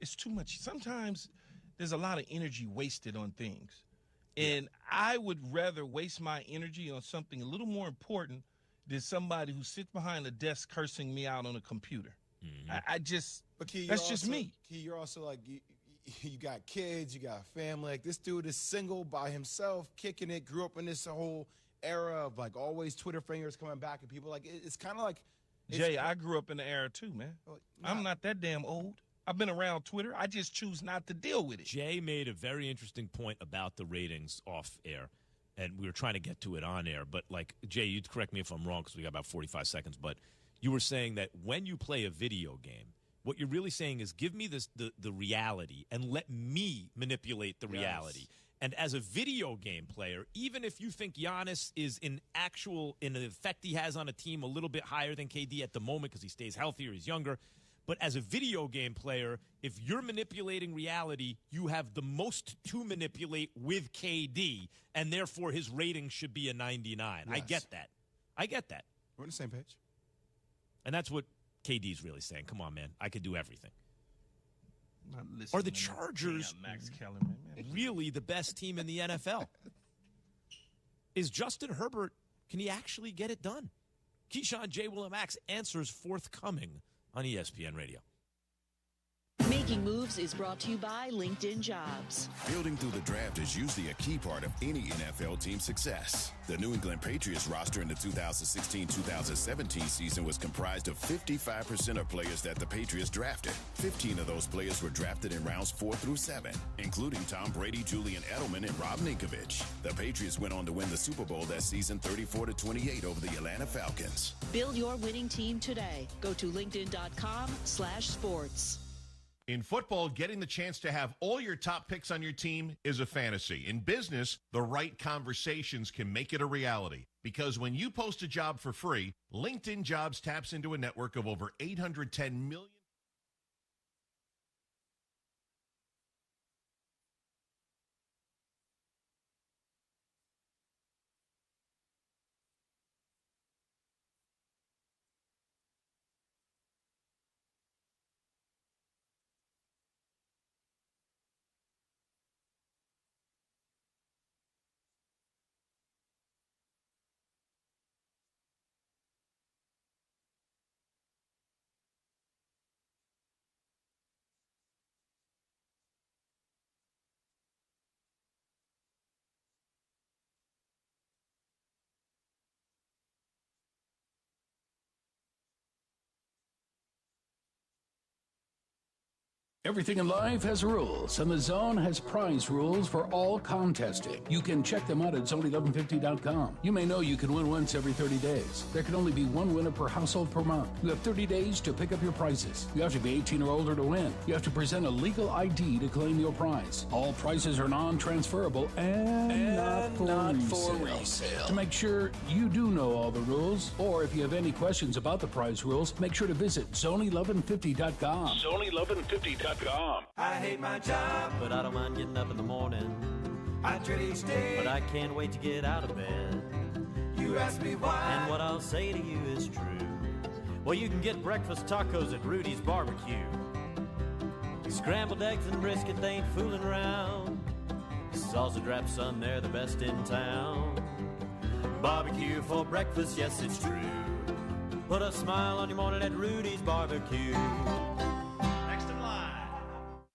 it's too much. Sometimes there's a lot of energy wasted on things. And I would rather waste my energy on something a little more important than somebody who sits behind a desk cursing me out on a computer. But Key, that's just me. Key, you're also like, you got kids, you got family. Like, this dude is single by himself, kicking it, grew up in this whole era of, like, always Twitter fingers coming back and people. Like, it's kind of like. Jay, I grew up in the era too, man. I'm not that damn old. I've been around Twitter. I just choose not to deal with it. Jay made a very interesting point about the ratings off air, and we were trying to get to it on air. But, like, Jay, you'd correct me if I'm wrong because we got about 45 seconds. But you were saying that when you play a video game, what you're really saying is give me the reality and let me manipulate the reality. And as a video game player, even if you think Giannis is in the effect he has on a team a little bit higher than KD at the moment because he stays healthier, he's younger. But as a video game player, if you're manipulating reality, you have the most to manipulate with KD, and therefore his rating should be a 99. Yes. I get that. We're on the same page. And that's what KD's really saying. Come on, man. I could do everything. Are the Chargers Max Kellerman, man, really the best team in the NFL? Is Justin Herbert, can he actually get it done? Keyshawn, J. Will, and Max answers forthcoming on ESPN Radio. Making Moves is brought to you by LinkedIn Jobs. Building through the draft is usually a key part of any NFL team's success. The New England Patriots roster in the 2016-2017 season was comprised of 55% of players that the Patriots drafted. 15 of those players were drafted in rounds 4 through 7, including Tom Brady, Julian Edelman, and Rob Ninkovich. The Patriots went on to win the Super Bowl that season 34-28 over the Atlanta Falcons. Build your winning team today. Go to linkedin.com/sports. In football, getting the chance to have all your top picks on your team is a fantasy. In business, the right conversations can make it a reality. Because when you post a job for free, LinkedIn Jobs taps into a network of over 810 million. Everything in life has rules, and the Zone has prize rules for all contesting. You can check them out at zone1150.com. You may know you can win once every 30 days. There can only be one winner per household per month. You have 30 days to pick up your prizes. You have to be 18 or older to win. You have to present a legal ID to claim your prize. All prizes are non-transferable and not for resale. To make sure you do know all the rules, or if you have any questions about the prize rules, make sure to visit zone1150.com. Zone1150.com. I hate my job, but I don't mind getting up in the morning. I dread each day, but I can't wait to get out of bed. You ask me why, and what I'll say to you is true. Well, you can get breakfast tacos at Rudy's Barbecue. Scrambled eggs and brisket, they ain't fooling around. Salsa drap, son, they're the best in town. Barbecue for breakfast, yes, it's true. Put a smile on your morning at Rudy's Barbecue.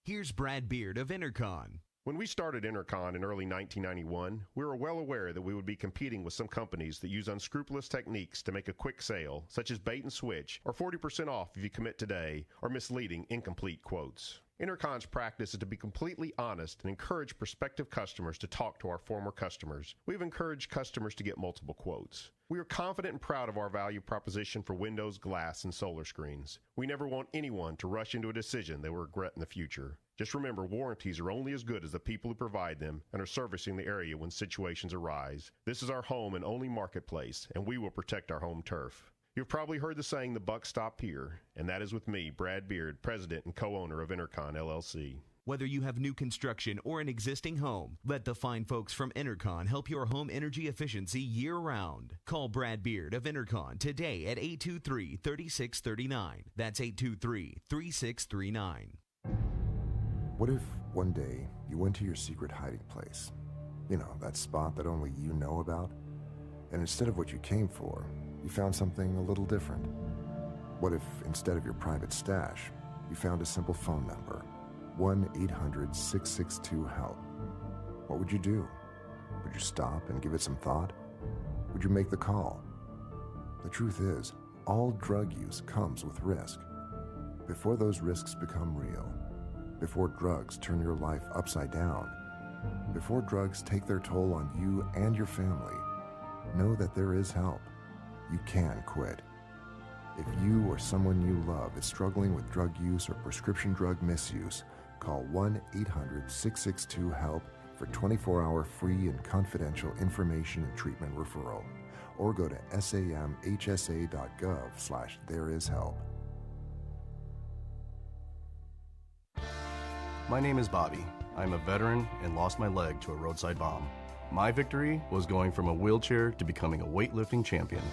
Here's Brad Beard of Intercon. When we started Intercon in early 1991, we were well aware that we would be competing with some companies that use unscrupulous techniques to make a quick sale, such as bait and switch, or 40% off if you commit today, or misleading, incomplete quotes. Intercon's practice is to be completely honest and encourage prospective customers to talk to our former customers. We've encouraged customers to get multiple quotes. We are confident and proud of our value proposition for windows, glass, and solar screens. We never want anyone to rush into a decision they will regret in the future. Just remember, warranties are only as good as the people who provide them and are servicing the area when situations arise. This is our home and only marketplace, and we will protect our home turf. You've probably heard the saying, the buck stopped here, and that is with me, Brad Beard, president and co-owner of Intercon, LLC. Whether you have new construction or an existing home, let the fine folks from Intercon help your home energy efficiency year-round. Call Brad Beard of Intercon today at 823-3639. That's 823-3639. What if one day you went to your secret hiding place? You know, that spot that only you know about? And instead of what you came for, you found something a little different. What if instead of your private stash, you found a simple phone number, 1-800-662-HELP? What would you do? Would you stop and give it some thought? Would you make the call? The truth is, all drug use comes with risk. Before those risks become real, before drugs turn your life upside down, before drugs take their toll on you and your family, know that there is help. You can quit. If you or someone you love is struggling with drug use or prescription drug misuse, call 1-800-662-HELP for 24-hour free and confidential information and treatment referral, or go to samhsa.gov/thereishelp. My name is Bobby. I'm a veteran and lost my leg to a roadside bomb. My victory was going from a wheelchair to becoming a weightlifting champion.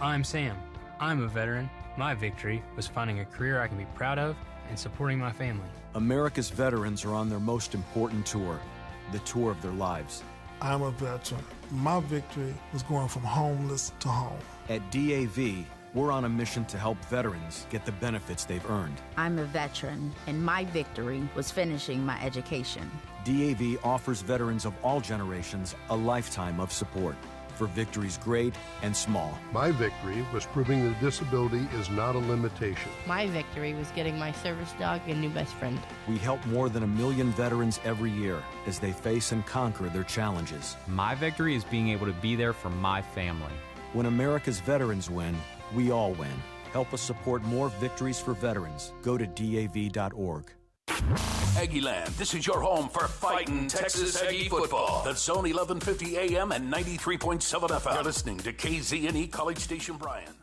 I'm Sam. I'm a veteran. My victory was finding a career I can be proud of and supporting my family. America's veterans are on their most important tour, the tour of their lives. I'm a veteran. My victory was going from homeless to home. At DAV, we're on a mission to help veterans get the benefits they've earned. I'm a veteran, and my victory was finishing my education. DAV offers veterans of all generations a lifetime of support for victories great and small. My victory was proving that disability is not a limitation. My victory was getting my service dog a new best friend. We help more than 1 million veterans every year as they face and conquer their challenges. My victory is being able to be there for my family. When America's veterans win, we all win. Help us support more victories for veterans. Go to DAV.org. Aggieland, this is your home for fighting Texas Aggie football. That's Zone 1150 AM and 93.7 FM. You're listening to KZNE College Station Bryan.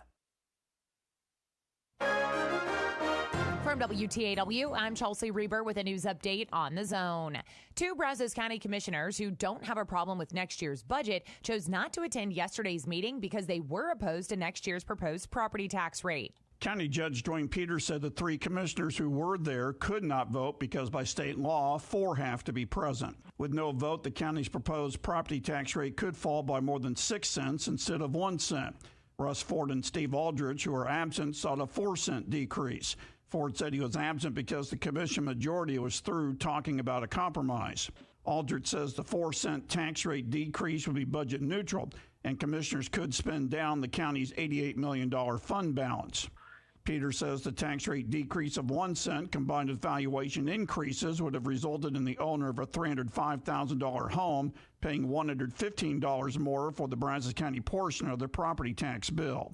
From WTAW, I'm Chelsea Reber with a news update on the Zone. 2 Brazos County commissioners who don't have a problem with next year's budget chose not to attend yesterday's meeting because they were opposed to next year's proposed property tax rate. County Judge Dwayne Peters said the 3 commissioners who were there could not vote because by state law, 4 have to be present. With no vote, the county's proposed property tax rate could fall by more than 6 cents instead of 1 cent. Russ Ford and Steve Aldridge, who are absent, sought a 4-cent decrease. Ford said he was absent because the commission majority was through talking about a compromise. Aldridge says the 4-cent tax rate decrease would be budget neutral, and commissioners could spend down the county's $88 million fund balance. Peter says the tax rate decrease of 1 cent combined with valuation increases would have resulted in the owner of a $305,000 home paying $115 more for the Brazos County portion of their property tax bill.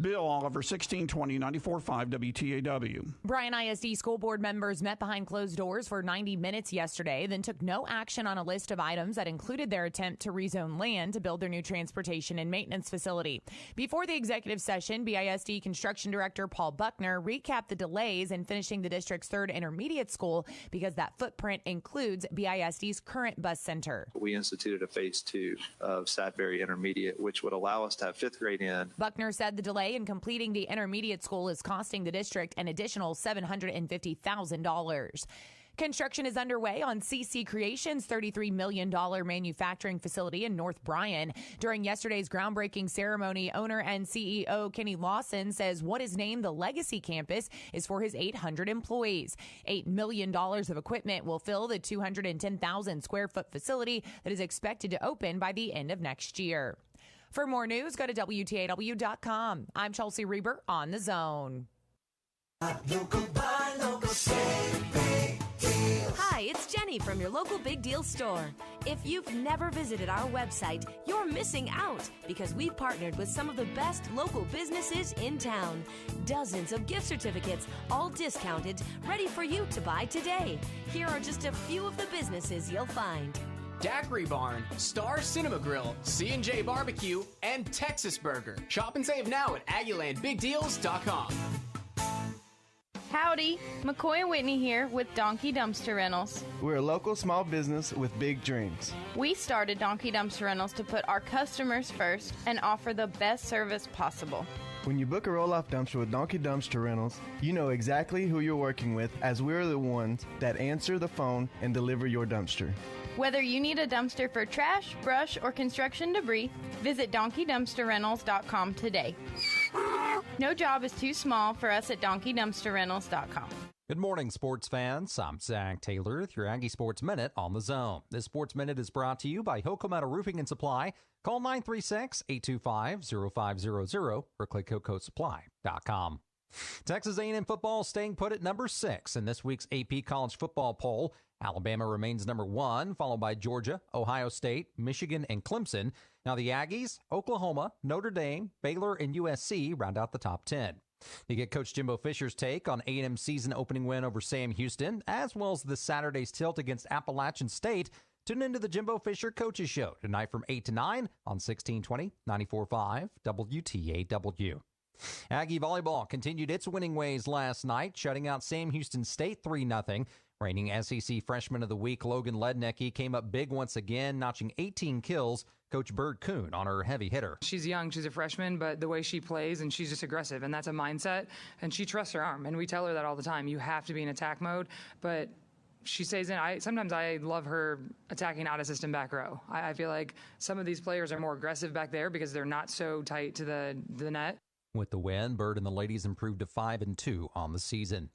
Bill Oliver, 1620 94.5 WTAW. Bryan ISD school board members met behind closed doors for 90 minutes yesterday, then took no action on a list of items that included their attempt to rezone land to build their new transportation and maintenance facility. Before the executive session, BISD Construction Director Paul Buckner recapped the delays in finishing the district's 3rd intermediate school because that footprint includes BISD's current bus center. We instituted a phase 2 of Sadberry Intermediate, which would allow us to have 5th grade in. Buckner said the delay in completing the intermediate school is costing the district an additional $750,000. Construction is underway on CC Creations' $33 million manufacturing facility in North Bryan. During yesterday's groundbreaking ceremony, owner and CEO Kenny Lawson says what is named the Legacy Campus is for his 800 employees. $8 million of equipment will fill the 210,000 square foot facility that is expected to open by the end of next year. For more news, go to WTAW.com. I'm Chelsea Reber on The Zone. Hi, it's Jenny from your local Big Deal store. If you've never visited our website, you're missing out because we've partnered with some of the best local businesses in town. Dozens of gift certificates, all discounted, ready for you to buy today. Here are just a few of the businesses you'll find. Daiquiri Barn, Star Cinema Grill, C&J Barbecue, and Texas Burger. Shop and save now at AggielandBigDeals.com. Howdy, McCoy and Whitney here with Donkey Dumpster Rentals. We're a local small business with big dreams. We started Donkey Dumpster Rentals to put our customers first and offer the best service possible. When you book a roll-off dumpster with Donkey Dumpster Rentals, you know exactly who you're working with, as we're the ones that answer the phone and deliver your dumpster. Whether you need a dumpster for trash, brush, or construction debris, visit DonkeyDumpsterRentals.com today. No job is too small for us at DonkeyDumpsterRentals.com. Good morning, sports fans. I'm Zach Taylor with your Aggie Sports Minute on the Zone. This Sports Minute is brought to you by Hokometa Roofing and Supply. Call 936-825-0500 or click HocoSupply.com. Texas A&M football staying put at number 6 in this week's AP College Football Poll. Alabama remains number 1, followed by Georgia, Ohio State, Michigan, and Clemson. Now the Aggies, Oklahoma, Notre Dame, Baylor, and USC round out the top 10. You get Coach Jimbo Fisher's take on A&M's season opening win over Sam Houston, as well as this Saturday's tilt against Appalachian State. Tune into the Jimbo Fisher Coaches Show tonight from 8 to 9 on 1620 94.5 WTAW. Aggie volleyball continued its winning ways last night, shutting out Sam Houston State 3-0. Reigning SEC Freshman of the Week Logan Lednicki came up big once again, notching 18 kills. Coach Bird Kuhn on her heavy hitter. She's young, she's a freshman, but the way she plays, and she's just aggressive, and that's a mindset, and she trusts her arm, and we tell her that all the time. You have to be in attack mode, but she stays in. Sometimes I love her attacking out of system back row. I feel like some of these players are more aggressive back there because they're not so tight to the net. With the win, Bird and the ladies improved to 5-2 on the season.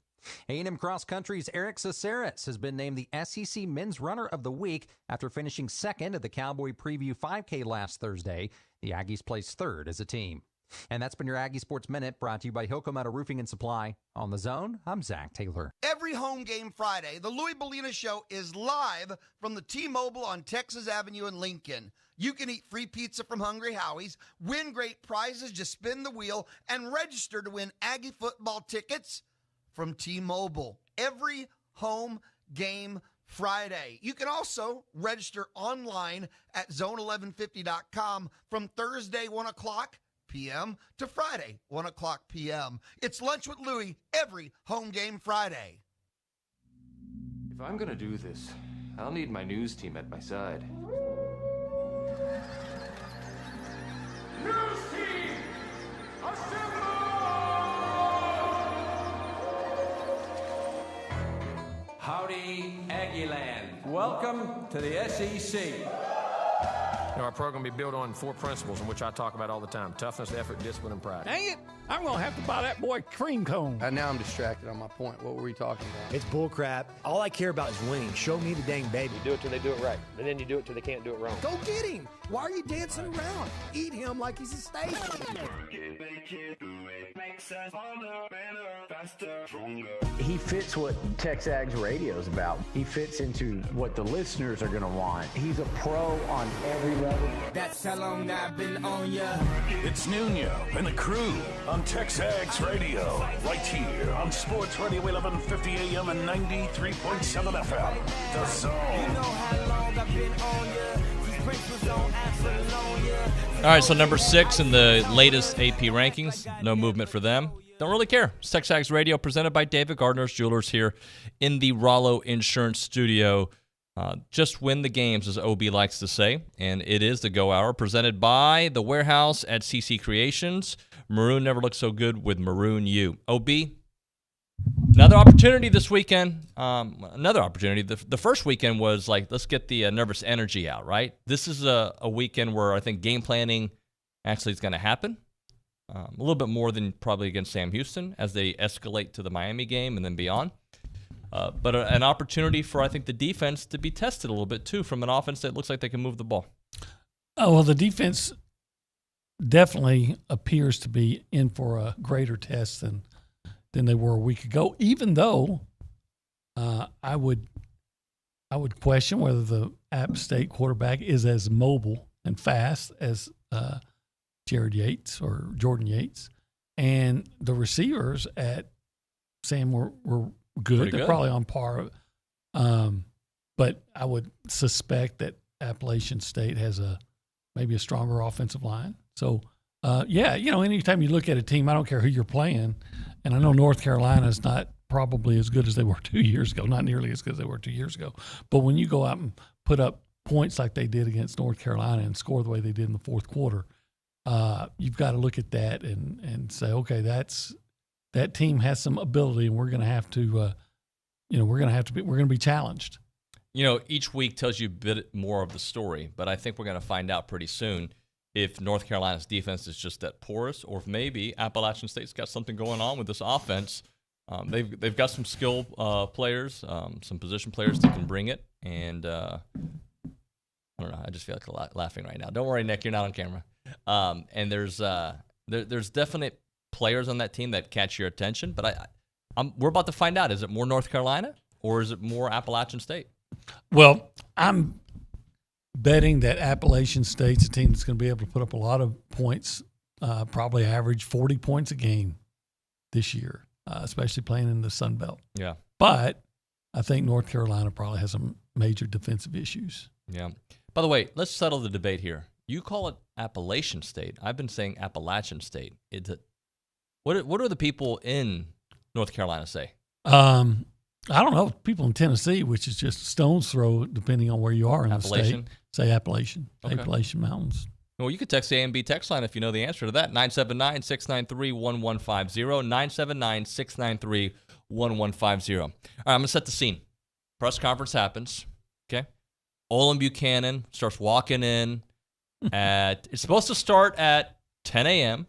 A&M Cross Country's Eric Caceres has been named the SEC Men's Runner of the Week after finishing second at the Cowboy Preview 5K last Thursday. The Aggies placed third as a team. And that's been your Aggie Sports Minute, brought to you by Hokometa Roofing and Supply. On the Zone, I'm Zach Taylor. Every home game Friday, the Louis Bellina Show is live from the T-Mobile on Texas Avenue in Lincoln. You can eat free pizza from Hungry Howie's, win great prizes, just spin the wheel, and register to win Aggie football tickets from T-Mobile. Every home game Friday. You can also register online at zone1150.com from Thursday 1 o'clock p.m. to Friday 1 o'clock p.m. It's Lunch with Louie every home game Friday. If I'm going to do this, I'll need my news team at my side. News team, assemble! Howdy, Aggieland. Welcome to the SEC. Our program will be built on 4 principles in which I talk about all the time: toughness, effort, discipline, and pride. Dang it! I'm going to have to buy that boy cream cone. Now I'm distracted on my point. What were we talking about? It's bull crap. All I care about is winning. Show me the dang baby. You do it till they do it right, and then you do it till they can't do it wrong. Go get him. Why are you dancing around? Eat him like he's a steak. He fits what TexAgs radio is about. He fits into what the listeners are going to want. He's a pro on every level. That's how long I've been on ya. It's Nuño and the crew on TexAgs Radio, right here on Sports Radio 1150 AM and 93.7 FM. The Zone. You know how long I've been on ya. All right, so number 6 in the latest AP rankings. No movement for them. Don't really care. It's TexAgs Radio, presented by David Gardner's Jewelers here in the Rollo Insurance Studio. Just win the games, as OB likes to say, and it is the Go Hour, presented by The Warehouse at CC Creations. Maroon never looks so good with Maroon U. OB, another opportunity this weekend. Another opportunity. The first weekend was like, let's get the nervous energy out, right? This is a weekend where I think game planning actually is going to happen. A little bit more than probably against Sam Houston as they escalate to the Miami game and then beyond. But an opportunity for, I think, the defense to be tested a little bit, too, from an offense that looks like they can move the ball. Oh, well, the defense definitely appears to be in for a greater test than they were a week ago, even though I would question whether the App State quarterback is as mobile and fast as Jared Yates or Jordan Yates. And the receivers at Sam were good. They're probably on par. But I would suspect that Appalachian State has maybe a stronger offensive line. So, anytime you look at a team, I don't care who you're playing, and I know North Carolina is not probably as good as they were 2 years ago, not nearly as good as they were 2 years ago. But when you go out and put up points like they did against North Carolina and score the way they did in the fourth quarter, you've got to look at that and say, okay, that team has some ability, and we're going to have to, we're going to be challenged. Each week tells you a bit more of the story, but I think we're going to find out pretty soon if North Carolina's defense is just that porous, or if maybe Appalachian State's got something going on with this offense. They've got some skill players, some position players that can bring it, and I don't know. I just feel like laughing right now. Don't worry, Nick, you're not on camera. And there's definite players on that team that catch your attention, but we're about to find out. Is it more North Carolina or is it more Appalachian State? Well, I'm betting that Appalachian State's a team that's going to be able to put up a lot of points, probably average 40 points a game this year, especially playing in the Sun Belt. Yeah. But I think North Carolina probably has some major defensive issues. Yeah. By the way, let's settle the debate here. You call it Appalachian State. I've been saying Appalachian State. What do the people in North Carolina say? I don't know. People in Tennessee, which is just a stone's throw, depending on where you are in the state, say Appalachian. Okay. Appalachian Mountains. Well, you could text the A&B text line if you know the answer to that. 979-693-1150. 979-693-1150. All right, I'm going to set the scene. Press conference happens. Okay. Olin Buchanan starts walking in it's supposed to start at 10 a.m.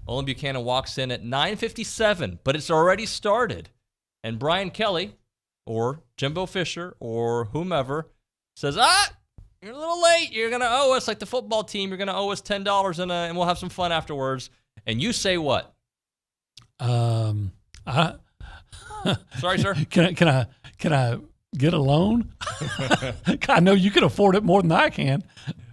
Olin Buchanan walks in at 9:57, but it's already started. And Brian Kelly or Jimbo Fisher or whomever says, you're a little late. You're going to owe us, like the football team, you're going to owe us $10 and we'll have some fun afterwards. And you say what? Sorry, sir. Can I get a loan? I know you can afford it more than I can.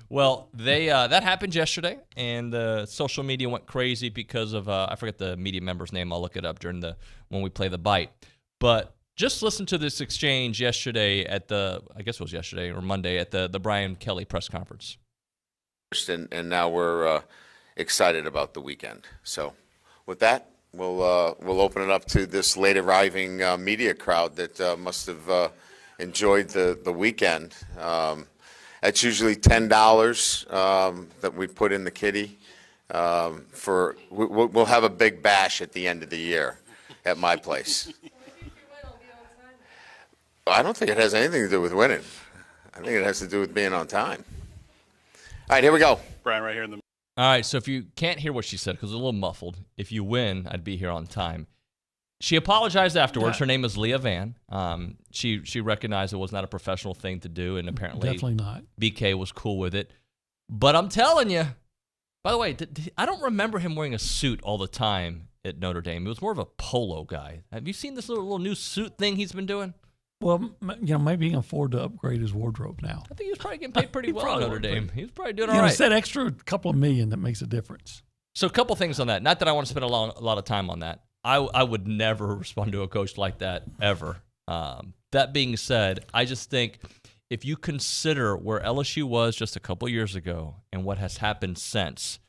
Well, that happened yesterday, and social media went crazy because of I forget the media member's name. I'll look it up when we play the bite. But just listen to this exchange yesterday I guess it was yesterday or Monday at the Brian Kelly press conference. And now we're excited about the weekend. So with that, we'll open it up to this late arriving media crowd that must have enjoyed the weekend. That's usually $10 that we put in the kitty. We'll have a big bash at the end of the year at my place. I don't think it has anything to do with winning. I think it has to do with being on time. All right, here we go. Brian, right here in the. All right, so if you can't hear what she said because it's a little muffled, if you win, I'd be here on time. She apologized afterwards. Her name is Leah Van. She recognized it was not a professional thing to do, and apparently definitely not. BK was cool with it. But I'm telling you, by the way, I don't remember him wearing a suit all the time at Notre Dame. It was more of a polo guy. Have you seen this little new suit thing he's been doing? Well, maybe he can afford to upgrade his wardrobe now. I think he was probably getting paid pretty well at Notre Dame. He was probably doing all right. It's that extra couple of million that makes a difference. So a couple things on that. Not that I want to spend a lot of time on that. I would never respond to a coach like that, ever. That being said, I just think if you consider where LSU was just a couple years ago and what has happened since,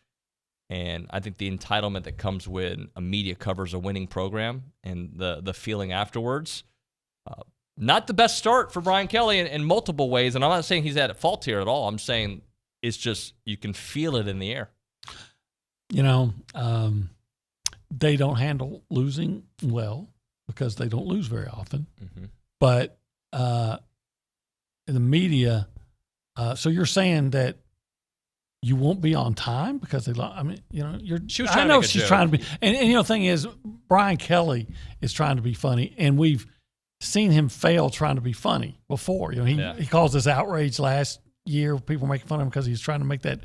and I think the entitlement that comes when a media covers a winning program and the feeling afterwards, not the best start for Brian Kelly in multiple ways. And I'm not saying he's at fault here at all. I'm saying it's just you can feel it in the air. They don't handle losing well because they don't lose very often. Mm-hmm. But in the media, so you're saying that you won't be on time because they lost? I mean, she was trying to be. And the thing is, Brian Kelly is trying to be funny, and we've seen him fail trying to be funny before. He caused us outrage last year. People making fun of him because he's trying to make that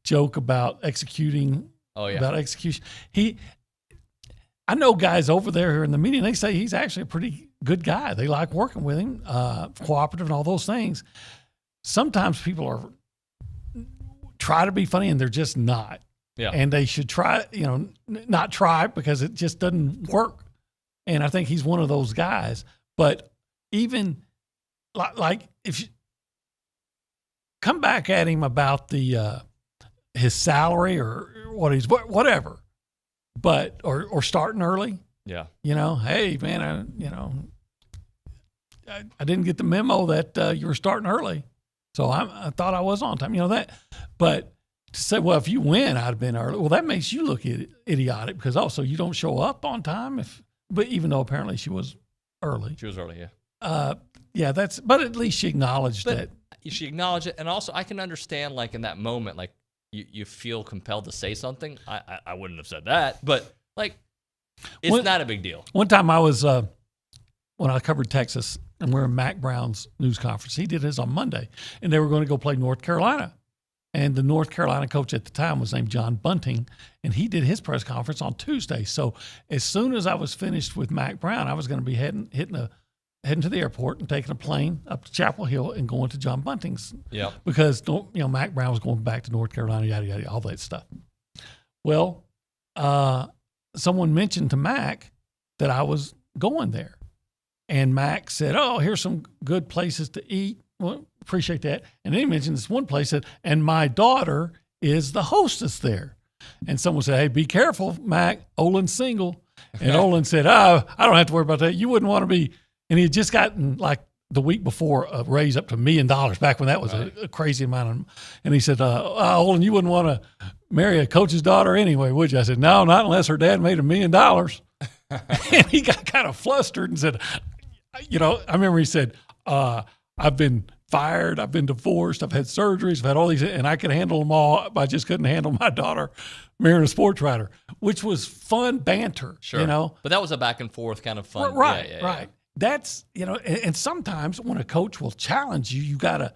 joke about executing. Oh yeah, about execution. I know guys over there in the media, they say he's actually a pretty good guy. They like working with him, cooperative and all those things. Sometimes people try to be funny and they're just not. Yeah. And they should try, not try because it just doesn't work. And I think he's one of those guys. But even like if you come back at him about his salary or whatever. But or starting early, yeah. Hey man, I didn't get the memo that you were starting early, so I thought I was on time. That, but to say, well, if you win, I'd have been early. Well, that makes you look idiotic because also you don't show up on time. But even though apparently she was early. She was early, yeah. Yeah, but at least she acknowledged that. She acknowledged it. And also I can understand, like, in that moment, like, you feel compelled to say something. I wouldn't have said that, but, like, it's not a big deal. One time I was, when I covered Texas, and we're in Mac Brown's news conference, he did his on Monday, and they were going to go play North Carolina. And the North Carolina coach at the time was named John Bunting, and he did his press conference on Tuesday. So as soon as I was finished with Mac Brown, I was going to be heading to the airport and taking a plane up to Chapel Hill and going to John Bunting's. Yeah. Because, Mac Brown was going back to North Carolina, yada, yada, all that stuff. Well, someone mentioned to Mac that I was going there. And Mac said, oh, here's some good places to eat. Well, appreciate that. And then he mentioned this one place and my daughter is the hostess there. And someone said, hey, be careful, Mac. Olin's single. And Olin said, oh, I don't have to worry about that. You wouldn't want to be. And he had just gotten, like, the week before a raise up to $1 million back when that was a crazy amount. And he said, Olin, you wouldn't want to marry a coach's daughter anyway, would you? I said, no, not unless her dad made $1 million. And he got kind of flustered and said, I remember he said, I've been fired, I've been divorced, I've had surgeries, I've had all these, and I could handle them all, but I just couldn't handle my daughter marrying a sports writer, which was fun banter, Sure. But that was a back and forth kind of fun. Right, right. That's, and sometimes when a coach will challenge you, you got to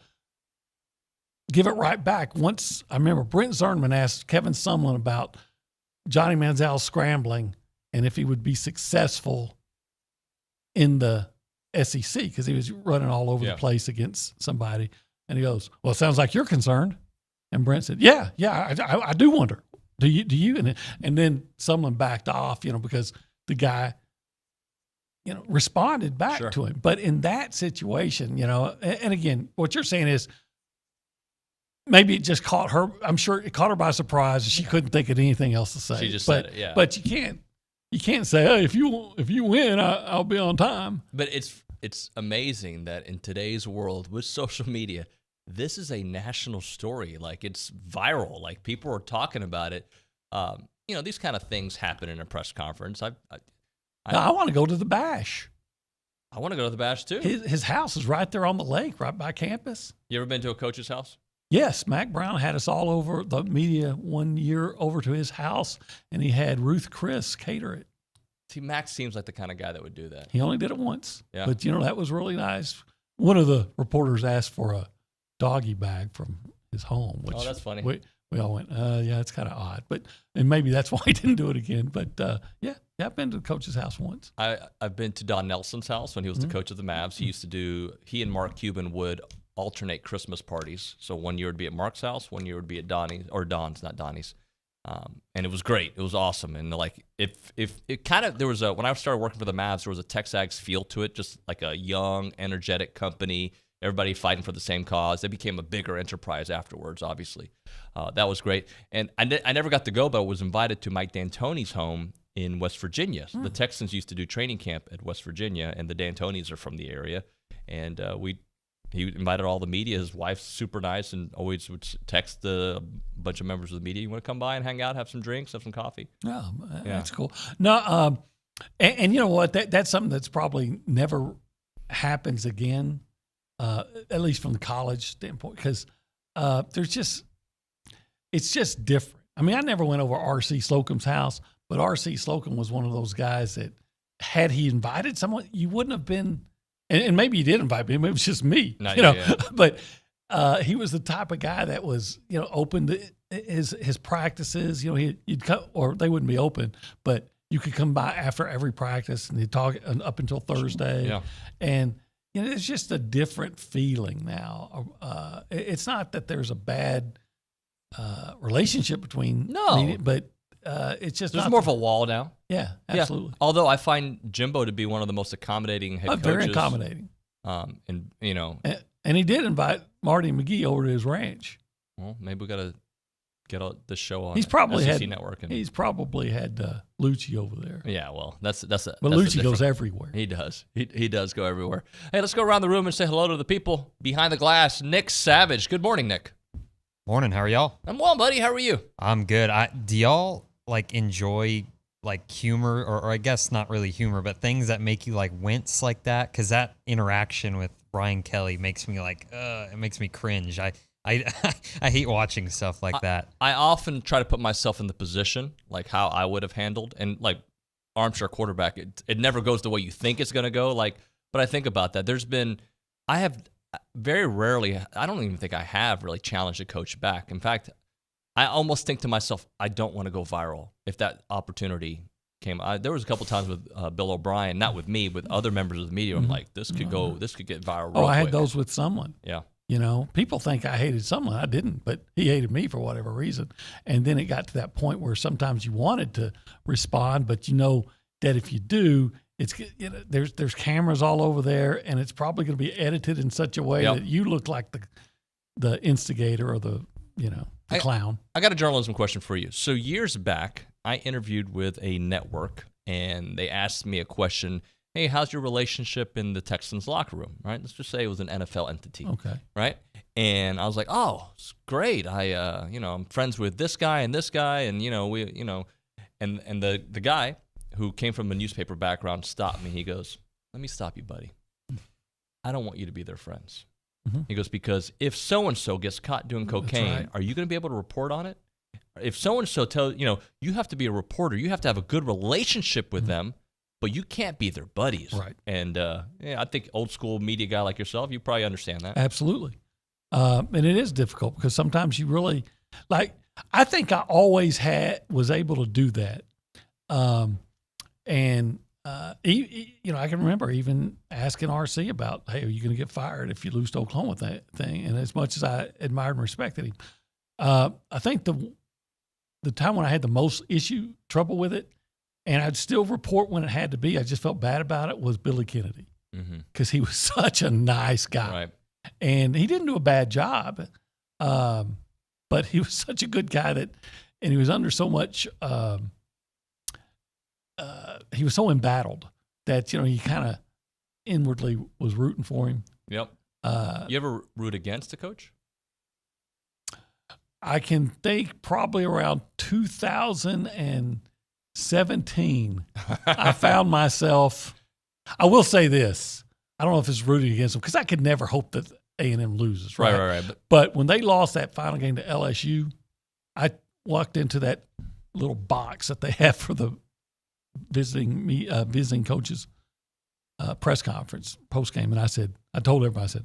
give it right back. Once, I remember Brent Zernman asked Kevin Sumlin about Johnny Manziel scrambling and if he would be successful in the SEC because he was running all over the place against somebody. And he goes, well, it sounds like you're concerned. And Brent said, yeah, I do wonder. Do you? And then Sumlin backed off, because the guy, responded back to him. But in that situation, and again, what you're saying is maybe it just caught her. I'm sure it caught her by surprise. She couldn't think of anything else to say. She just said it, yeah. But you can't say, hey, if you win, I'll be on time. But it's amazing that in today's world with social media, this is a national story. Like, it's viral. Like, people are talking about it. These kind of things happen in a press conference. I want to go to the Bash. I want to go to the Bash, too. His house is right there on the lake, right by campus. You ever been to a coach's house? Yes. Mac Brown had us all over the media one year over to his house, and he had Ruth Chris cater it. See, Mac seems like the kind of guy that would do that. He only did it once. Yeah. But, that was really nice. One of the reporters asked for a doggy bag from his home. Which that's funny. We all went, yeah, it's kind of odd. And maybe that's why he didn't do it again. But, yeah, I've been to the coach's house once. I've been to Don Nelson's house when he was the coach of the Mavs. He and Mark Cuban would alternate Christmas parties. So one year would be at Mark's house, one year would be at Don's, not Donnie's. And it was great. It was awesome. And like, if it kind of, when I started working for the Mavs, there was a TexAgs feel to it, just like a young, energetic company, everybody fighting for the same cause. They became a bigger enterprise afterwards, obviously. That was great. And I never got to go, but I was invited to Mike D'Antoni's home in West Virginia. So the Texans used to do training camp at West Virginia, and the D'Antonis are from the area. And he invited all the media. His wife's super nice and always would text a bunch of members of the media, you want to come by and hang out, have some drinks, have some coffee? Oh, that's cool. No, and you know what? That's something that's probably never happens again, at least from the college standpoint, because it's just different. I mean, I never went over R.C. Slocum's house, but R.C. Slocum was one of those guys that had he invited someone, you wouldn't have been, and maybe he did invite me, maybe it was just me, but he was the type of guy that was, open to his practices, he'd come, or they wouldn't be open, but you could come by after every practice and he'd talk up until Thursday. Yeah. And, it's just a different feeling now. It's not that there's a bad relationship between media, but it's just there's more of a wall now. Yeah, absolutely. Yeah. Although I find Jimbo to be one of the most accommodating head coaches. Very accommodating. And he did invite Marty McGee over to his ranch. Well, maybe we got to get the show on. He's probably SEC Network. He's probably had Lucci over there. Yeah, well, that's But Lucci goes everywhere. He does. He does go everywhere. Hey, let's go around the room and say hello to the people behind the glass. Nick Savage. Good morning, Nick. Morning. How are y'all? I'm well, buddy. How are you? I'm good. Do y'all enjoy humor, or I guess not really humor, but things that make you wince like that? Because that interaction with Brian Kelly makes me it makes me cringe. I hate watching stuff like that. I often try to put myself in the position how I would have handled, and armchair quarterback. It never goes the way you think it's gonna go. But I think about that. I have very rarely. I don't even think I have really challenged a coach back. In fact, I almost think to myself, I don't want to go viral if that opportunity came. There was a couple times with Bill O'Brien, not with me, with other members of the media. I'm like, this could get viral. Oh, I had those with someone. Yeah. People think I hated someone. I didn't, but he hated me for whatever reason. And then it got to that point where sometimes you wanted to respond, but that if you do, it's there's cameras all over there, and it's probably going to be edited in such a way that you look like the instigator or the clown. I got a journalism question for you. So years back, I interviewed with a network, and they asked me a question. Hey, how's your relationship in the Texans locker room? Right? Let's just say it was an NFL entity. Okay. Right? And I was like, oh, it's great. I'm friends with this guy, and and the guy who came from a newspaper background stopped me. He goes, let me stop you, buddy. I don't want you to be their friends. Mm-hmm. He goes, because if so-and-so gets caught doing cocaine, are you going to be able to report on it? If so-and-so tells, you have to be a reporter. You have to have a good relationship with them, but you can't be their buddies. Right. And I think old school media guy like yourself, you probably understand that. Absolutely. And it is difficult because sometimes you really, I think I always was able to do that. I can remember even asking RC about, hey, are you going to get fired if you lose to Oklahoma with that thing? And as much as I admired and respected him, I think the time when I had the most trouble with it, and I'd still report when it had to be, I just felt bad about it, was Billy Kennedy. Because he was such a nice guy. Right. And he didn't do a bad job, but he was such a good guy and he was under so much he was so embattled that, he kind of inwardly was rooting for him. Yep. You ever root against a coach? I can think probably around 2017, I found myself, I will say this, I don't know if it's rooting against them because I could never hope that A&M loses. Right. But when they lost that final game to LSU, I walked into that little box that they have for the visiting coaches press conference post game, and I told everybody,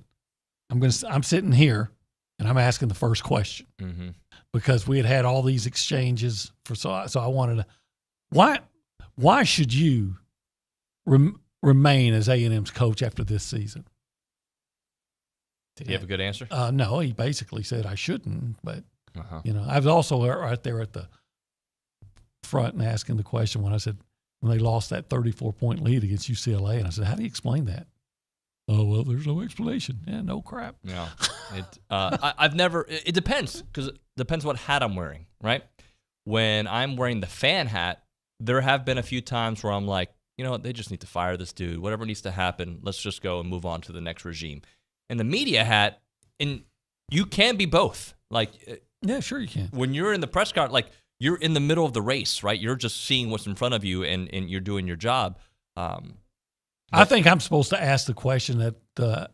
I'm sitting here and I'm asking the first question because we had all these exchanges so I wanted to, why should you remain as A&M's coach after this season? Did he have a good answer? No, he basically said I shouldn't, but I was also right there at the front and asking the question when they lost that 34-point lead against UCLA, and I said, how do you explain that? Oh, well, there's no explanation. Yeah, no crap. Yeah. I've never, it depends, because it depends what hat I'm wearing, right? When I'm wearing the fan hat, there have been a few times where I'm like, you know what, they just need to fire this dude. Whatever needs to happen, let's just go and move on to the next regime. And the media hat, and you can be both. Yeah, sure you can. When you're in the press conference, you're in the middle of the race, right? You're just seeing what's in front of you, and you're doing your job. I think I'm supposed to ask the question that the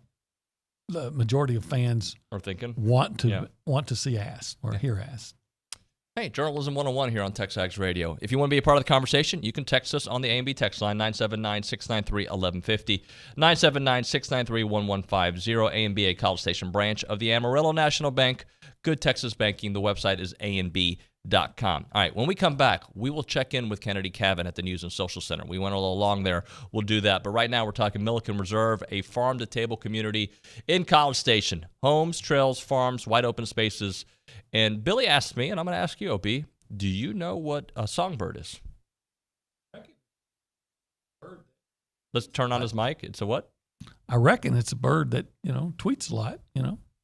majority of fans are thinking want to see asked or hear asked. Hey, Journalism 101 here on TexAgs Radio. If you want to be a part of the conversation, you can text us on the A&B text line, 979-693-1150, 979-693-1150, A&B, a College Station branch of the Amarillo National Bank. Good Texas banking. The website is ANB.com. All right, when we come back, we will check in with Kennedy Cavan at the News and Social Center. We went a little long there. We'll do that. But right now, we're talking Milliken Reserve, a farm-to-table community in College Station. Homes, trails, farms, wide open spaces. And Billy asked me, and I'm going to ask you, OB, do you know what a songbird is? Let's turn on his mic. It's a what? I reckon it's a bird that, tweets a lot,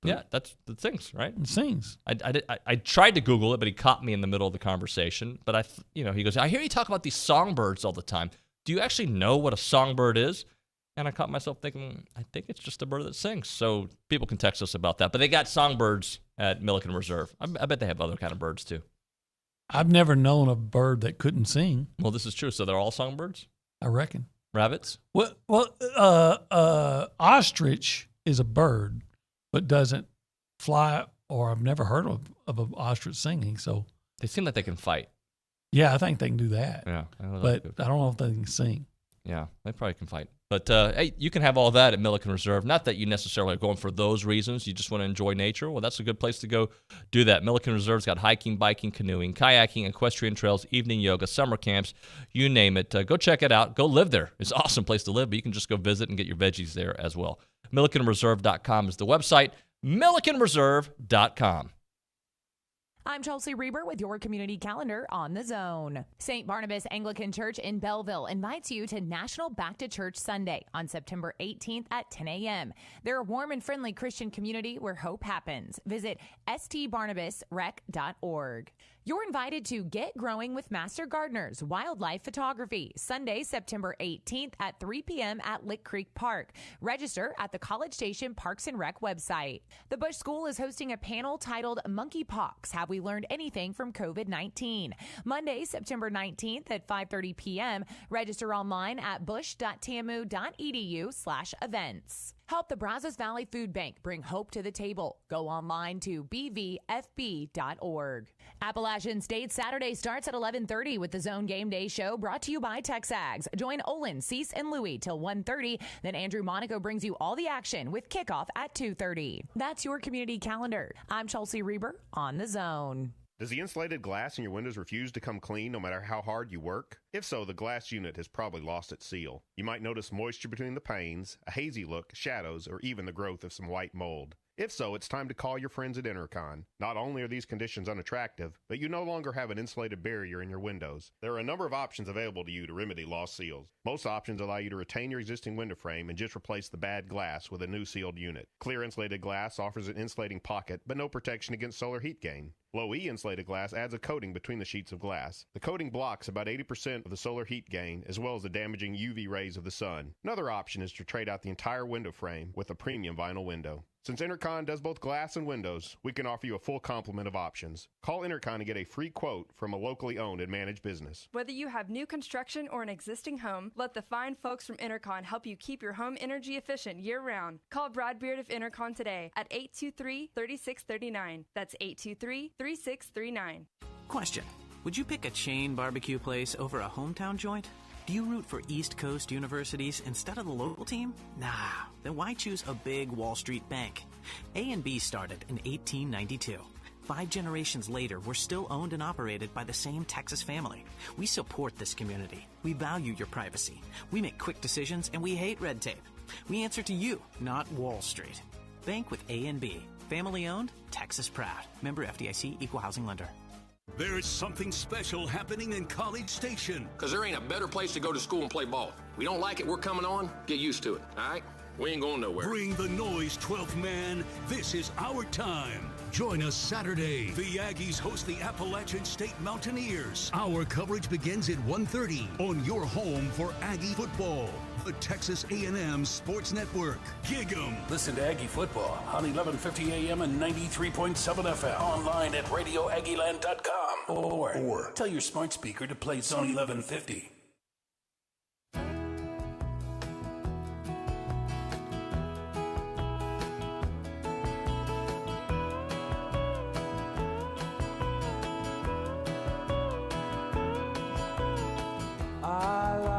Yeah, that sings, right? It sings. I tried to Google it, but he caught me in the middle of the conversation. But he goes, I hear you talk about these songbirds all the time. Do you actually know what a songbird is? And I caught myself thinking, I think it's just a bird that sings. So people can text us about that. But they got songbirds at Milliken Reserve. I bet they have other kind of birds, too. I've never known a bird that couldn't sing. Well, this is true. So they're all songbirds? I reckon. Rabbits? Ostrich is a bird, but doesn't fly, or I've never heard of an ostrich singing. So they seem like they can fight. Yeah, I think they can do that. Yeah. But I don't know if they can sing. Yeah, they probably can fight. But, hey, you can have all that at Milliken Reserve. Not that you necessarily are going for those reasons. You just want to enjoy nature. Well, that's a good place to go do that. Milliken Reserve's got hiking, biking, canoeing, kayaking, equestrian trails, evening yoga, summer camps, you name it. Go check it out. Go live there. It's an awesome place to live, but you can just go visit and get your veggies there as well. MillikenReserve.com is the website. MillikenReserve.com. I'm Chelsea Reber with your community calendar on the Zone. St. Barnabas Anglican Church in Belleville invites you to National Back to Church Sunday on September 18th at 10 a.m. They're a warm and friendly Christian community where hope happens. Visit stbarnabasrec.org. You're invited to Get Growing with Master Gardeners Wildlife Photography, Sunday, September 18th at 3 p.m. at Lick Creek Park. Register at the College Station Parks and Rec website. The Bush School is hosting a panel titled Monkeypox, Have We Learned Anything from COVID-19? Monday, September 19th at 5:30 p.m. Register online at bush.tamu.edu/events. Help the Brazos Valley Food Bank bring hope to the table. Go online to bvfb.org. Appalachian State Saturday starts at 11:30 with the Zone Game Day Show brought to you by TexAgs. Join Olin, Cease, and Louie till 1:30. Then Andrew Monaco brings you all the action with kickoff at 2:30. That's your community calendar. I'm Chelsea Reber on the Zone. Does the insulated glass in your windows refuse to come clean no matter how hard you work? If so, the glass unit has probably lost its seal. You might notice moisture between the panes, a hazy look, shadows, or even the growth of some white mold. If so, it's time to call your friends at Intercon. Not only are these conditions unattractive, but you no longer have an insulated barrier in your windows. There are a number of options available to you to remedy lost seals. Most options allow you to retain your existing window frame and just replace the bad glass with a new sealed unit. Clear insulated glass offers an insulating pocket, but no protection against solar heat gain. Low E insulated glass adds a coating between the sheets of glass. The coating blocks about 80% of the solar heat gain, as well as the damaging UV rays of the sun. Another option is to trade out the entire window frame with a premium vinyl window. Since Intercon does both glass and windows, we can offer you a full complement of options. Call Intercon to get a free quote from a locally owned and managed business. Whether you have new construction or an existing home, let the fine folks from Intercon help you keep your home energy efficient year-round. Call Brad Beard of Intercon today at 823-3639. That's 823-3639. Question: would you pick a chain barbecue place over a hometown joint? Do you root for East Coast universities instead of the local team? Nah, then why choose a big Wall Street bank? A&B started in 1892. 5 generations later, we're still owned and operated by the same Texas family. We support this community. We value your privacy. We make quick decisions, and we hate red tape. We answer to you, not Wall Street. Bank with A&B. Family owned, Texas proud. Member FDIC, Equal Housing Lender. There's something special happening in College Station. Because there ain't a better place to go to school and play ball. We don't like it, we're coming on. Get used to it, all right? We ain't going nowhere. Bring the noise, 12th man. This is our time. Join us Saturday. The Aggies host the Appalachian State Mountaineers. Our coverage begins at 1:30 on your home for Aggie football. The Texas A&M Sports Network. Gig 'em. Listen to Aggie football on 1150 AM and 93.7 FM. Online at radioaggieland.com. Or tell your smart speaker to play Zone 1150.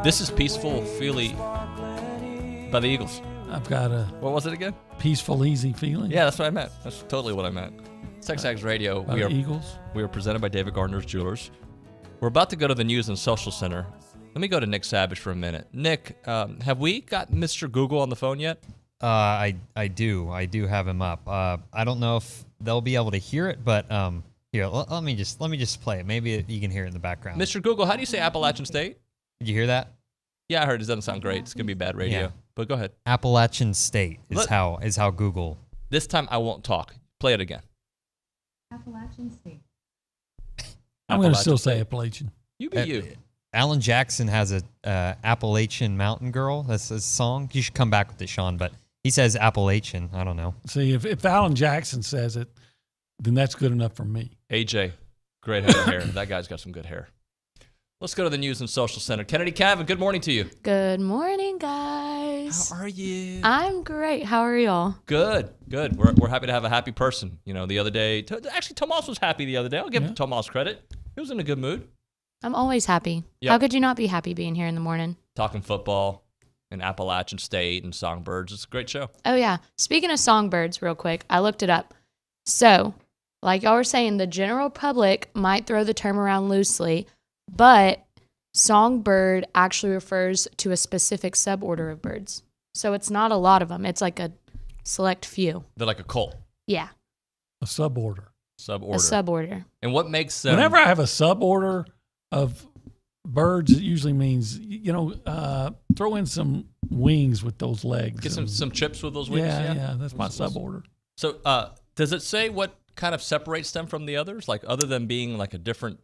This is Peaceful Feely by the Eagles. I've got a... What was it again? Peaceful, easy feeling. Yeah, that's what I meant. That's totally what I meant. TexAgs Radio. We are Eagles. We are presented by David Gardner's Jewelers. We're about to go to the News and Social Center. Let me go to Nick Savage for a minute. Nick, have we got Mr. Google on the phone yet? I do have him up. I don't know if they'll be able to hear it, but here, let me just play it. Maybe you can hear it in the background. Mr. Google, how do you say Appalachian State? Did you hear that? Yeah, I heard it doesn't sound great. It's gonna be bad radio. Yeah. But go ahead. Appalachian State is how Google. This time I won't talk. Play it again. Appalachian State. I'm going to still say Appalachian. You be you. Alan Jackson has a Appalachian Mountain Girl. That's his song. You should come back with it, Sean, but he says Appalachian. I don't know. See, if Alan Jackson says it, then that's good enough for me. AJ, great head of hair. That guy's got some good hair. Let's go to the News and Social Center. Kennedy Cavan, good morning to you. Good morning, guys. How are you? I'm great. How are y'all? Good. We're happy to have a happy person. You know, the other day, actually, Tomas was happy the other day. I'll give Tomas credit. He was in a good mood. I'm always happy. Yep. How could you not be happy being here in the morning? Talking football and Appalachian State and Songbirds. It's a great show. Oh, yeah. Speaking of songbirds, real quick, I looked it up. So, like y'all were saying, the general public might throw the term around loosely, but songbird actually refers to a specific suborder of birds. So it's not a lot of them. It's like a select few. They're like a cult. Yeah. A suborder. A suborder. And what makes them... Whenever I have a suborder of birds, it usually means, throw in some wings with those legs. Get some chips with those wings? Yeah, that's my suborder. So does it say what kind of separates them from the others? Like other than being like a different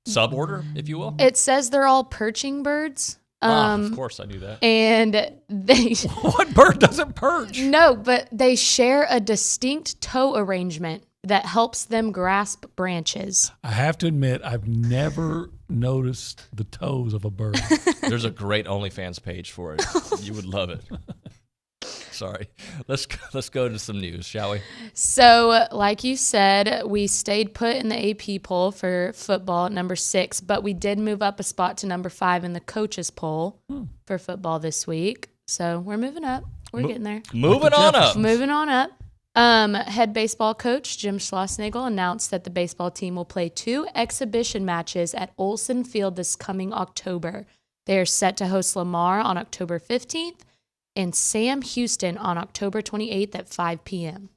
suborder, if you will? It says they're all perching birds. Of course I knew that. And they... What bird doesn't perch? No, but they share a distinct toe arrangement that helps them grasp branches. I have to admit, I've never noticed the toes of a bird. There's a great OnlyFans page for it. You would love it. Sorry. Let's go to some news, shall we? So, like you said, we stayed put in the AP poll for football at number 6, but we did move up a spot to number 5 in the coaches poll for football this week. So, we're moving up. We're getting there. Moving on up. Moving on up. Head baseball coach Jim Schlossnagle announced that the baseball team will play 2 exhibition matches at Olsen Field this coming October. They are set to host Lamar on October 15th and Sam Houston on October 28th at 5 p.m.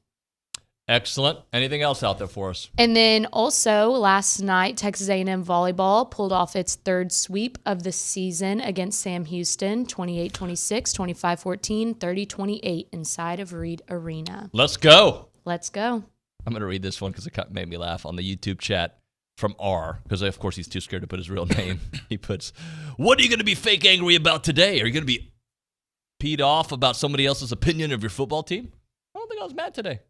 Excellent. Anything else out there for us? And then also last night, Texas A&M volleyball pulled off its 3rd sweep of the season against Sam Houston, 28-26, 25-14, 30-28 inside of Reed Arena. Let's go. Let's go. I'm going to read this one because it made me laugh on the YouTube chat from R, because of course he's too scared to put his real name. He puts, "What are you going to be fake angry about today? Are you going to be peed off about somebody else's opinion of your football team?" I don't think I was mad today.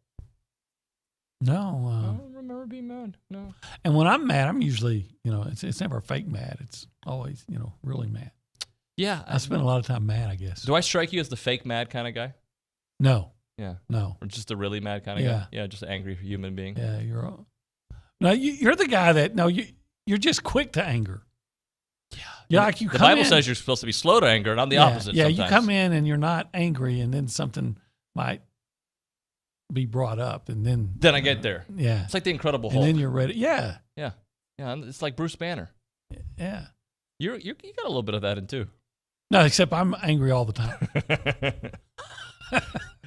No. I don't remember being mad. No. And when I'm mad, I'm usually, it's never fake mad. It's always, really mad. Yeah. I spend a lot of time mad, I guess. Do I strike you as the fake mad kind of guy? No. Yeah. No. Or just a really mad kind of guy? Yeah, just an angry human being. Yeah, you're the guy that, you're just quick to anger. Yeah. Like you the come Bible in, says you're supposed to be slow to anger, and I'm the opposite sometimes. You come in and you're not angry, and then something might be brought up, and then I get there. Yeah. It's like the Incredible Hulk. And then you're ready. Yeah. Yeah. Yeah, it's like Bruce Banner. Yeah. You got a little bit of that in too. No, except I'm angry all the time.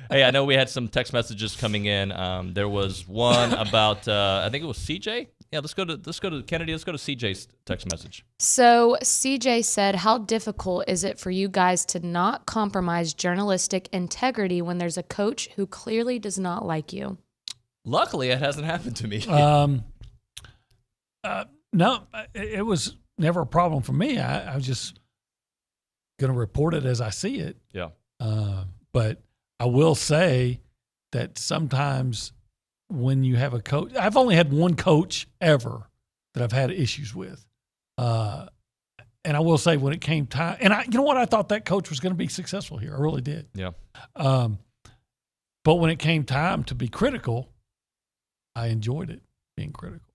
Hey, I know we had some text messages coming in. There was one about I think it was CJ. Yeah, let's go to Kennedy. Let's go to CJ's text message. So CJ said, "How difficult is it for you guys to not compromise journalistic integrity when there's a coach who clearly does not like you?" Luckily, it hasn't happened to me. No, it was never a problem for me. I was just going to report it as I see it. Yeah. But I will say that sometimes when you have a coach, I've only had one coach ever that I've had issues with. And I will say when it came time, and you know what? I thought that coach was going to be successful here. I really did. Yeah. But when it came time to be critical, I enjoyed it, being critical.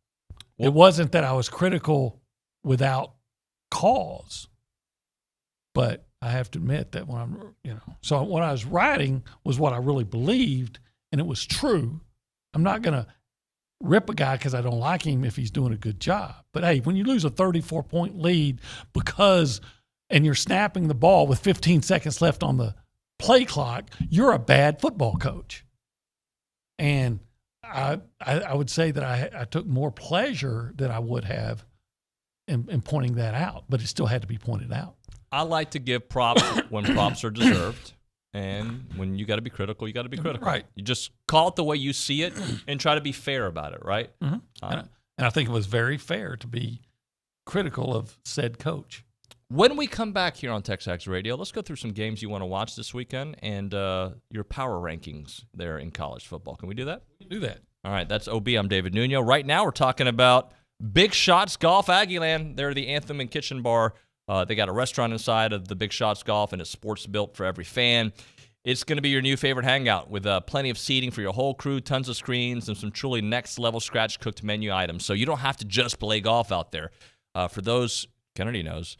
Well, it wasn't that I was critical without cause, but I have to admit that when I'm, so what I was writing was what I really believed, and it was true. I'm not going to rip a guy because I don't like him if he's doing a good job. But hey, when you lose a 34-point lead and you're snapping the ball with 15 seconds left on the play clock, you're a bad football coach. And I would say that I took more pleasure than I would have in pointing that out, but it still had to be pointed out. I like to give props when props are deserved. And when you got to be critical, you got to be critical. Right. You just call it the way you see it and try to be fair about it, right? Mm-hmm. And I think it was very fair to be critical of said coach. When we come back here on TexAgs Radio, let's go through some games you want to watch this weekend and your power rankings there in college football. Can we do that? Do that. All right, that's OB. I'm David Nuño. Right now, we're talking about Big Shots Golf Aggieland. They're the Anthem and Kitchen Bar. They got a restaurant inside of the Big Shots Golf, and it's sports built for every fan. It's going to be your new favorite hangout with plenty of seating for your whole crew, tons of screens, and some truly next-level scratch-cooked menu items. So you don't have to just play golf out there. For those, Kennedy knows,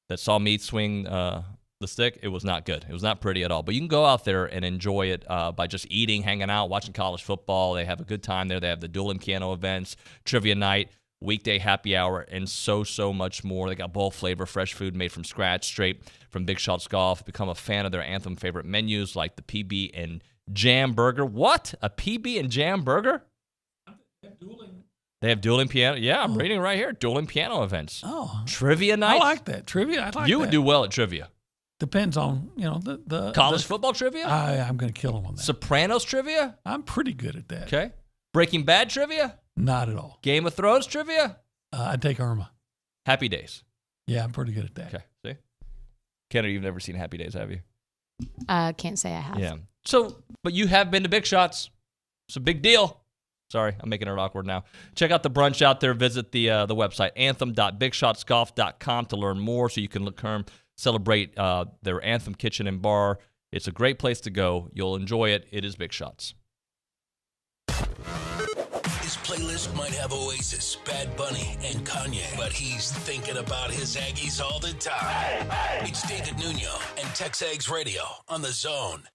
that saw me swing the stick, it was not good. It was not pretty at all. But you can go out there and enjoy it by just eating, hanging out, watching college football. They have a good time there. They have the dueling piano events, trivia night, weekday happy hour, and so much more. They got bowl flavor, fresh food made from scratch, straight from Big Shots Golf. Become a fan of their Anthem favorite menus like the PB and Jam Burger. What? A PB and Jam Burger? They have dueling piano. Yeah, I'm reading right here. Dueling piano events. Oh. Trivia night. I like that. Trivia, I like that. You would do well at trivia. Depends on, the college football trivia? I'm going to kill him on that. Sopranos trivia? I'm pretty good at that. Okay. Breaking Bad trivia? Not at all. Game of Thrones trivia? I'd take Irma. Happy Days. Yeah, I'm pretty good at that. Okay. See? Kennedy, you've never seen Happy Days, have you? Can't say I have. Yeah. So, but you have been to Big Shots. It's a big deal. Sorry, I'm making it awkward now. Check out the brunch out there. Visit the website, anthem.bigshotsgolf.com, to learn more so you can celebrate their Anthem Kitchen and Bar. It's a great place to go. You'll enjoy it. It is Big Shots. His playlist might have Oasis, Bad Bunny, and Kanye, but he's thinking about his Aggies all the time. It's David Nuño and TexAgs Radio on The Zone.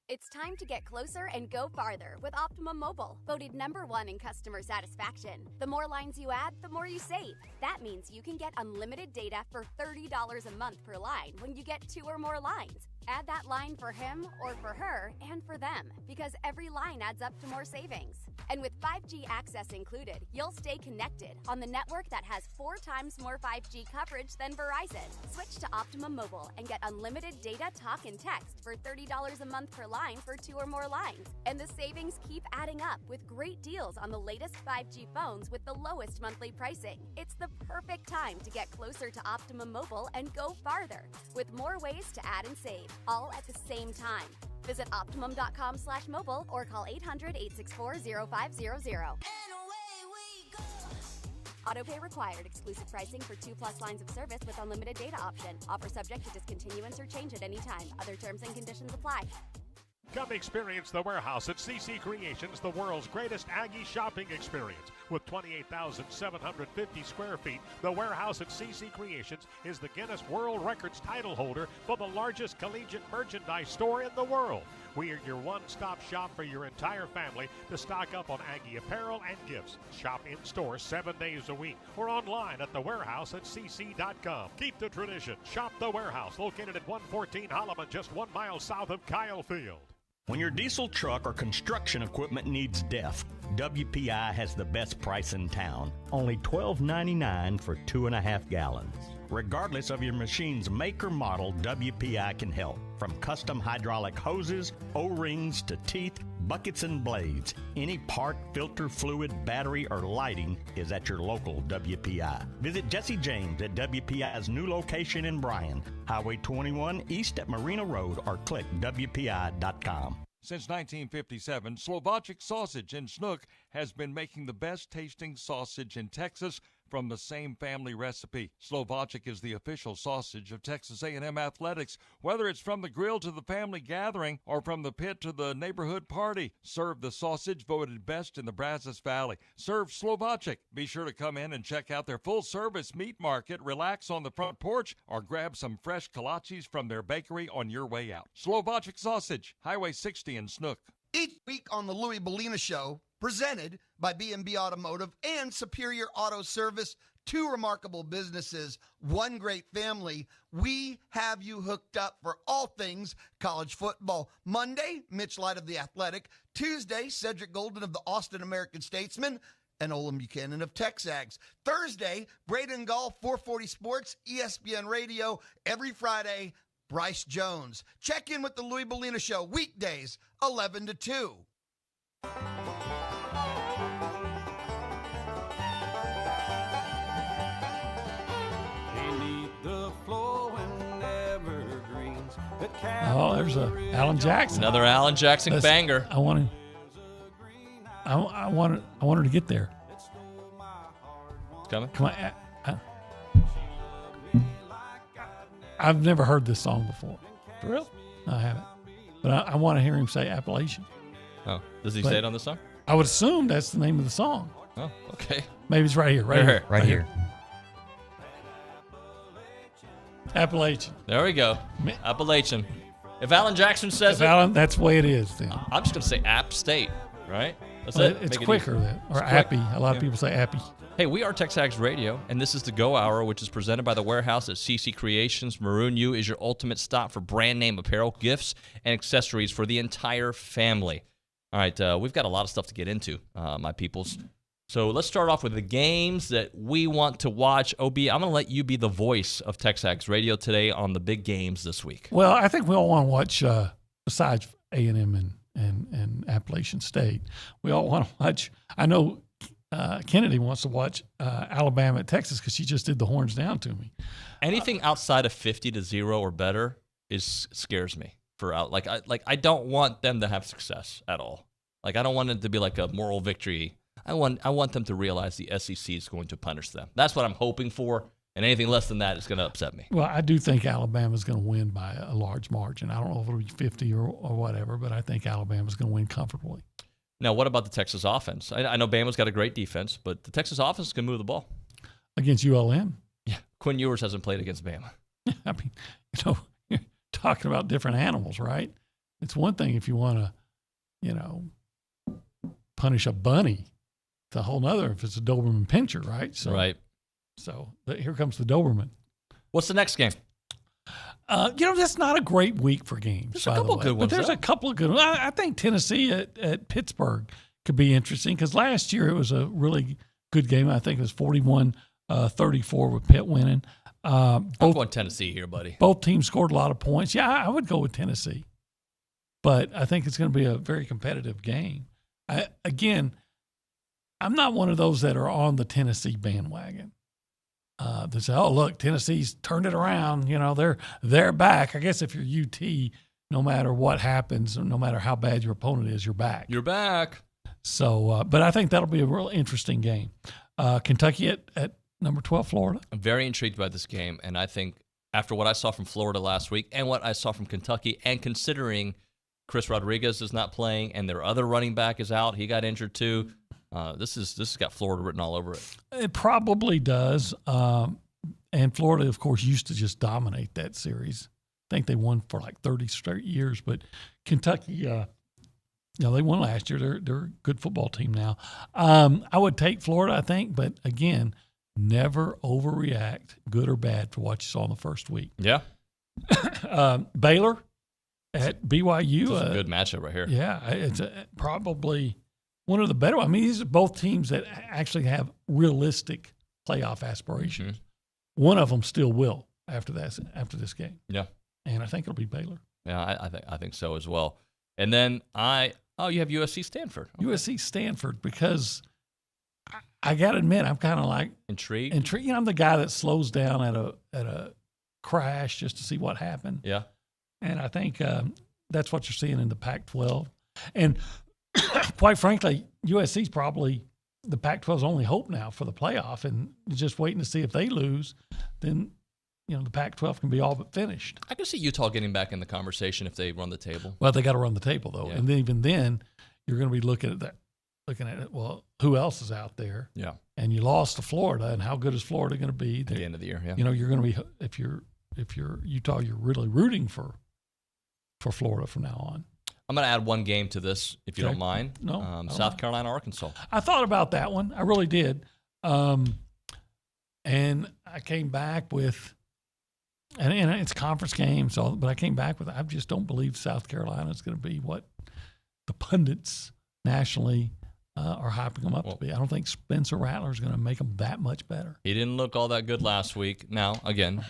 It's time to get closer and go farther with Optimum Mobile, voted #1 in customer satisfaction. The more lines you add, the more you save. That means you can get unlimited data for $30 a month per line when you get 2 or more lines. Add that line for him or for her and for them, because every line adds up to more savings. And with 5G access included, you'll stay connected on the network that has 4 times more 5G coverage than Verizon. Switch to Optimum Mobile and get unlimited data, talk, and text for $30 a month per line for 2 or more lines. And the savings keep adding up with great deals on the latest 5G phones with the lowest monthly pricing. It's the perfect time to get closer to Optimum Mobile and go farther with more ways to add and save, all at the same time. Visit Optimum.com/mobile or call 800-864-0500. Autopay required. Exclusive pricing for 2+ lines of service with unlimited data option. Offer subject to discontinuance or change at any time. Other terms and conditions apply. Come experience The Warehouse at CC Creations, the world's greatest Aggie shopping experience. With 28,750 square feet, The Warehouse at CC Creations is the Guinness World Records title holder for the largest collegiate merchandise store in the world. We are your one-stop shop for your entire family to stock up on Aggie apparel and gifts. Shop in-store 7 days a week or online at thewarehouseatcc.com. Keep the tradition. Shop The Warehouse, located at 114 Holloman, just 1 mile south of Kyle Field. When your diesel truck or construction equipment needs DEF, WPI has the best price in town. Only $12.99 for 2.5 gallons. Regardless of your machine's make or model, WPI can help. From custom hydraulic hoses, O-rings to teeth, buckets and blades, any part, filter, fluid, battery, or lighting is at your local WPI. Visit Jesse James at WPI's new location in Bryan, Highway 21 east at Marina Road, or click WPI.com. Since 1957, Slovakic Sausage in Snook has been making the best tasting sausage in Texas from the same family recipe. Slovakic is the official sausage of Texas A&M Athletics. Whether it's from the grill to the family gathering or from the pit to the neighborhood party, serve the sausage voted best in the Brazos Valley. Serve Slovakic. Be sure to come in and check out their full-service meat market, relax on the front porch, or grab some fresh kolaches from their bakery on your way out. Slovakic Sausage, Highway 60 in Snook. Each week on the Louis Bellina Show, presented by B&B Automotive and Superior Auto Service, 2 remarkable businesses, 1 great family, we have you hooked up for all things college football. Monday, Mitch Light of The Athletic. Tuesday, Cedric Golden of the Austin American-Statesman and Olin Buchanan of TexAgs. Thursday, Braden Gall, 440 Sports, ESPN Radio. Every Friday, Bryce Jones. Check in with the Louis Bellina Show weekdays, 11 to 2. Oh, there's a Alan Jackson. Another Alan Jackson banger. I want her to get there. It's coming. Come on. I've never heard this song before. For real? No, I haven't. But I want to hear him say Appalachian. Oh, does he say it on the song? I would assume that's the name of the song. Oh, okay. Maybe it's right here. Right here. Appalachian. There we go. Appalachian. If Alan Jackson says Alan, that's the way it is then. I'm just going to say App State, right? That's Well, it. it's Make it quicker easy. then. Or It's Appy. quick. A lot of people say Appy. Hey, we are TexAgs Radio, and this is the Go Hour, which is presented by The Warehouse at CC Creations. Nuño is your ultimate stop for brand name apparel, gifts, and accessories for the entire family. All right, we've got a lot of stuff to get into, my peoples. So let's start off with the games that we want to watch. OB, I'm going to let you be the voice of TexAgs Radio today on the big games this week. Well, I think we all want to watch, besides A&M and Appalachian State, we all want to watch. I know Kennedy wants to watch Alabama at Texas because she just did the horns down to me. Anything outside of 50-0 or better scares me. I don't want them to have success at all. Like, I don't want it to be like a moral victory. I want them to realize the SEC is going to punish them. That's what I'm hoping for, and anything less than that is going to upset me. Well, I do think Alabama's going to win by a large margin. I don't know if it'll be 50 or whatever, but I think Alabama's going to win comfortably. Now, what about the Texas offense? I know Bama's got a great defense, but the Texas offense can move the ball. Against ULM? Yeah. Quinn Ewers hasn't played against Bama. I mean, you're talking about different animals, right? It's one thing if you want to, punish a bunny. It's a whole nother if it's a Doberman Pinscher, right? So, right. So here comes the Doberman. What's the next game? That's not a great week for games. There's a couple good ones. But there's a couple of good ones. I think Tennessee at Pittsburgh could be interesting because last year it was a really good game. I think it was 41-34 with Pitt winning. I'm going Tennessee here, buddy. Both teams scored a lot of points. Yeah, I would go with Tennessee. But I think it's going to be a very competitive game. I'm not one of those that are on the Tennessee bandwagon. They say, "Oh, look, Tennessee's turned it around. They're back." I guess if you're UT, no matter what happens, no matter how bad your opponent is, you're back. You're back. So, but I think that'll be a real interesting game. Kentucky at number 12, Florida. I'm very intrigued by this game, and I think after what I saw from Florida last week and what I saw from Kentucky, and considering Chris Rodriguez is not playing and their other running back is out, he got injured too. This has got Florida written all over it. It probably does. And Florida, of course, used to just dominate that series. I think they won for like 30 straight years. But Kentucky, they won last year. They're a good football team now. I would take Florida, I think. But, again, never overreact, good or bad, for what you saw in the first week. Yeah. Baylor at BYU. This is a good matchup right here. Yeah, it's probably one of the better. I mean, these are both teams that actually have realistic playoff aspirations. Mm-hmm. One of them still will after this game. Yeah, and I think it'll be Baylor. Yeah, I think so as well. And then you have USC Stanford. Okay. USC Stanford, because I got to admit I'm kind of like intrigued. I'm the guy that slows down at a crash just to see what happened. Yeah, and I think that's what you're seeing in the Pac-12. And quite frankly, USC's probably the Pac-12's only hope now for the playoff, and just waiting to see if they lose, then the Pac-12 can be all but finished. I can see Utah getting back in the conversation if they run the table. Well, they got to run the table though, and then, even then, you're going to be looking at it. Well, who else is out there? Yeah, and you lost to Florida, and how good is Florida going to be at the end of the year? Yeah, you're going to be if you're Utah, you're really rooting for Florida from now on. I'm going to add one game to this, if you don't mind. No. South Carolina, Arkansas. I thought about that one. I really did. And I came back with, and it's a conference game, but I came back with, I just don't believe South Carolina is going to be what the pundits nationally are hyping them up to be. I don't think Spencer Rattler is going to make them that much better. He didn't look all that good last week. Now, again,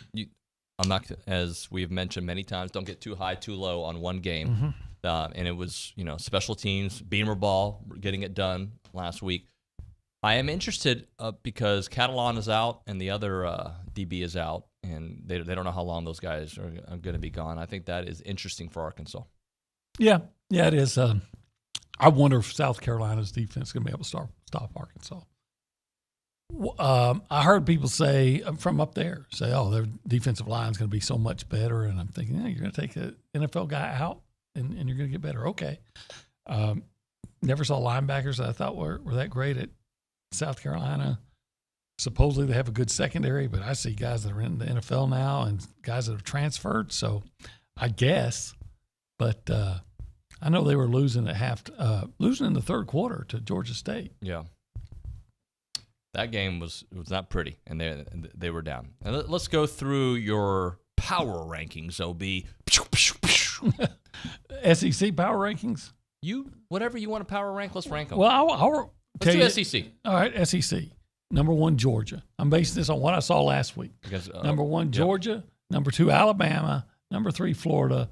I'm not, as we've mentioned many times, don't get too high, too low on one game. Mm-hmm. And it was, special teams, Beamer ball, getting it done last week. I am interested because Catalan is out and the other DB is out, and they don't know how long those guys are going to be gone. I think that is interesting for Arkansas. Yeah, it is. I wonder if South Carolina's defense is going to be able to stop Arkansas. I heard people say from up there, oh, their defensive line is going to be so much better. And I'm thinking, you're going to take an NFL guy out and you're going to get better. Okay. Never saw linebackers that I thought were that great at South Carolina. Supposedly they have a good secondary, but I see guys that are in the NFL now and guys that have transferred. So I guess, but I know they were losing losing in the third quarter to Georgia State. Yeah. That game was not pretty, and they were down. And let's go through your power rankings, OB. SEC power rankings? Whatever you want to power rank, let's rank them. Well, let's do SEC. All right, SEC. Number 1, Georgia. I'm basing this on what I saw last week. Number 1, Georgia. Yep. Number 2, Alabama. Number 3, Florida.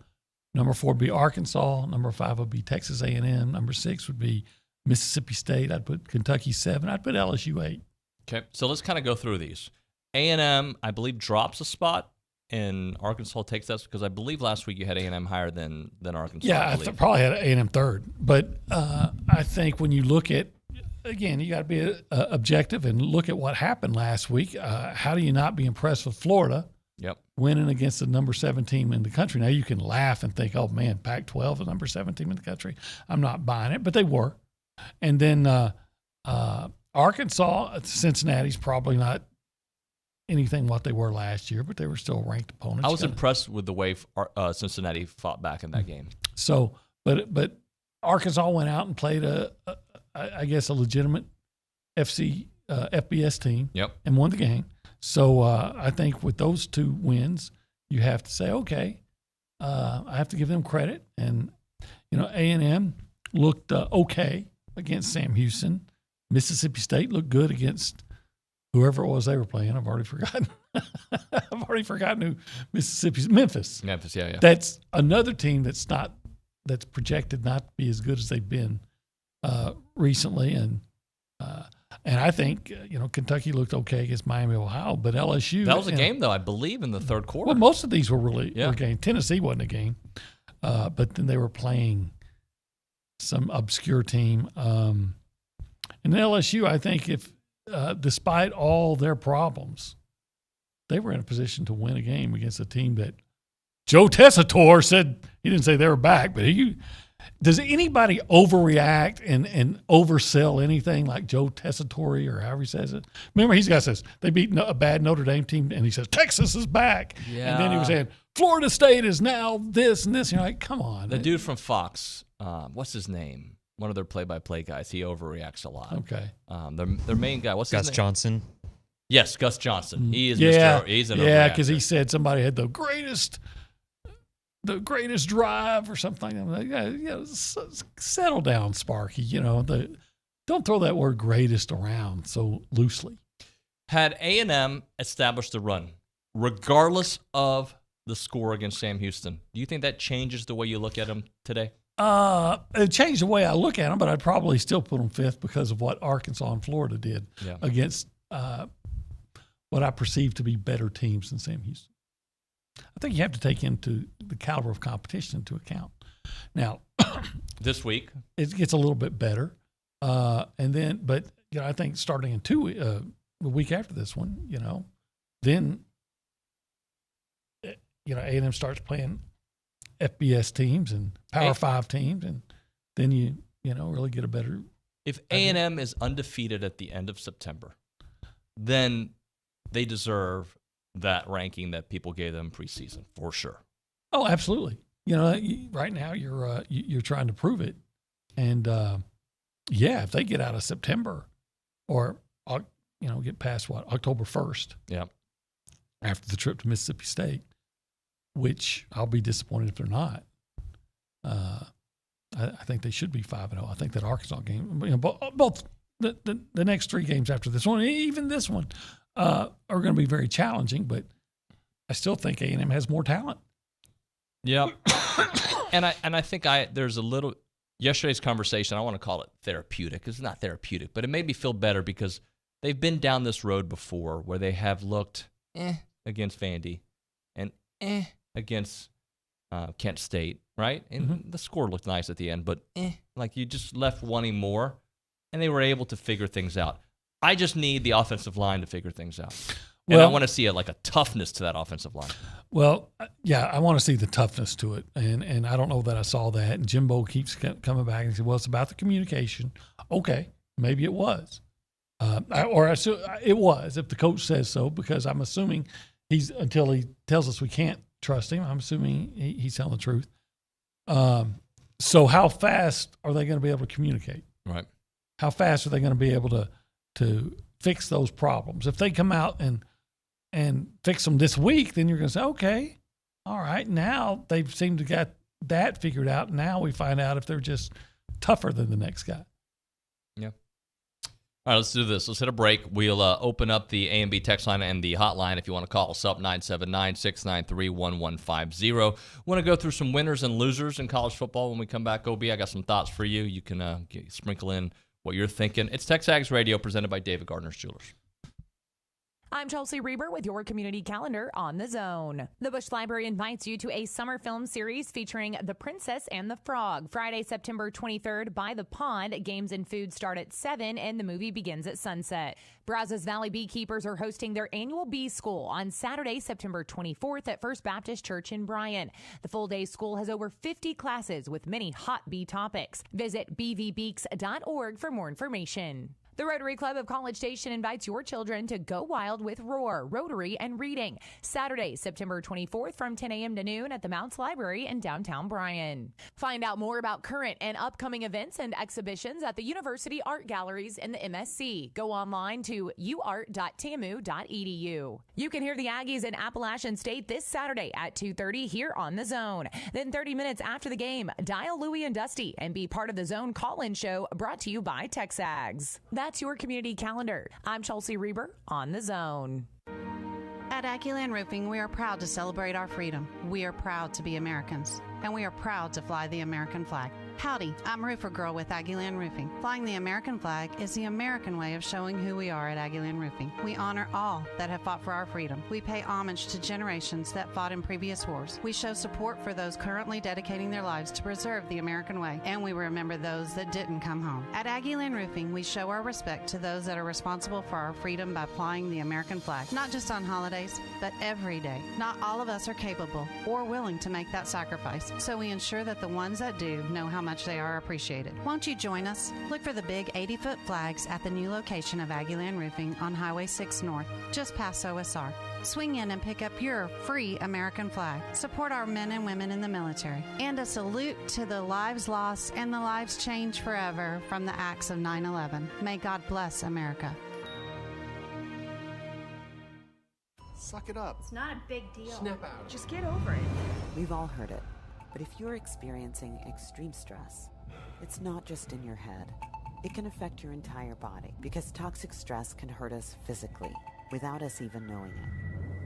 Number 4 would be Arkansas. Number 5 would be Texas A&M. Number 6 would be Mississippi State. I'd put Kentucky 7. I'd put LSU 8. Okay, so let's kind of go through these. A&M, I believe, drops a spot, and Arkansas takes that because I believe last week you had A&M higher than Arkansas. Yeah, I probably had A&M 3rd. But I think when you look at, again, you got to be objective and look at what happened last week. How do you not be impressed with Florida? Yep. Winning against the number 7 team in the country. Now you can laugh and think, oh man, Pac-12 is number 7 team in the country. I'm not buying it, but they were. And then Arkansas, Cincinnati's probably not anything what they were last year, but they were still ranked opponents. I was impressed with the way Cincinnati fought back in that game. So, but Arkansas went out and played I guess a legitimate FBS team. Yep. And won the game. So I think with those 2 wins, you have to say, okay, I have to give them credit. And, A&M looked okay against Sam Houston. Mississippi State looked good against whoever it was they were playing. I've already forgotten. Who Memphis. Memphis, yeah. That's another team that's projected not to be as good as they've been recently. And I think, Kentucky looked okay against Miami, Ohio, but LSU. That was a game, though, I believe, in the third quarter. Well, most of these were really were games. Tennessee wasn't a game, but then they were playing some obscure team. And LSU, I think, if despite all their problems, they were in a position to win a game against a team that Joe Tessitore said, he didn't say they were back, but does anybody overreact and oversell anything like Joe Tessitore or however he says it? Remember, he's got says they beat a bad Notre Dame team, and he says Texas is back. Yeah. And then he was saying Florida State is now this and this. You're like, come on. The dude from Fox, what's his name? One of their play-by-play guys. He overreacts a lot. Okay. Their main guy, what's his name? Gus Johnson. Yes, Gus Johnson. He is Mr. He's an overreactor. Because he said somebody had the greatest drive or something. I'm like, settle down, Sparky. Don't throw that word greatest around so loosely. Had A&M established the run, regardless of the score against Sam Houston, do you think that changes the way you look at them today? It changed the way I look at them, but I'd probably still put them 5th because of what Arkansas and Florida did against what I perceive to be better teams than Sam Houston. I think you have to take into the caliber of competition into account. Now, this week it gets a little bit better, and then, but I think starting in the week after this one, then A&M starts playing FBS teams and Power 5 teams, and then you really get a better. If A&M is undefeated at the end of September, then they deserve that ranking that people gave them preseason for sure. Oh, absolutely. Right now you're trying to prove it, and if they get out of September, or get past October 1st, after the trip to Mississippi State, which I'll be disappointed if they're not. I think they should be 5-0. I think that Arkansas game, both the next 3 games after this one, even this one, are going to be very challenging. But I still think A&M has more talent. Yep. and I think there's a little yesterday's conversation. I want to call it therapeutic. It's not therapeutic, but it made me feel better because they've been down this road before where they have looked. against Vandy and against Kent State, right? And the score looked nice at the end, but like you just left wanting more, and they were able to figure things out. I just need the offensive line to figure things out. And I want to see a toughness to that offensive line. Well, yeah, I want to see the toughness to it, and I don't know that I saw that. And Jimbo keeps coming back and said, "Well, it's about the communication." Okay, maybe it was, it was if the coach says so, because I'm assuming until he tells us we can't trust him. I'm assuming he's telling the truth. So how fast are they going to be able to communicate? Right. How fast are they going to be able to fix those problems? If they come out and fix them this week, then you're going to say, okay, all right, now they seem to get that figured out. Now we find out if they're just tougher than the next guy. Yeah. All right, let's do this. Let's hit a break. We'll open up the A&B text line and the hotline if you want to call us up, 979-693-1150. Want to go through some winners and losers in college football when we come back, OB. I got some thoughts for you. You can sprinkle in what you're thinking. It's TexAgs Radio presented by David Gardner's Jewelers. I'm Chelsea Reber with your community calendar on The Zone. The Bush Library invites you to a summer film series featuring The Princess and the Frog. Friday, September 23rd, by the pond. Games and food start at 7 and the movie begins at sunset. Brazos Valley beekeepers are hosting their annual bee school on Saturday, September 24th at First Baptist Church in Bryan. The full-day school has over 50 classes with many hot bee topics. Visit bvbeaks.org for more information. The Rotary Club of College Station invites your children to go wild with Roar, Rotary, and Reading. Saturday, September 24th from 10 a.m. to noon at the Mounts Library in downtown Bryan. Find out more about current and upcoming events and exhibitions at the University Art Galleries in the MSC. Go online to uart.tamu.edu. You can hear the Aggies in Appalachian State this Saturday at 2:30 here on The Zone. Then 30 minutes after the game, dial Louie and Dusty and be part of the Zone call-in show brought to you by TexAgs. That's your community calendar. I'm Chelsea Reber on The Zone. At Aggie Roofing, we are proud to celebrate our freedom. We are proud to be Americans. And we are proud to fly the American flag. Howdy, I'm Roofer Girl with Aggie Roofing. Flying the American flag is the American way of showing who we are at Aggie Roofing. We honor all that have fought for our freedom. We pay homage to generations that fought in previous wars. We show support for those currently dedicating their lives to preserve the American way. And we remember those that didn't come home. At Aggie Roofing, we show our respect to those that are responsible for our freedom by flying the American flag. Not just on holidays, but every day. Not all of us are capable or willing to make that sacrifice. So we ensure that the ones that do know how much they are appreciated. Won't you join us? Look for the big 80-foot flags at the new location of Aggie Roofing on Highway 6 North, just past OSR. Swing in and pick up your free American flag. Support our men and women in the military. And a salute to the lives lost and the lives changed forever from the acts of 9/11. May God bless America. Suck it up. It's not a big deal. Snap out. Just get over it. We've all heard it. But if you're experiencing extreme stress, it's not just in your head. It can affect your entire body because toxic stress can hurt us physically without us even knowing it.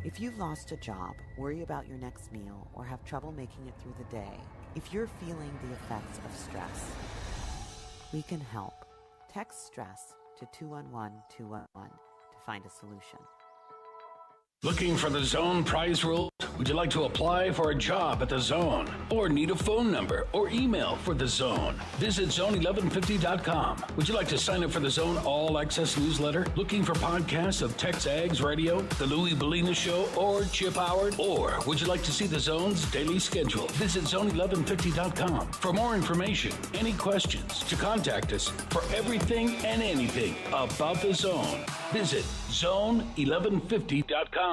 If you've lost a job, worry about your next meal, or have trouble making it through the day, if you're feeling the effects of stress, we can help. Text stress to 211-211 to find a solution. Looking for the Zone prize rules? Would you like to apply for a job at the Zone? Or need a phone number or email for the Zone? Visit zone1150.com. Would you like to sign up for the Zone All Access newsletter? Looking for podcasts of TexAgs Radio, The Louie Bellina Show, or Chip Howard? Or would you like to see the Zone's daily schedule? Visit zone1150.com for more information, any questions, to contact us for everything and anything about the Zone. Visit zone1150.com.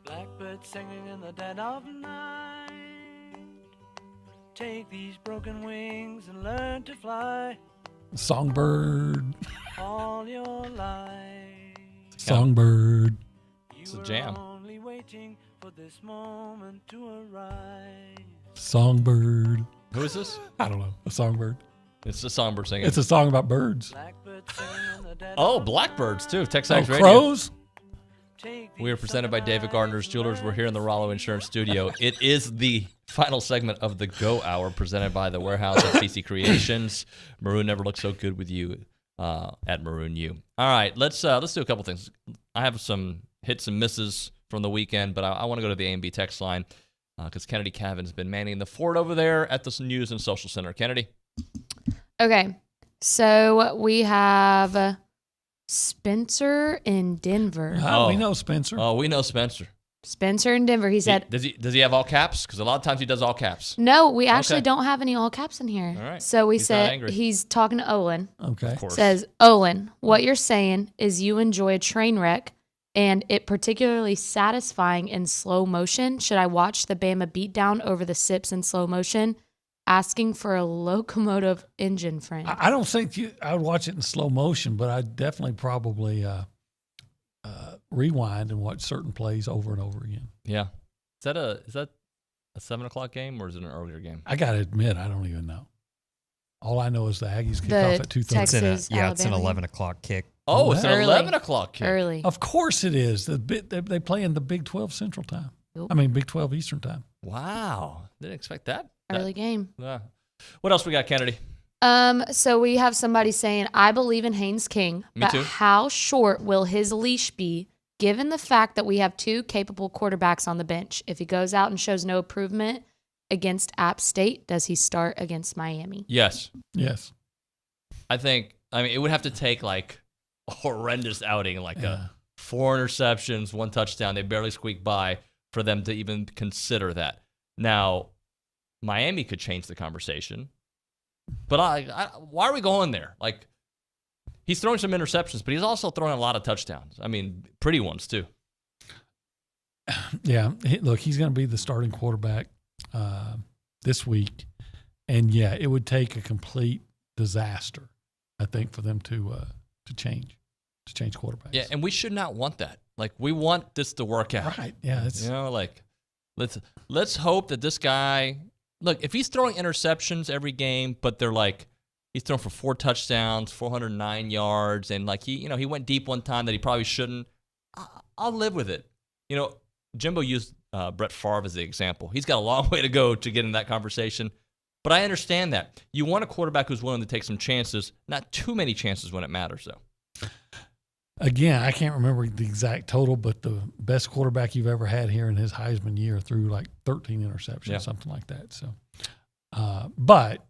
Blackbird singing in the dead of night. Take these broken wings and learn to fly. Songbird. All your life. Songbird. It's a jam. Only waiting for this moment to arrive. Songbird. Who is this? I don't know. A songbird. It's a songbird singing. It's a song about birds. Oh, blackbirds too. TexAgs Radio. Crows. We are presented by David Gardner's Jewelers. We're here in the Rollo Insurance Studio. It is the final segment of the Go Hour presented by the Warehouse at CC Creations. Maroon never looked so good with you. at Maroon U. All right, let's do a couple things. I have some hits and misses from the weekend, but I want to go to the A&B text line because Kennedy Cavan's been manning the fort over there at the News and Social Center. Kennedy? Okay, so we have Spencer in Denver. We know Spencer. Oh, we know Spencer. Spencer in Denver. He said, Does he have all caps? Because a lot of times he does all caps. no, we actually don't have any all caps in here. All right. So we He's not said angry. he's talking to Olin. Okay. Of course. Says, Olin, what you're saying is you enjoy a train wreck and it particularly satisfying in slow motion. Should I watch the Bama beatdown over the sips in slow motion? Asking for a locomotive engine friend. I don't think I would watch it in slow motion, but I'd definitely probably rewind and watch certain plays over and over again. Yeah. Is that a 7:00 game or is it an earlier game? I got to admit, I don't even know. All I know is the Aggies kick off at 2:30. Texas, it's an Alabama. 11 o'clock kick. Oh, it's an Early. 11 o'clock kick. Early. Of course it is. They play in the Big 12 Central Time. I mean, Big 12 Eastern Time. Wow. Didn't expect that. Early game. What else we got, Kennedy? So we have somebody saying, I believe in Haynes King, Me but too. how short will his leash be given the fact that we have two capable quarterbacks on the bench? If he goes out and shows no improvement against App State, does he start against Miami? Yes. Yes. I mean, it would have to take like a horrendous outing, like 4 interceptions, 1 touchdown. They barely squeak by for them to even consider that. Now, Miami could change the conversation, but why are we going there? Like, he's throwing some interceptions, but he's also throwing a lot of touchdowns. I mean, pretty ones too. Yeah. Look, he's going to be the starting quarterback this week. And, yeah, it would take a complete disaster, I think, for them to change quarterbacks. Yeah, and we should not want that. Like, we want this to work out. Right. Yeah. It's, like, let's hope that this guy – look, if he's throwing interceptions every game, but they're like he's thrown for 4 touchdowns, 409 yards, and like he went deep one time that he probably shouldn't, I'll live with it. Jimbo used Brett Favre as the example. He's got a long way to go to get in that conversation, but I understand that. You want a quarterback who's willing to take some chances, not too many chances when it matters, though. Again, I can't remember the exact total, but the best quarterback you've ever had here in his Heisman year threw like 13 interceptions, something like that. So, but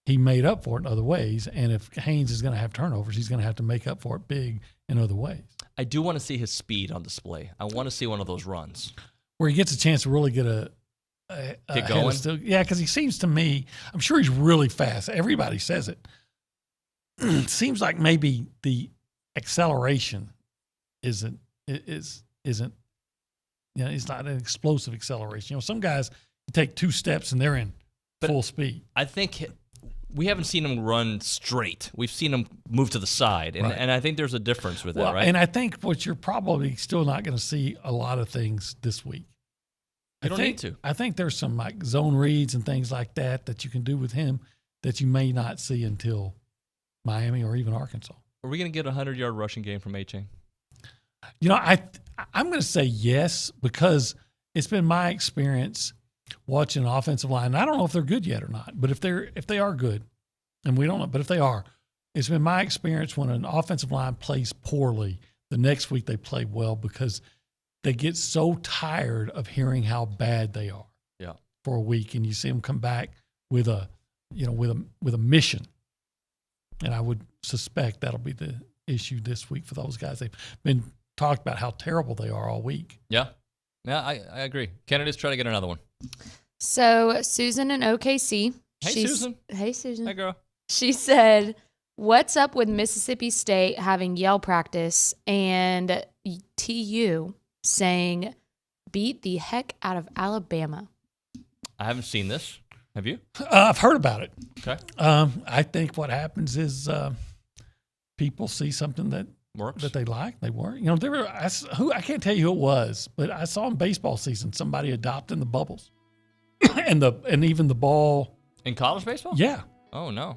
he made up for it in other ways. And if Haynes is going to have turnovers, he's going to have to make up for it big in other ways. I do want to see his speed on display. I want to see one of those runs where he gets a chance to really get get going. Yeah, because he seems to me, I'm sure he's really fast. Everybody says it. It seems like maybe the acceleration isn't it's not an explosive acceleration. Some guys take 2 steps and they're in full speed. I think we haven't seen him run straight. We've seen him move to the side, and, Right. and I think there's a difference with that, right? And I think what you're probably still not going to see a lot of things this week. You don't need to. I think there's some like zone reads and things like that you can do with him that you may not see until Miami or even Arkansas. Are we going to get a 100-yard rushing game from A-Chain? I'm going to say yes because it's been my experience watching an offensive line. And I don't know if they're good yet or not, but if they are good, and we don't know, but if they are, it's been my experience when an offensive line plays poorly, the next week they play well because they get so tired of hearing how bad they are for a week, and you see them come back with a mission. And I would suspect that'll be the issue this week for those guys. They've been talked about how terrible they are all week. Yeah, I agree. Kennedy's trying to get another one. So Susan in OKC. Hey, Susan. Hey, Susan. Hey, girl. She said, what's up with Mississippi State having yell practice and TU saying beat the heck out of Alabama? I haven't seen this. Have you? I've heard about it. Okay. I think what happens is people see something that works that they like. They work. I can't tell you who it was, but I saw in baseball season somebody adopting the bubbles and even the ball in college baseball. Yeah. Oh no.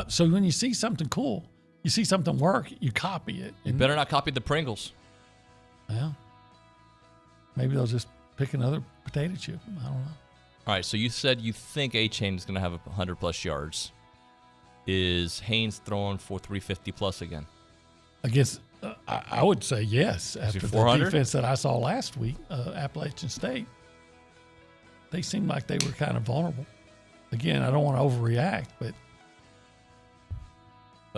So when you see something cool, you see something work, you copy it. You better not copy the Pringles. Well, maybe they'll just pick another potato chip. I don't know. All right, so you said you think A-Chain is going to have 100-plus yards. Is Haynes throwing for 350 plus again? I guess I would say yes. After the defense that I saw last week, Appalachian State, they seemed like they were kind of vulnerable. Again, I don't want to overreact, but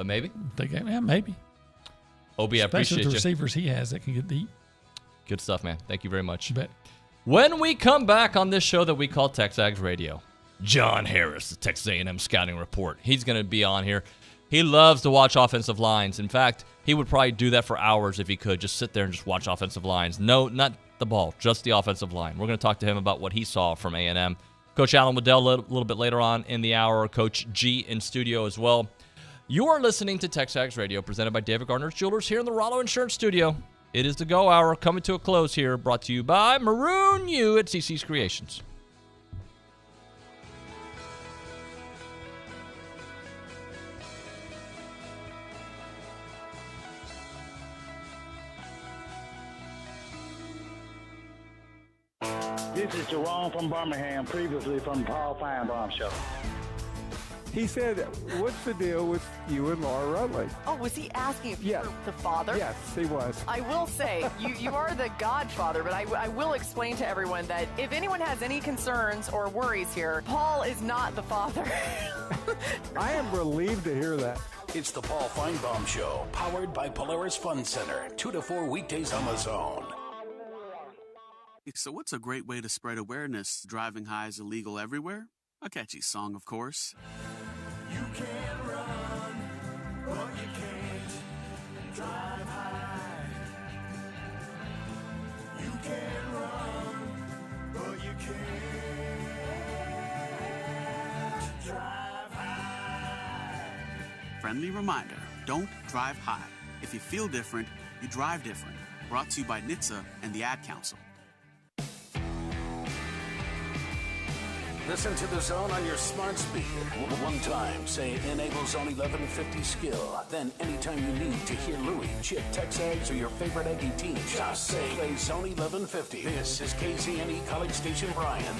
maybe maybe. Obi, I appreciate the you. Receivers he has that can get deep. Good stuff, man. Thank you very much. You bet. When we come back on this show that we call TexAgs Radio, John Harris, the Texas A&M Scouting Report. He's going to be on here. He loves to watch offensive lines. In fact, he would probably do that for hours if he could. Just sit there and just watch offensive lines. No, not the ball, just the offensive line. We're going to talk to him about what he saw from A&M. Coach Alan Waddell a little bit later on in the hour. Coach G in studio as well. You are listening to TexAgs Radio, presented by David Gardner's Jewelers here in the Rollo Insurance Studio. It is the Go Hour coming to a close here, brought to you by Maroon U at CC's Creations. This is Jerome from Birmingham, previously from the Paul Feinbaum Show. He said, what's the deal with you and Laura Rutledge? Oh, was he asking if you were the father? Yes, he was. I will say, you are the godfather, but I will explain to everyone that if anyone has any concerns or worries here, Paul is not the father. I am relieved to hear that. It's the Paul Feinbaum Show, powered by Polaris Fun Center, 2 to 4 weekdays on the Zone. So what's a great way to spread awareness? Driving high is illegal everywhere? A catchy song, of course. You can run, but you can't drive high. You can run, but you can't drive high. Friendly reminder, don't drive high. If you feel different, you drive different. Brought to you by NHTSA and the Ad Council. Listen to the Zone on your smart speaker. One time, say enable Zone 1150 skill. Then anytime you need to hear Louie, Chip, TexAgs, or your favorite Aggie team, just say play Zone 1150. This is KZNE College Station Bryan.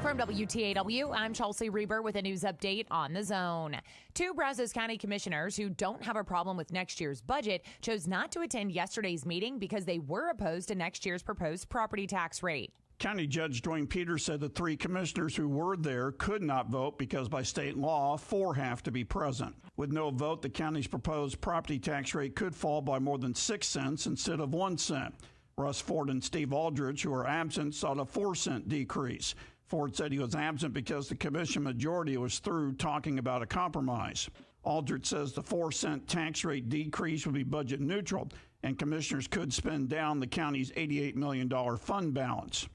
From WTAW, I'm Chelsea Reber with a news update on the Zone. 2 Brazos County commissioners who don't have a problem with next year's budget chose not to attend yesterday's meeting because they were opposed to next year's proposed property tax rate. County Judge Dwayne Peters said the 3 commissioners who were there could not vote because by state law, 4 have to be present. With no vote, the county's proposed property tax rate could fall by more than 6 cents instead of 1 cent. Russ Ford and Steve Aldridge, who are absent, sought a 4-cent decrease. Ford said he was absent because the commission majority was through talking about a compromise. Aldridge says the 4-cent tax rate decrease would be budget neutral, and commissioners could spend down the county's $88 million fund balance.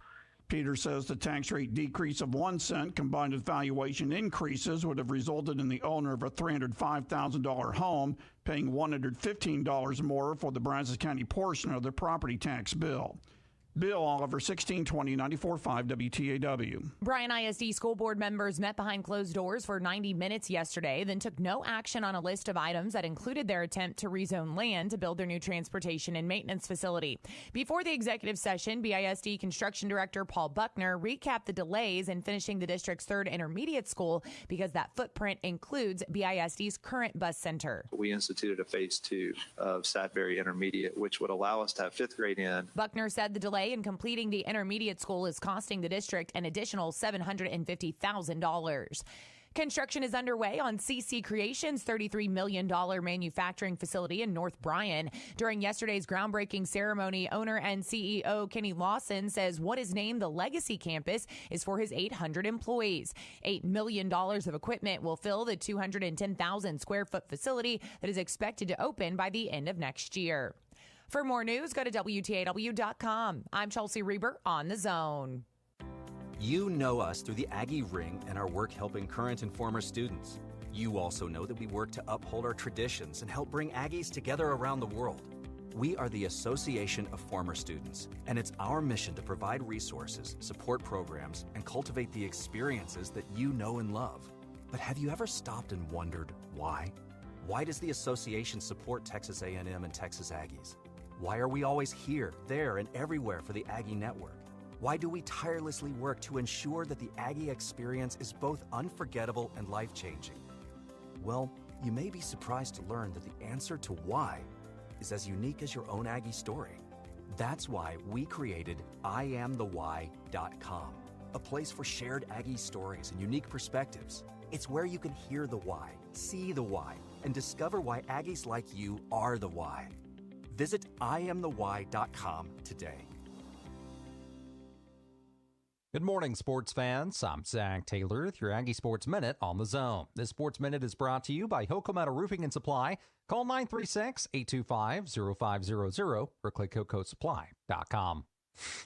Peters says the tax rate decrease of 1 cent combined with valuation increases would have resulted in the owner of a $305,000 home paying $115 more for the Brazos County portion of the property tax bill. Bill Oliver, 1620 94.5 WTAW. Bryan ISD school board members met behind closed doors for 90 minutes yesterday, then took no action on a list of items that included their attempt to rezone land to build their new transportation and maintenance facility. Before the executive session, BISD Construction Director Paul Buckner recapped the delays in finishing the district's 3rd intermediate school because that footprint includes BISD's current bus center. We instituted a phase 2 of Sadberry Intermediate, which would allow us to have 5th grade in. Buckner said the delay in completing the intermediate school is costing the district an additional $750,000. Construction is underway on CC Creations' $33 million manufacturing facility in North Bryan. During yesterday's groundbreaking ceremony, owner and CEO Kenny Lawson says what is named the Legacy Campus is for his 800 employees. $8 million of equipment will fill the 210,000 square foot facility that is expected to open by the end of next year. For more news, go to WTAW.com. I'm Chelsea Reber on The Zone. You know us through the Aggie Ring and our work helping current and former students. You also know that we work to uphold our traditions and help bring Aggies together around the world. We are the Association of Former Students, and it's our mission to provide resources, support programs, and cultivate the experiences that you know and love. But have you ever stopped and wondered why? Why does the association support Texas A&M and Texas Aggies? Why are we always here, there, and everywhere for the Aggie Network? Why do we tirelessly work to ensure that the Aggie experience is both unforgettable and life-changing? Well, you may be surprised to learn that the answer to why is as unique as your own Aggie story. That's why we created IamTheWhy.com, a place for shared Aggie stories and unique perspectives. It's where you can hear the why, see the why, and discover why Aggies like you are the why. Visit IamTheWhy.com today. Good morning, sports fans. I'm Zach Taylor with your Aggie Sports Minute on the Zone. This Sports Minute is brought to you by Hokomata Roofing and Supply. Call 936-825-0500 or click HocoSupply.com.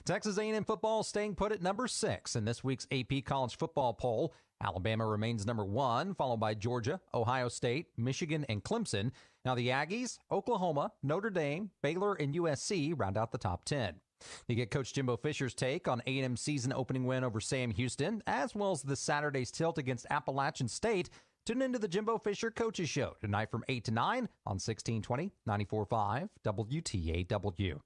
Texas A&M football staying put at number 6 in this week's AP College Football Poll. Alabama remains number 1, followed by Georgia, Ohio State, Michigan, and Clemson. Now the Aggies, Oklahoma, Notre Dame, Baylor, and USC round out the top 10. You get Coach Jimbo Fisher's take on A&M's season opening win over Sam Houston, as well as this Saturday's tilt against Appalachian State. Tune into the Jimbo Fisher Coaches Show tonight from 8 to 9 on 1620, 94.5 WTAW.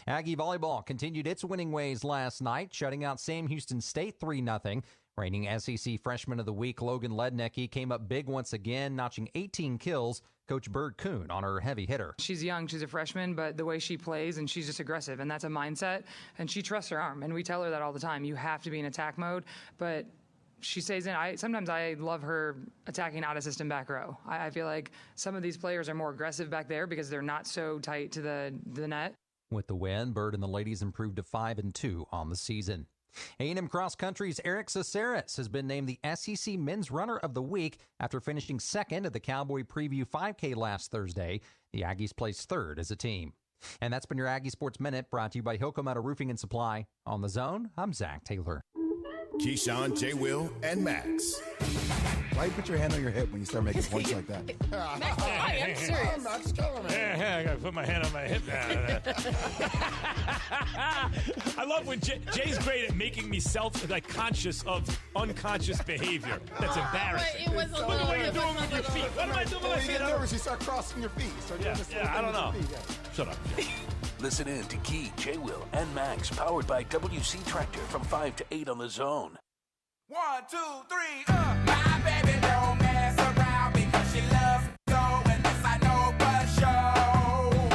Aggie volleyball continued its winning ways last night, shutting out Sam Houston State 3-0. Reigning SEC Freshman of the Week Logan Lednicki came up big once again, notching 18 kills. Coach Bird Kuhn on her heavy hitter. She's young, she's a freshman, but the way she plays, and she's just aggressive, and that's a mindset, and she trusts her arm, and we tell her that all the time. You have to be in attack mode, but she stays in. Sometimes I love her attacking out of system back row. I feel like some of these players are more aggressive back there because they're not so tight to the net. With the win, Bird and the ladies improved to 5-2 on the season. A&M Cross Country's Eric Caceres has been named the SEC Men's Runner of the Week after finishing second at the Cowboy Preview 5K last Thursday. The Aggies placed third as a team. And that's been your Aggie Sports Minute, brought to you by Hokomata Roofing and Supply. On the Zone, I'm Zach Taylor. Keyshawn, J. Will, and Max. Why you put your hand on your hip when you start making points like that? I'm serious. I'm not just telling me. I gotta put my hand on my hip now. I love when Jay's great at making me conscious of unconscious behavior. That's embarrassing. It was a What am I little doing with your feet? What am I doing with my You feet? get nervous, you start crossing your feet. You start doing this I don't know. Shut up. Listen in to Key, J. Will, and Max, powered by WC Tractor from 5 to 8 on the Zone. 1, 2, 3, My baby don't mess around because she loves me so, and this I know for sure.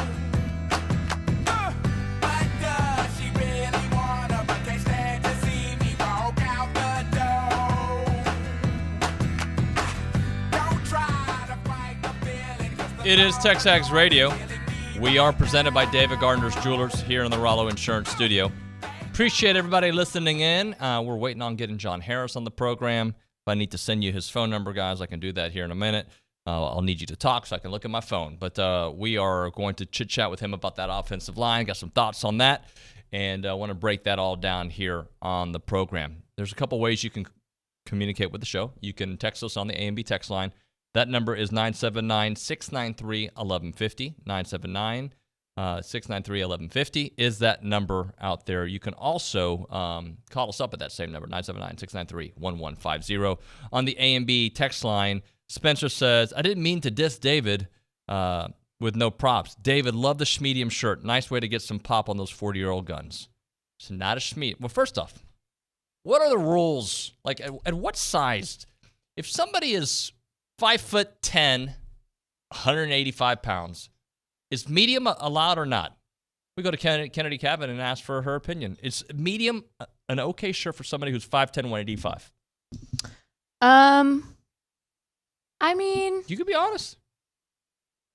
But does she really wanna, but can't stand to see me walk out the door? Don't try to fight the feeling. It is TexAgs Radio. We are presented by David Gardner's Jewelers here in the Rollo Insurance Studio. Appreciate everybody listening in. We're waiting on getting John Harris on the program. If I need to send you his phone number, guys, I can do that here in a minute. I'll need you to talk so I can look at my phone. But we are going to chit-chat with him about that offensive line. Got some thoughts on that, and I want to break that all down here on the program. There's a couple ways you can communicate with the show. You can text us on the A&B text line. That number is 979-693-1150. 979-693-1150 is that number out there. You can also call us up at that same number, 979-693-1150. On the A&B text line, Spencer says, I didn't mean to diss David with no props. David, love the Schmedium shirt. Nice way to get some pop on those 40-year-old guns. It's not a Schmedium. Well, first off, what are the rules? Like, at what size? If somebody is 5'10", 185 pounds, is medium allowed or not? We go to Kennedy Cabin and ask for her opinion. Is medium an okay shirt for somebody who's 5'10", 185? I mean, You could be honest.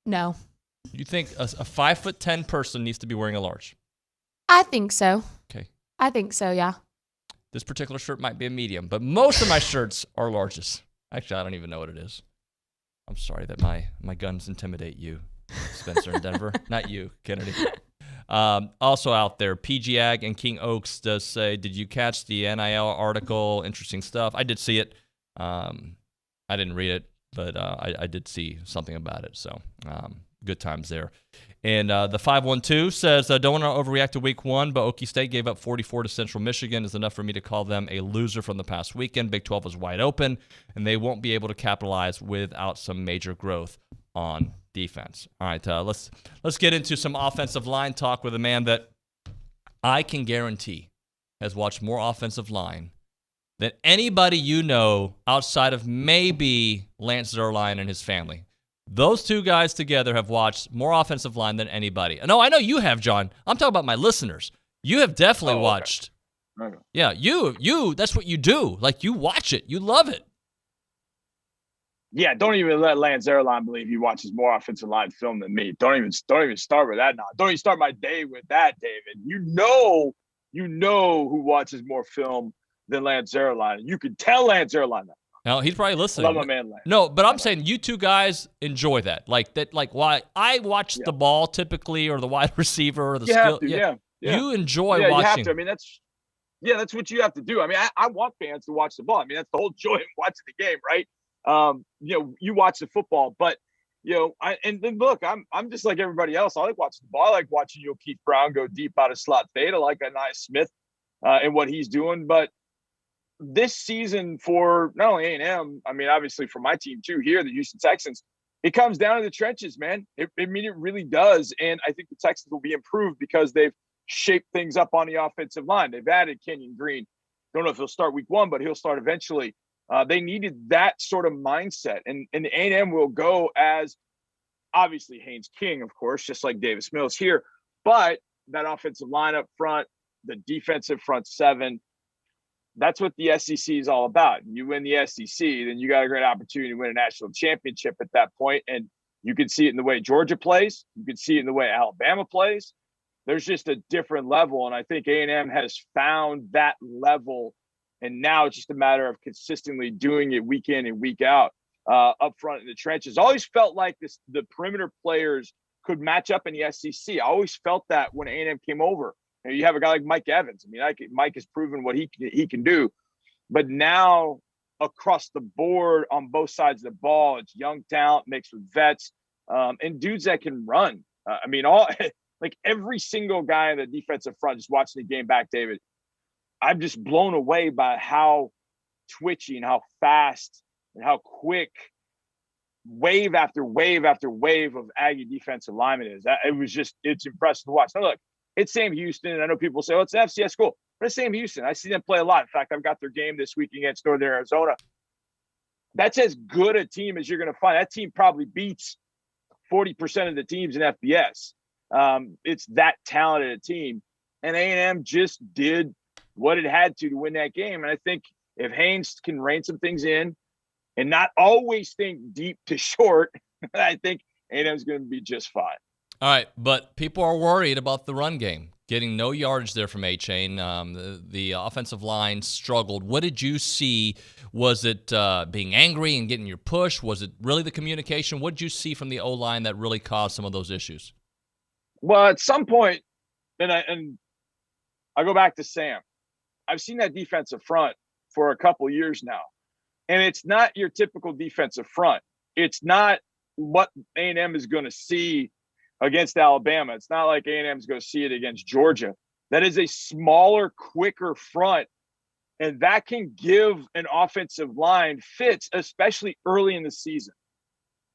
no. You think a 5'10" person needs to be wearing a large? I think so. Okay. I think so, yeah. This particular shirt might be a medium, but most of my shirts are larges. Actually, I don't even know what it is. I'm sorry that my guns intimidate you, Spencer in Denver. Not you, Kennedy. Also out there, PG Ag and King Oaks does say, did you catch the NIL article? Interesting stuff. I did see it. I didn't read it, but I did see something about it. So good times there. And the 512 says, don't want to overreact to week one, but Okie State gave up 44 to Central Michigan is enough for me to call them a loser from the past weekend. Big 12 is wide open, and they won't be able to capitalize without some major growth on defense. All right, let's get into some offensive line talk with a man that I can guarantee has watched more offensive line than anybody you know outside of maybe Lance Zierlein and his family. Those two guys together have watched more offensive line than anybody. No, I know you have, John. I'm talking about my listeners. You have definitely watched. Okay. Yeah, you. That's what you do. Like, you watch it. You love it. Yeah, don't even let Lance Zierlein believe he watches more offensive line film than me. Don't even start with that now. Don't even start my day with that, David. You know who watches more film than Lance Zierlein. You could tell Lance Zierlein that. No, he's probably listening. I love my man Lance. No, but I'm saying you two guys enjoy that. Like why I watch the ball typically, or the wide receiver, or the skill. Yeah. You enjoy watching. watching. You have to. I mean, that's what you have to do. I mean, I want fans to watch the ball. I mean, that's the whole joy of watching the game, right? You watch the football, but and then look, I'm just like everybody else. I like watching the ball. I like watching Keith Brown go deep out of slot fade. I like Anaya Smith and what he's doing. But this season for not only A&M, I mean, obviously for my team too here, the Houston Texans, it comes down to the trenches, man. It really does. And I think the Texans will be improved because they've shaped things up on the offensive line. They've added Kenyon Green. Don't know if he'll start week 1, but he'll start eventually. They needed that sort of mindset. And A&M will go as, obviously, Haynes King, of course, just like Davis Mills here. But that offensive line up front, the defensive front seven, that's what the SEC is all about. You win the SEC, then you got a great opportunity to win a national championship at that point. And you can see it in the way Georgia plays. You can see it in the way Alabama plays. There's just a different level. And I think A&M has found that level. And now it's just a matter of consistently doing it week in and week out up front in the trenches. Always felt like the perimeter players could match up in the SEC. I always felt that when A&M came over. You have a guy like Mike Evans. I mean, Mike has proven what he can do. But now across the board on both sides of the ball, it's young talent mixed with vets and dudes that can run. I mean, every single guy in the defensive front, just watching the game back, David, I'm just blown away by how twitchy and how fast and how quick wave after wave after wave of Aggie defensive linemen is. It's impressive to watch. Now, look, it's Sam Houston, and I know people say, it's an FCS school, but it's Sam Houston. I see them play a lot. In fact, I've got their game this week against Northern Arizona. That's as good a team as you're going to find. That team probably beats 40% of the teams in FBS. It's that talented a team. And A&M just did what it had to win that game. And I think if Haynes can rein some things in and not always think deep to short, I think A&M's going to be just fine. All right, but people are worried about the run game, getting no yardage there from A-Chain. The offensive line struggled. What did you see? Was it being angry and getting your push? Was it really the communication? What did you see from the O-line that really caused some of those issues? Well, at some point, and I go back to Sam, I've seen that defensive front for a couple years now, and it's not your typical defensive front. It's not what A&M is going to see against Alabama. It's not like A&M is going to see it against Georgia. That is a smaller, quicker front, and that can give an offensive line fits, especially early in the season.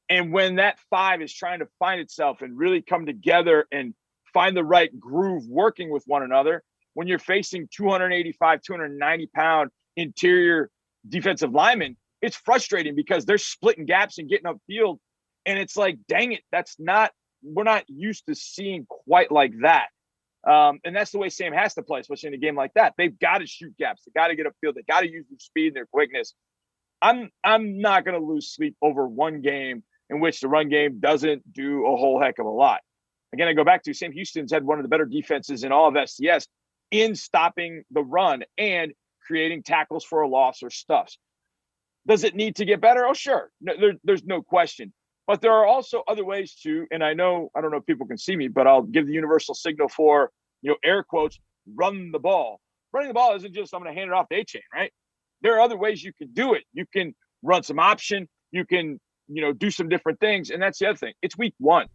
And when that five is trying to find itself and really come together and find the right groove working with one another, when you're facing 285, 290-pound interior defensive linemen, it's frustrating because they're splitting gaps and getting upfield. And it's like, dang it, we're not used to seeing quite like that. And that's the way Sam has to play, especially in a game like that. They've got to shoot gaps. They got to get upfield. They got to use their speed and their quickness. I'm not going to lose sleep over one game in which the run game doesn't do a whole heck of a lot. Again, I go back to Sam Houston's had one of the better defenses in all of FCS in stopping the run and creating tackles for a loss or stuffs. Does it need to get better? Oh, sure. No, there's no question. But there are also other ways to, and I don't know if people can see me, but I'll give the universal signal for, air quotes, run the ball. Running the ball isn't just I'm going to hand it off to A-Chain, right? There are other ways you can do it. You can run some option. You can, do some different things. And that's the other thing. It's week 1.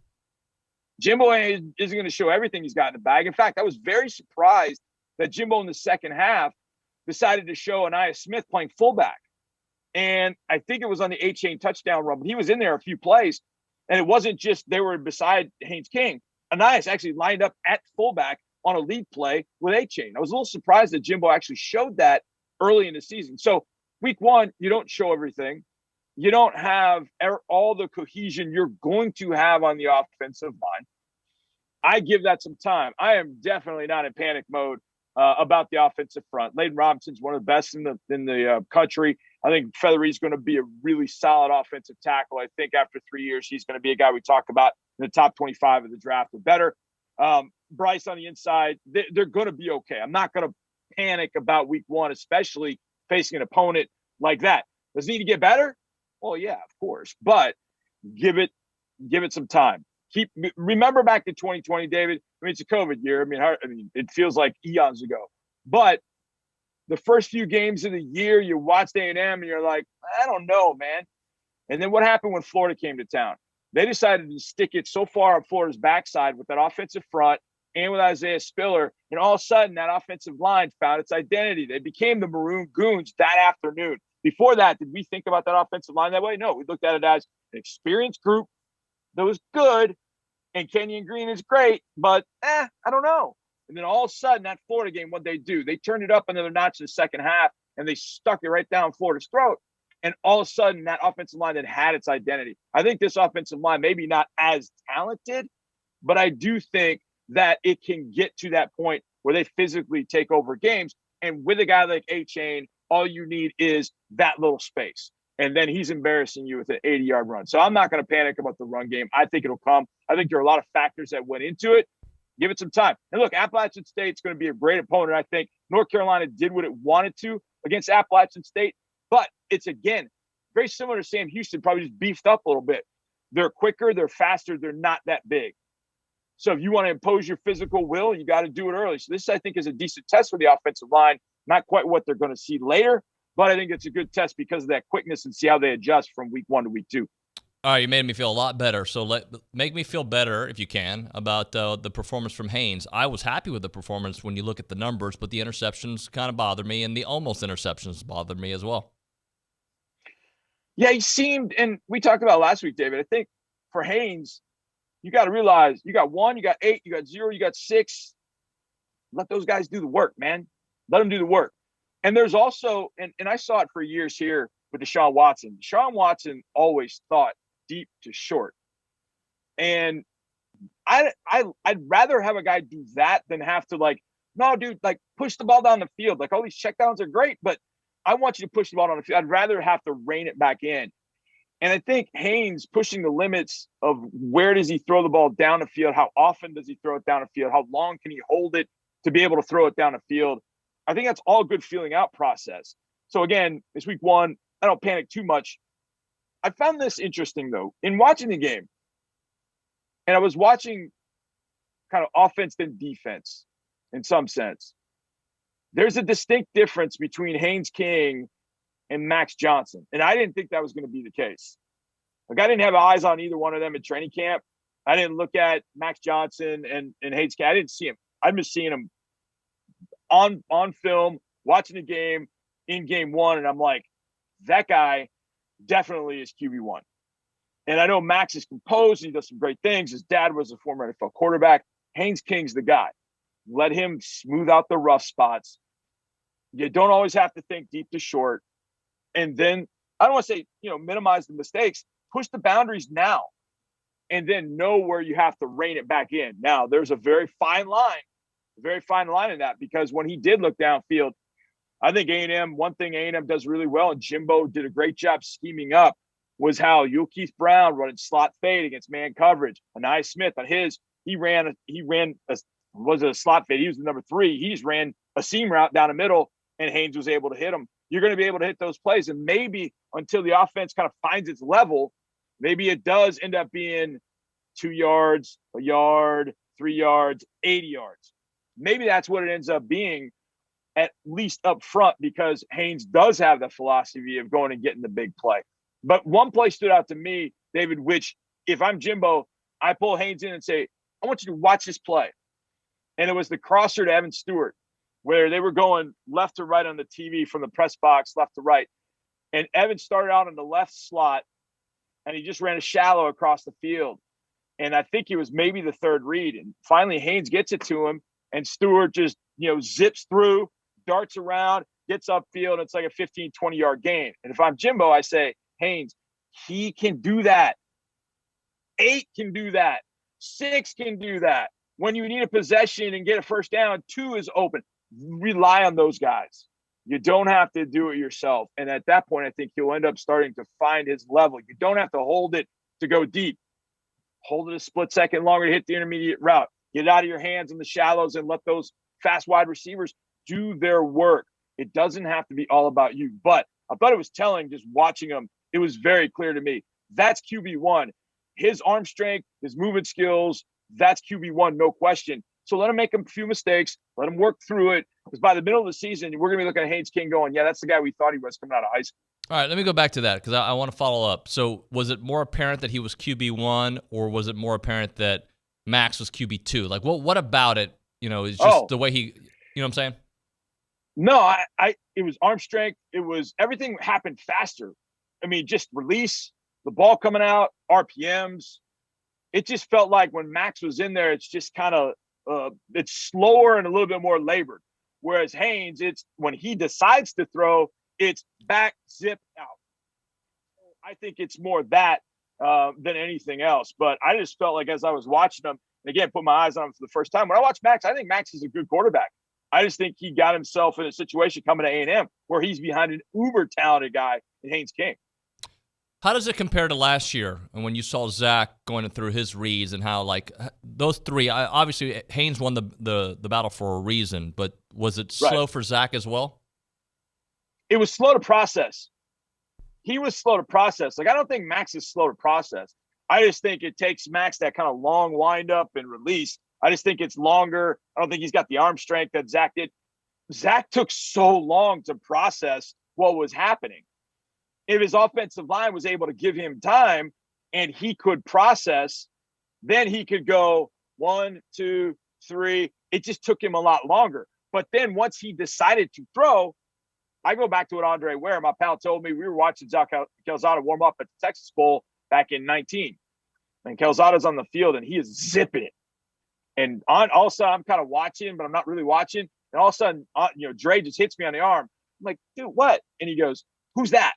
Jimbo isn't going to show everything he's got in the bag. In fact, I was very surprised that Jimbo in the second half decided to show Anaya Smith playing fullback. And I think it was on the A-Chain touchdown run, but he was in there a few plays. And it wasn't just they were beside Haynes King. Anais actually lined up at fullback on a lead play with A-Chain. I was a little surprised that Jimbo actually showed that early in the season. So week one, you don't show everything. You don't have all the cohesion you're going to have on the offensive line. I give that some time. I am definitely not in panic mode about the offensive front. Layden Robinson's one of the best in the country. I think Feathery's going to be a really solid offensive tackle. I think after 3 years, he's going to be a guy we talk about in the top 25 of the draft or better. Bryce on the inside, they're going to be okay. I'm not going to panic about week one, especially facing an opponent like that. Does it need to get better? Well, yeah, of course. But give it some time. Remember back to 2020, David. I mean, it's a COVID year. I mean, it feels like eons ago. But the first few games of the year, you watched A&M and you're like, I don't know, man. And then what happened when Florida came to town? They decided to stick it so far up Florida's backside with that offensive front and with Isaiah Spiller. And all of a sudden, that offensive line found its identity. They became the Maroon Goons that afternoon. Before that, did we think about that offensive line that way? No, we looked at it as an experienced group that was good. And Kenyon Green is great, but I don't know. And then all of a sudden, that Florida game, what they do, they turned it up another notch in the second half, and they stuck it right down Florida's throat. And all of a sudden, that offensive line that had its identity. I think this offensive line, maybe not as talented, but I do think that it can get to that point where they physically take over games. And with a guy like A-Chain, all you need is that little space. And then he's embarrassing you with an 80-yard run. So I'm not going to panic about the run game. I think it'll come. I think there are a lot of factors that went into it. Give it some time. And look, Appalachian State's going to be a great opponent. I think North Carolina did what it wanted to against Appalachian State. But it's, again, very similar to Sam Houston, probably just beefed up a little bit. They're quicker. They're faster. They're not that big. So if you want to impose your physical will, you got to do it early. So this, I think, is a decent test for the offensive line. Not quite what they're going to see later, but I think it's a good test because of that quickness and see how they adjust from week one to week two. All right, you made me feel a lot better. So make me feel better, if you can, about the performance from Haynes. I was happy with the performance when you look at the numbers, but the interceptions kind of bothered me, and the almost interceptions bothered me as well. Yeah, he seemed, and we talked about last week, David, I think for Haynes, you got to realize you got 1, you got 8, you got 0, you got 6. Let those guys do the work, man. Let them do the work. And there's also, and I saw it for years here with Deshaun Watson. Deshaun Watson always thought deep to short. And I'd rather have a guy do that than have to no, dude, push the ball down the field. Like, all these checkdowns are great, but I want you to push the ball down the field. I'd rather have to rein it back in. And I think Haynes pushing the limits of where does he throw the ball down the field? How often does he throw it down the field? How long can he hold it to be able to throw it down the field? I think that's all good feeling out process. So again, this week one, I don't panic too much. I found this interesting though, in watching the game, and I was watching kind of offense than defense in some sense. There's a distinct difference between Haynes King and Max Johnson. And I didn't think that was going to be the case. Like, I didn't have eyes on either one of them at training camp. I didn't look at Max Johnson and Haynes King. I didn't see him. I'm just seeing him on film, watching the game in game one. And I'm like, that guy definitely is QB1. And I know Max is composed. He does some great things. His dad was a former NFL quarterback. Haynes King's the guy. Let him smooth out the rough spots. You don't always have to think deep to short. And then I don't want to say, minimize the mistakes, push the boundaries now, and then know where you have to rein it back in. Now, there's a very fine line in that, because when he did look downfield, I think A&M, one thing A&M does really well, and Jimbo did a great job scheming up, was how Keith Brown running slot fade against man coverage. Anais Smith on his, he ran a slot fade. He was the number 3. He just ran a seam route down the middle, and Haynes was able to hit him. You're going to be able to hit those plays. And maybe until the offense kind of finds its level, maybe it does end up being 2 yards, a yard, 3 yards, 80 yards. Maybe that's what it ends up being, at least up front, because Haynes does have the philosophy of going and getting the big play. But one play stood out to me, David, which if I'm Jimbo, I pull Haynes in and say, I want you to watch this play. And it was the crosser to Evan Stewart, where they were going left to right on the TV from the press box, left to right. And Evan started out in the left slot, and he just ran a shallow across the field. And I think it was maybe the third read. And finally, Haynes gets it to him, and Stewart just, zips through, darts around, gets upfield. And it's like a 15, 20-yard gain. And if I'm Jimbo, I say, Haynes, he can do that. 8 can do that. 6 can do that. When you need a possession and get a first down, 2 is open. Rely on those guys. You don't have to do it yourself. And at that point, I think he'll end up starting to find his level. You don't have to hold it to go deep. Hold it a split second longer to hit the intermediate route. Get it out of your hands in the shallows and let those fast wide receivers do their work. It doesn't have to be all about you. But I thought it was telling just watching him. It was very clear to me. That's QB1. His arm strength, his movement skills, that's QB1, no question. So let him make a few mistakes. Let him work through it. Because by the middle of the season, we're going to be looking at Haynes King going, yeah, that's the guy we thought he was coming out of high school. All right, let me go back to that because I want to follow up. So was it more apparent that he was QB1 or was it more apparent that Max was QB2? Like, what about it, is just the way he, you know what I'm saying? No, it was arm strength. It was everything happened faster. I mean, just release, the ball coming out, RPMs. It just felt like when Max was in there, it's just kind of, it's slower and a little bit more labored. Whereas Haynes, it's when he decides to throw, it's back, zip, out. I think it's more that than anything else. But I just felt like as I was watching him, and again, put my eyes on him for the first time. When I watch Max, I think Max is a good quarterback. I just think he got himself in a situation coming to A&M where he's behind an uber talented guy in Haynes King. How does it compare to last year and when you saw Zach going through his reads and how, like, those three, obviously Haynes won the battle for a reason, but was it slow for Zach as well? It was slow to process. He was slow to process. Like, I don't think Max is slow to process. I just think it takes Max that kind of long wind up and release. I just think it's longer. I don't think he's got the arm strength that Zach did. Zach took so long to process what was happening. If his offensive line was able to give him time and he could process, then he could go 1, 2, 3. It just took him a lot longer. But then once he decided to throw, I go back to what Andre Ware, my pal, told me. We were watching Zach Calzada warm up at the Texas Bowl back in 19. And Calzada's on the field and he is zipping it. And all of a sudden I'm kind of watching, but I'm not really watching. And all of a sudden, Dre just hits me on the arm. I'm like, dude, what? And he goes, who's that?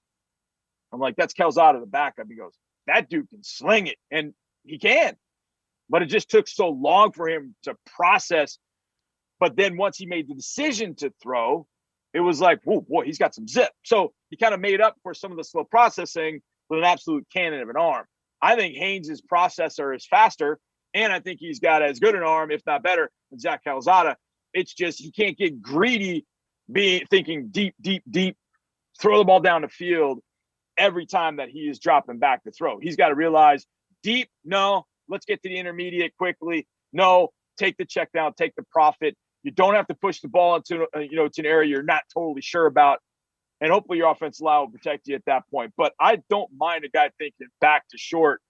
I'm like, that's Calzada, the backup. He goes, that dude can sling it. And he can. But it just took so long for him to process. But then once he made the decision to throw, it was like, whoa, boy, he's got some zip. So he kind of made up for some of the slow processing with an absolute cannon of an arm. I think Haynes' processor is faster, and I think he's got as good an arm, if not better, than Zach Calzada. It's just he can't get greedy, thinking deep, deep, deep, throw the ball down the field every time that he is dropping back to throw. He's got to realize deep, no, let's get to the intermediate quickly. No, take the check down, take the profit. You don't have to push the ball into, to an area you're not totally sure about. And hopefully your offensive line will protect you at that point. But I don't mind a guy thinking back to short.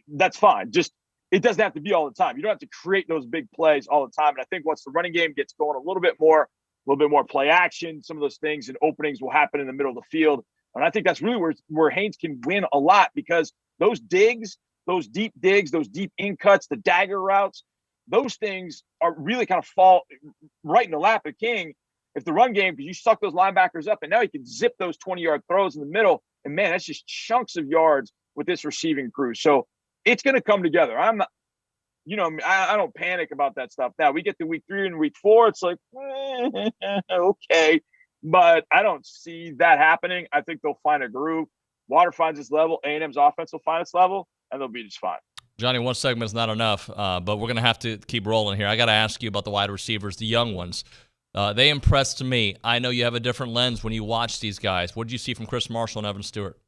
That's fine. Just, it doesn't have to be all the time. You don't have to create those big plays all the time. And I think once the running game gets going a little bit more play action, some of those things and openings will happen in the middle of the field. And I think that's really where Haynes can win a lot, because those digs, those deep in cuts, the dagger routes, those things are really kind of fall right in the lap of King. If the run game, because you suck those linebackers up, and now you can zip those 20-yard throws in the middle. And man, that's just chunks of yards with this receiving crew. So it's going to come together. I'm not, I don't panic about that stuff. Now we get to week 3 and week 4. It's like, okay, but I don't see that happening. I think they'll find a groove. Water finds its level. A&M's offense will find its level, and they'll be just fine. Johnny, one segment is not enough, but we're going to have to keep rolling here. I got to ask you about the wide receivers, the young ones. They impressed me. I know you have a different lens when you watch these guys. What did you see from Chris Marshall and Evan Stewart?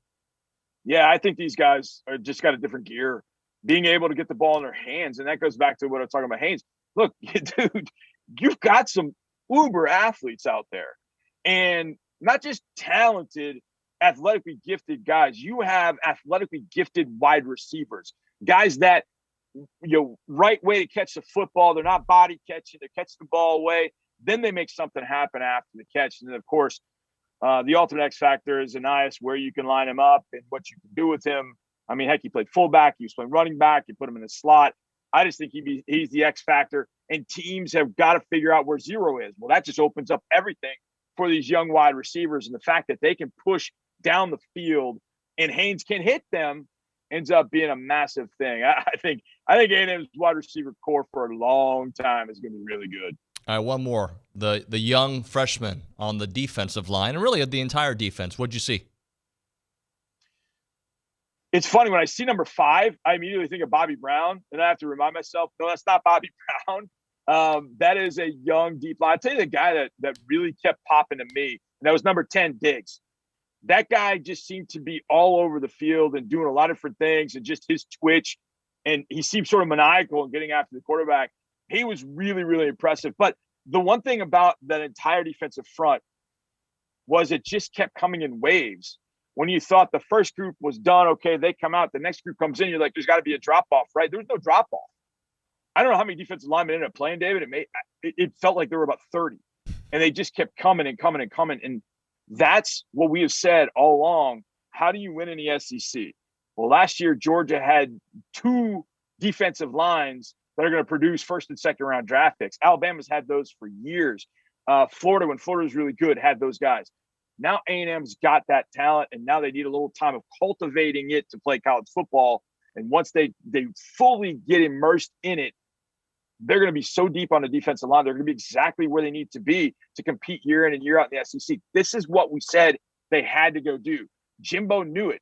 Yeah, I think these guys are just got a different gear, being able to get the ball in their hands. And that goes back to what I was talking about Haynes. Look, dude, you've got some uber athletes out there, and not just talented, athletically gifted guys. You have athletically gifted wide receivers, guys that, right way to catch the football. They're not body catching. They catch the ball away. Then they make something happen after the catch. And then, of course, The ultimate X factor is Anias, where you can line him up and what you can do with him. I mean, heck, he played fullback, he was playing running back, you put him in the slot. I just think he's the X factor, and teams have got to figure out where zero is. Well, that just opens up everything for these young wide receivers, and the fact that they can push down the field and Haynes can hit them ends up being a massive thing. I think A&M's wide receiver core for a long time is going to be really good. All right, one more. The young freshman on the defensive line, and really the entire defense. What'd you see? It's funny, when I see number 5, I immediately think of Bobby Brown, and I have to remind myself, no, that's not Bobby Brown. That is a young deep line. I'll tell you the guy that really kept popping to me, and that was number 10, Diggs. That guy just seemed to be all over the field and doing a lot of different things, and just his twitch, and he seemed sort of maniacal in getting after the quarterback. He was really, really impressive. But the one thing about that entire defensive front was it just kept coming in waves. When you thought the first group was done, okay, they come out, the next group comes in, you're like, there's got to be a drop-off, right? There was no drop-off. I don't know how many defensive linemen ended up playing, David. It felt like there were about 30. And they just kept coming and coming and coming. And that's what we have said all along. How do you win in the SEC? Well, last year, Georgia had 2 defensive lines that are going to produce first and second round draft picks. Alabama's had those for years. Florida, when Florida was really good, had those guys. Now A&M's got that talent, and now they need a little time of cultivating it to play college football. And once they fully get immersed in it, they're going to be so deep on the defensive line. They're going to be exactly where they need to be to compete year in and year out in the SEC. This is what we said they had to go do. Jimbo knew it,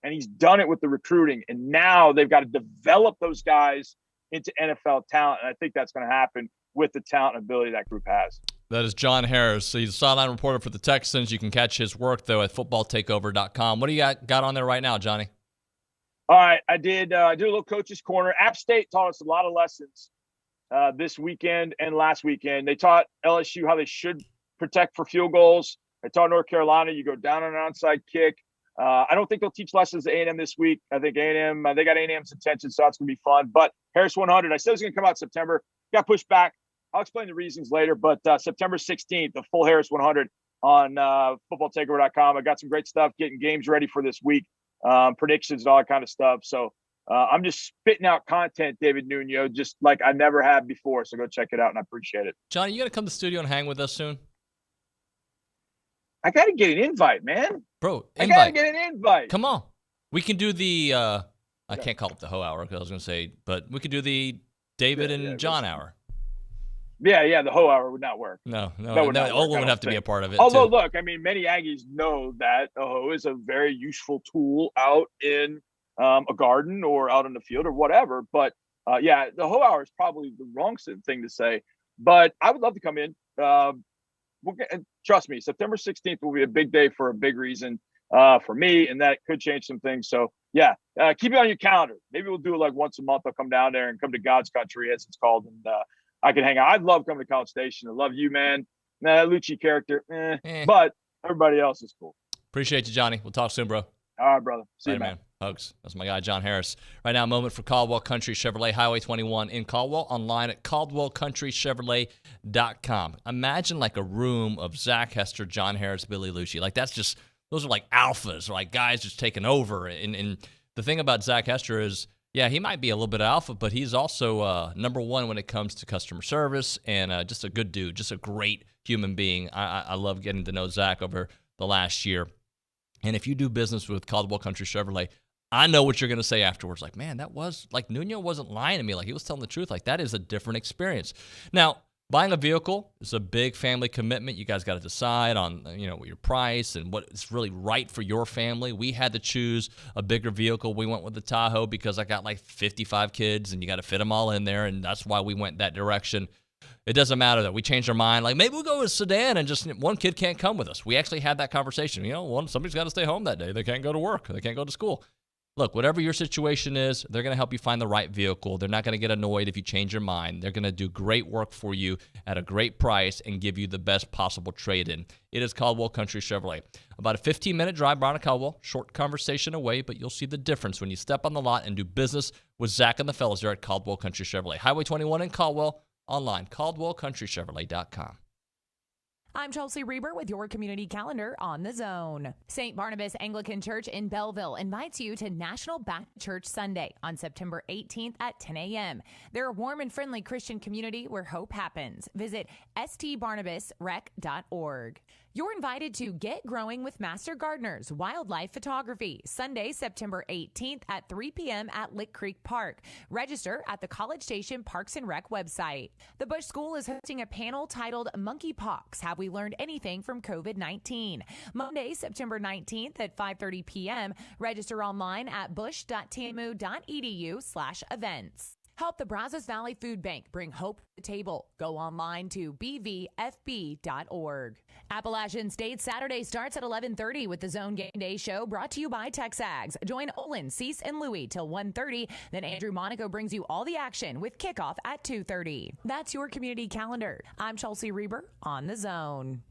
and he's done it with the recruiting. And now they've got to develop those guys into NFL talent. And I think that's going to happen with the talent and ability that group has. That is John Harris. He's a sideline reporter for the Texans. You can catch his work, though, at footballtakeover.com. What do you got on there right now, Johnny? All right. I did a little coach's corner. App State taught us a lot of lessons this weekend and last weekend. They taught LSU how they should protect for field goals. They taught North Carolina you go down on an onside kick. I don't think they'll teach lessons to A&M this week. I think A&M, they got A&M's attention, so that's going to be fun. But Harris 100, I said it was going to come out in September. Got pushed back. I'll explain the reasons later, but September 16th, the full Harris 100 on footballtakeover.com. I got some great stuff, getting games ready for this week, predictions and all that kind of stuff. So I'm just spitting out content, David Nuño, just like I never have before. So go check it out, and I appreciate it. Johnny, you got to come to the studio and hang with us soon? I got to get an invite, man. Bro, I got to get an invite. Come on. We can do the I can't call it the Ho Hour because I was going to say, but we could do the David and John Hour. Yeah, the Ho Hour would not work. No, Olin would have to be a part of it. Although, too. Look, I mean, many Aggies know that a Ho is a very useful tool out in a garden or out in the field or whatever. But the Ho Hour is probably the wrong thing to say. But I would love to come in. Trust me, September 16th will be a big day for a big reason for me, and that could change some things. So, keep it on your calendar. Maybe we'll do it like once a month. I'll come down there and come to God's country, as it's called, and I can hang out. I'd love coming to College Station. I love you, man. That Lucci character, but everybody else is cool. Appreciate you, Johnny. We'll talk soon, bro. All right, brother. See you, man. Hugs. That's my guy, John Harris. Right now, a moment for Caldwell Country Chevrolet, Highway 21 in Caldwell, online at caldwellcountrychevrolet.com. Imagine like a room of Zach Hester, John Harris, Billy Lucci. Like those are like alphas, like guys just taking over. And the thing about Zach Hester is, he might be a little bit alpha, but he's also number one when it comes to customer service and just a good dude, just a great human being. I love getting to know Zach over the last year. And if you do business with Caldwell Country Chevrolet, I know what you're going to say afterwards. Like, man, that was like Nuño wasn't lying to me. Like he was telling the truth. Like that is a different experience. Now, buying a vehicle is a big family commitment. You guys got to decide on, your price and what is really right for your family. We had to choose a bigger vehicle. We went with the Tahoe because I got like 55 kids and you got to fit them all in there. And that's why we went that direction. It doesn't matter that we changed our mind. Like maybe we'll go with sedan and just one kid can't come with us. We actually had that conversation. Somebody's got to stay home that day. They can't go to work. They can't go to school. Look, whatever your situation is, they're going to help you find the right vehicle. They're not going to get annoyed if you change your mind. They're going to do great work for you at a great price and give you the best possible trade-in. It is Caldwell Country Chevrolet. About a 15-minute drive around to Caldwell, short conversation away, but you'll see the difference when you step on the lot and do business with Zach and the fellas there at Caldwell Country Chevrolet. Highway 21 in Caldwell, online, caldwellcountrychevrolet.com. I'm Chelsea Reber with your community calendar on the Zone. St. Barnabas Anglican Church in Belleville invites you to National Back to Church Sunday on September 18th at 10 a.m. They're a warm and friendly Christian community where hope happens. Visit stbarnabasrec.org. You're invited to Get Growing with Master Gardeners Wildlife Photography, Sunday, September 18th at 3 p.m. at Lick Creek Park. Register at the College Station Parks and Rec website. The Bush School is hosting a panel titled Monkeypox, Have We Learned Anything from COVID-19? Monday, September 19th at 5:30 p.m. Register online at bush.tmu.edu/events. Help the Brazos Valley Food Bank bring hope to the table. Go online to bvfb.org. Appalachian State Saturday starts at 11:30 with the Zone Game Day Show brought to you by TexAgs. Join Olin, Cease, and Louie till 1:30. Then Andrew Monaco brings you all the action with kickoff at 2:30. That's your community calendar. I'm Chelsea Reber on the Zone.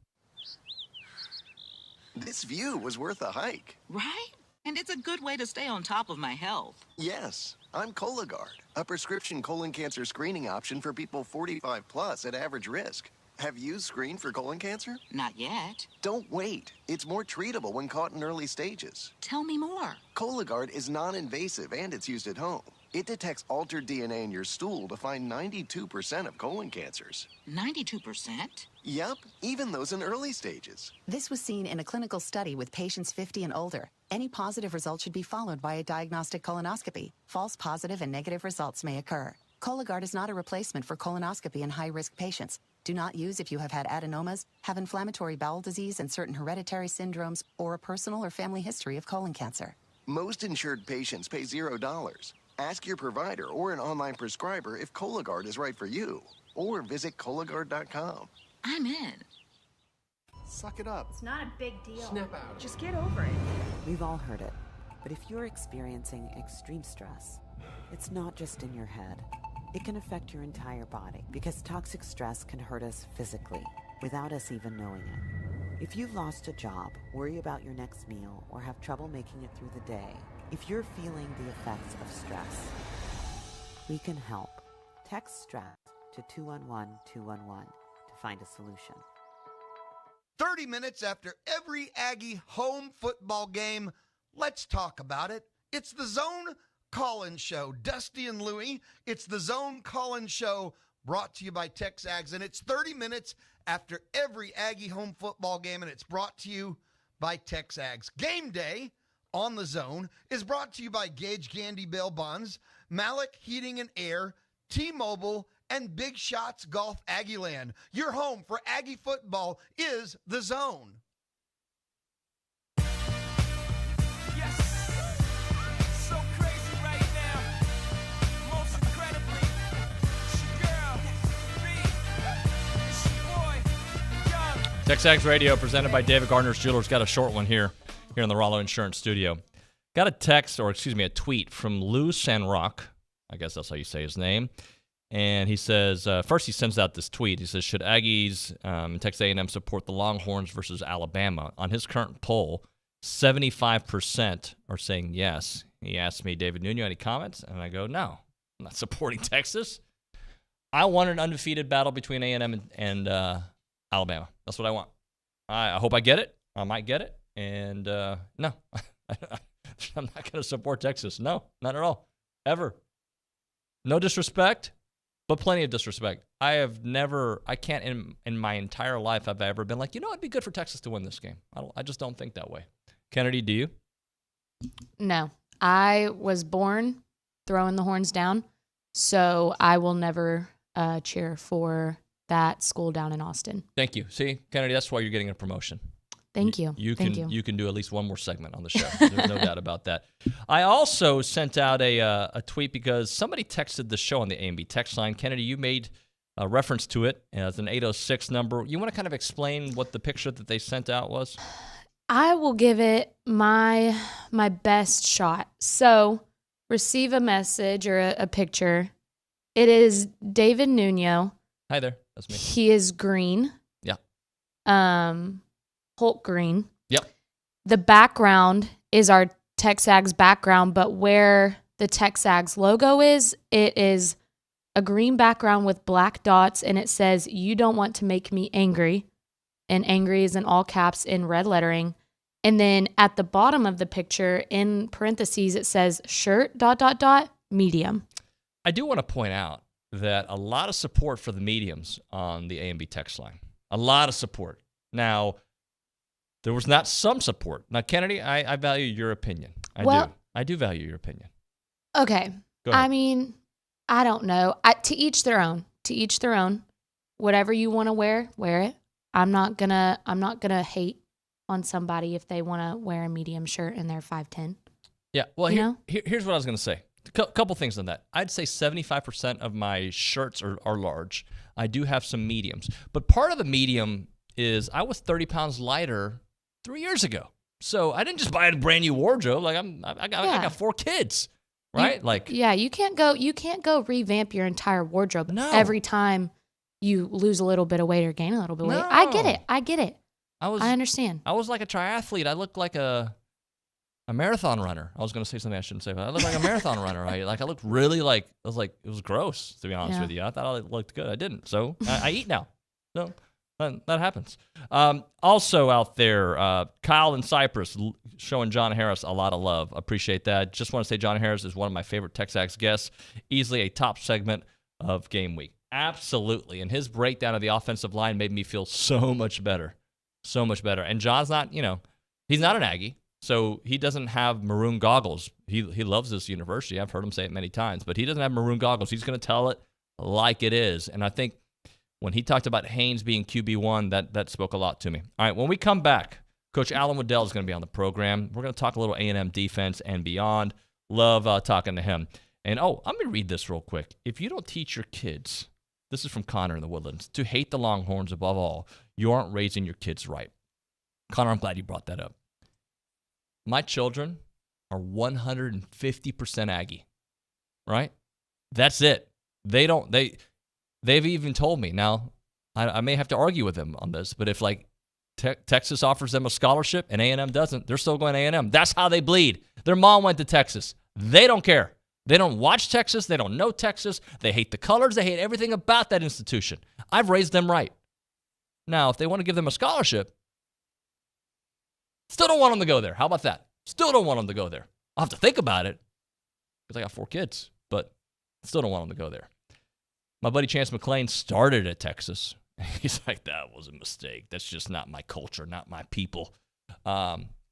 This view was worth a hike. Right? And it's a good way to stay on top of my health. Yes, I'm Cologuard, a prescription colon cancer screening option for people 45 plus at average risk. Have you screened for colon cancer? Not yet. Don't wait. It's more treatable when caught in early stages. Tell me more. Cologuard is non-invasive and it's used at home. It detects altered DNA in your stool to find 92% of colon cancers. 92%? Yep, even those in early stages. This was seen in a clinical study with patients 50 and older. Any positive result should be followed by a diagnostic colonoscopy. False positive and negative results may occur. Cologuard is not a replacement for colonoscopy in high-risk patients. Do not use if you have had adenomas, have inflammatory bowel disease and certain hereditary syndromes, or a personal or family history of colon cancer. Most insured patients pay $0. Ask your provider or an online prescriber if Cologuard is right for you, or visit Cologuard.com. I'm in. Suck it up. It's not a big deal. Snap out. Just get over it. We've all heard it. But if you're experiencing extreme stress, it's not just in your head. It can affect your entire body because toxic stress can hurt us physically without us even knowing it. If you've lost a job, worry about your next meal, or have trouble making it through the day, if you're feeling the effects of stress, we can help. Text STRESS to 211-211 to find a solution. 30 minutes after every Aggie home football game, let's talk about it. It's the Zone Call-In Show. Dusty and Louie, it's the Zone Call-In Show brought to you by TexAgs, and it's 30 minutes after every Aggie home football game, and it's brought to you by TexAgs. Game Day on the Zone is brought to you by Gage Gandy Bail Bonds, Malik Heating and Air, T-Mobile, and Big Shots Golf Aggieland. Your home for Aggie football is the Zone. TexAgs Radio presented by David Gardner's Jewelers. Got a short one here in the Rollo Insurance Studio. Got a a tweet from Lou Sanrock. I guess that's how you say his name. And he says, first he sends out this tweet. He says, should Aggies and Texas A&M support the Longhorns versus Alabama? On his current poll, 75% are saying yes. He asked me, David Nuño, any comments? And I go, no, I'm not supporting Texas. I want an undefeated battle between A&M and Alabama. That's what I want. I hope I get it. I might get it. And no, I'm not going to support Texas. No, not at all. Ever. No disrespect, but plenty of disrespect. I can't in my entire life have I ever been like, it'd be good for Texas to win this game. I just don't think that way. Kennedy, do you? No. I was born throwing the horns down, so I will never cheer for that school down in Austin. Thank you. See, Kennedy, that's why you're getting a promotion. Thank you. You can do at least one more segment on the show. There's no doubt about that. I also sent out a tweet because somebody texted the show on the A&B text line. Kennedy, you made a reference to it as an 806 number. You want to kind of explain what the picture that they sent out was? I will give it my best shot. So, receive a message or a picture. It is David Nuño. Hi there. That's me. He is green. Yeah. Hulk green. Yep. The background is our TexAgs background, but where the TexAgs logo is, it is a green background with black dots, and it says, "You don't want to make me angry." and angry is in all caps in red lettering. And then at the bottom of the picture, in parentheses, it says shirt, ... medium. I do want to point out that a lot of support for the mediums on the A&B text line. A lot of support. Now, there was not some support. Now, Kennedy, I value your opinion. I do value your opinion. Okay. I mean, I don't know. To each their own. To each their own. Whatever you want to wear it. I'm not gonna hate on somebody if they want to wear a medium shirt and they're 5'10". Yeah. Well, here's what I was going to say. A couple things on that. I'd say 75% of my shirts are large. I do have some mediums. But part of the medium is I was 30 pounds lighter 3 years ago. So I didn't just buy a brand new wardrobe. Like I got 4 kids, right? You can't go revamp your entire wardrobe every time you lose a little bit of weight or gain a little bit of weight. I get it. I understand. I was like a triathlete. I looked like a marathon runner. I was going to say something I shouldn't say, but I looked like a marathon runner. I looked really it was gross, to be honest with you. I thought I looked good. I didn't. So I eat now. So that happens. Also out there, Kyle in Cyprus showing John Harris a lot of love. Appreciate that. Just want to say John Harris is one of my favorite TexAgs guests. Easily a top segment of Game Week. Absolutely. And his breakdown of the offensive line made me feel so much better. So much better. And John's not, he's not an Aggie, so he doesn't have maroon goggles. He loves this university. I've heard him say it many times, but he doesn't have maroon goggles. He's going to tell it like it is. And I think when he talked about Haynes being QB1, that spoke a lot to me. All right, when we come back, Coach Alan Waddell is going to be on the program. We're going to talk a little A&M defense and beyond. Love talking to him. And, let me read this real quick. If you don't teach your kids, this is from Connor in the Woodlands, to hate the Longhorns above all, you aren't raising your kids right. Connor, I'm glad you brought that up. My children are 150% Aggie, right? That's it. They've even told me. Now, I may have to argue with them on this, but if Texas offers them a scholarship and A&M doesn't, they're still going A&M. That's how they bleed. Their mom went to Texas. They don't care. They don't watch Texas. They don't know Texas. They hate the colors. They hate everything about that institution. I've raised them right. Now, if they want to give them a scholarship, still don't want them to go there. How about that? Still don't want them to go there. I'll have to think about it because I got 4 kids, but still don't want them to go there. My buddy Chance McClain started at Texas. He's like, that was a mistake. That's just not my culture, not my people.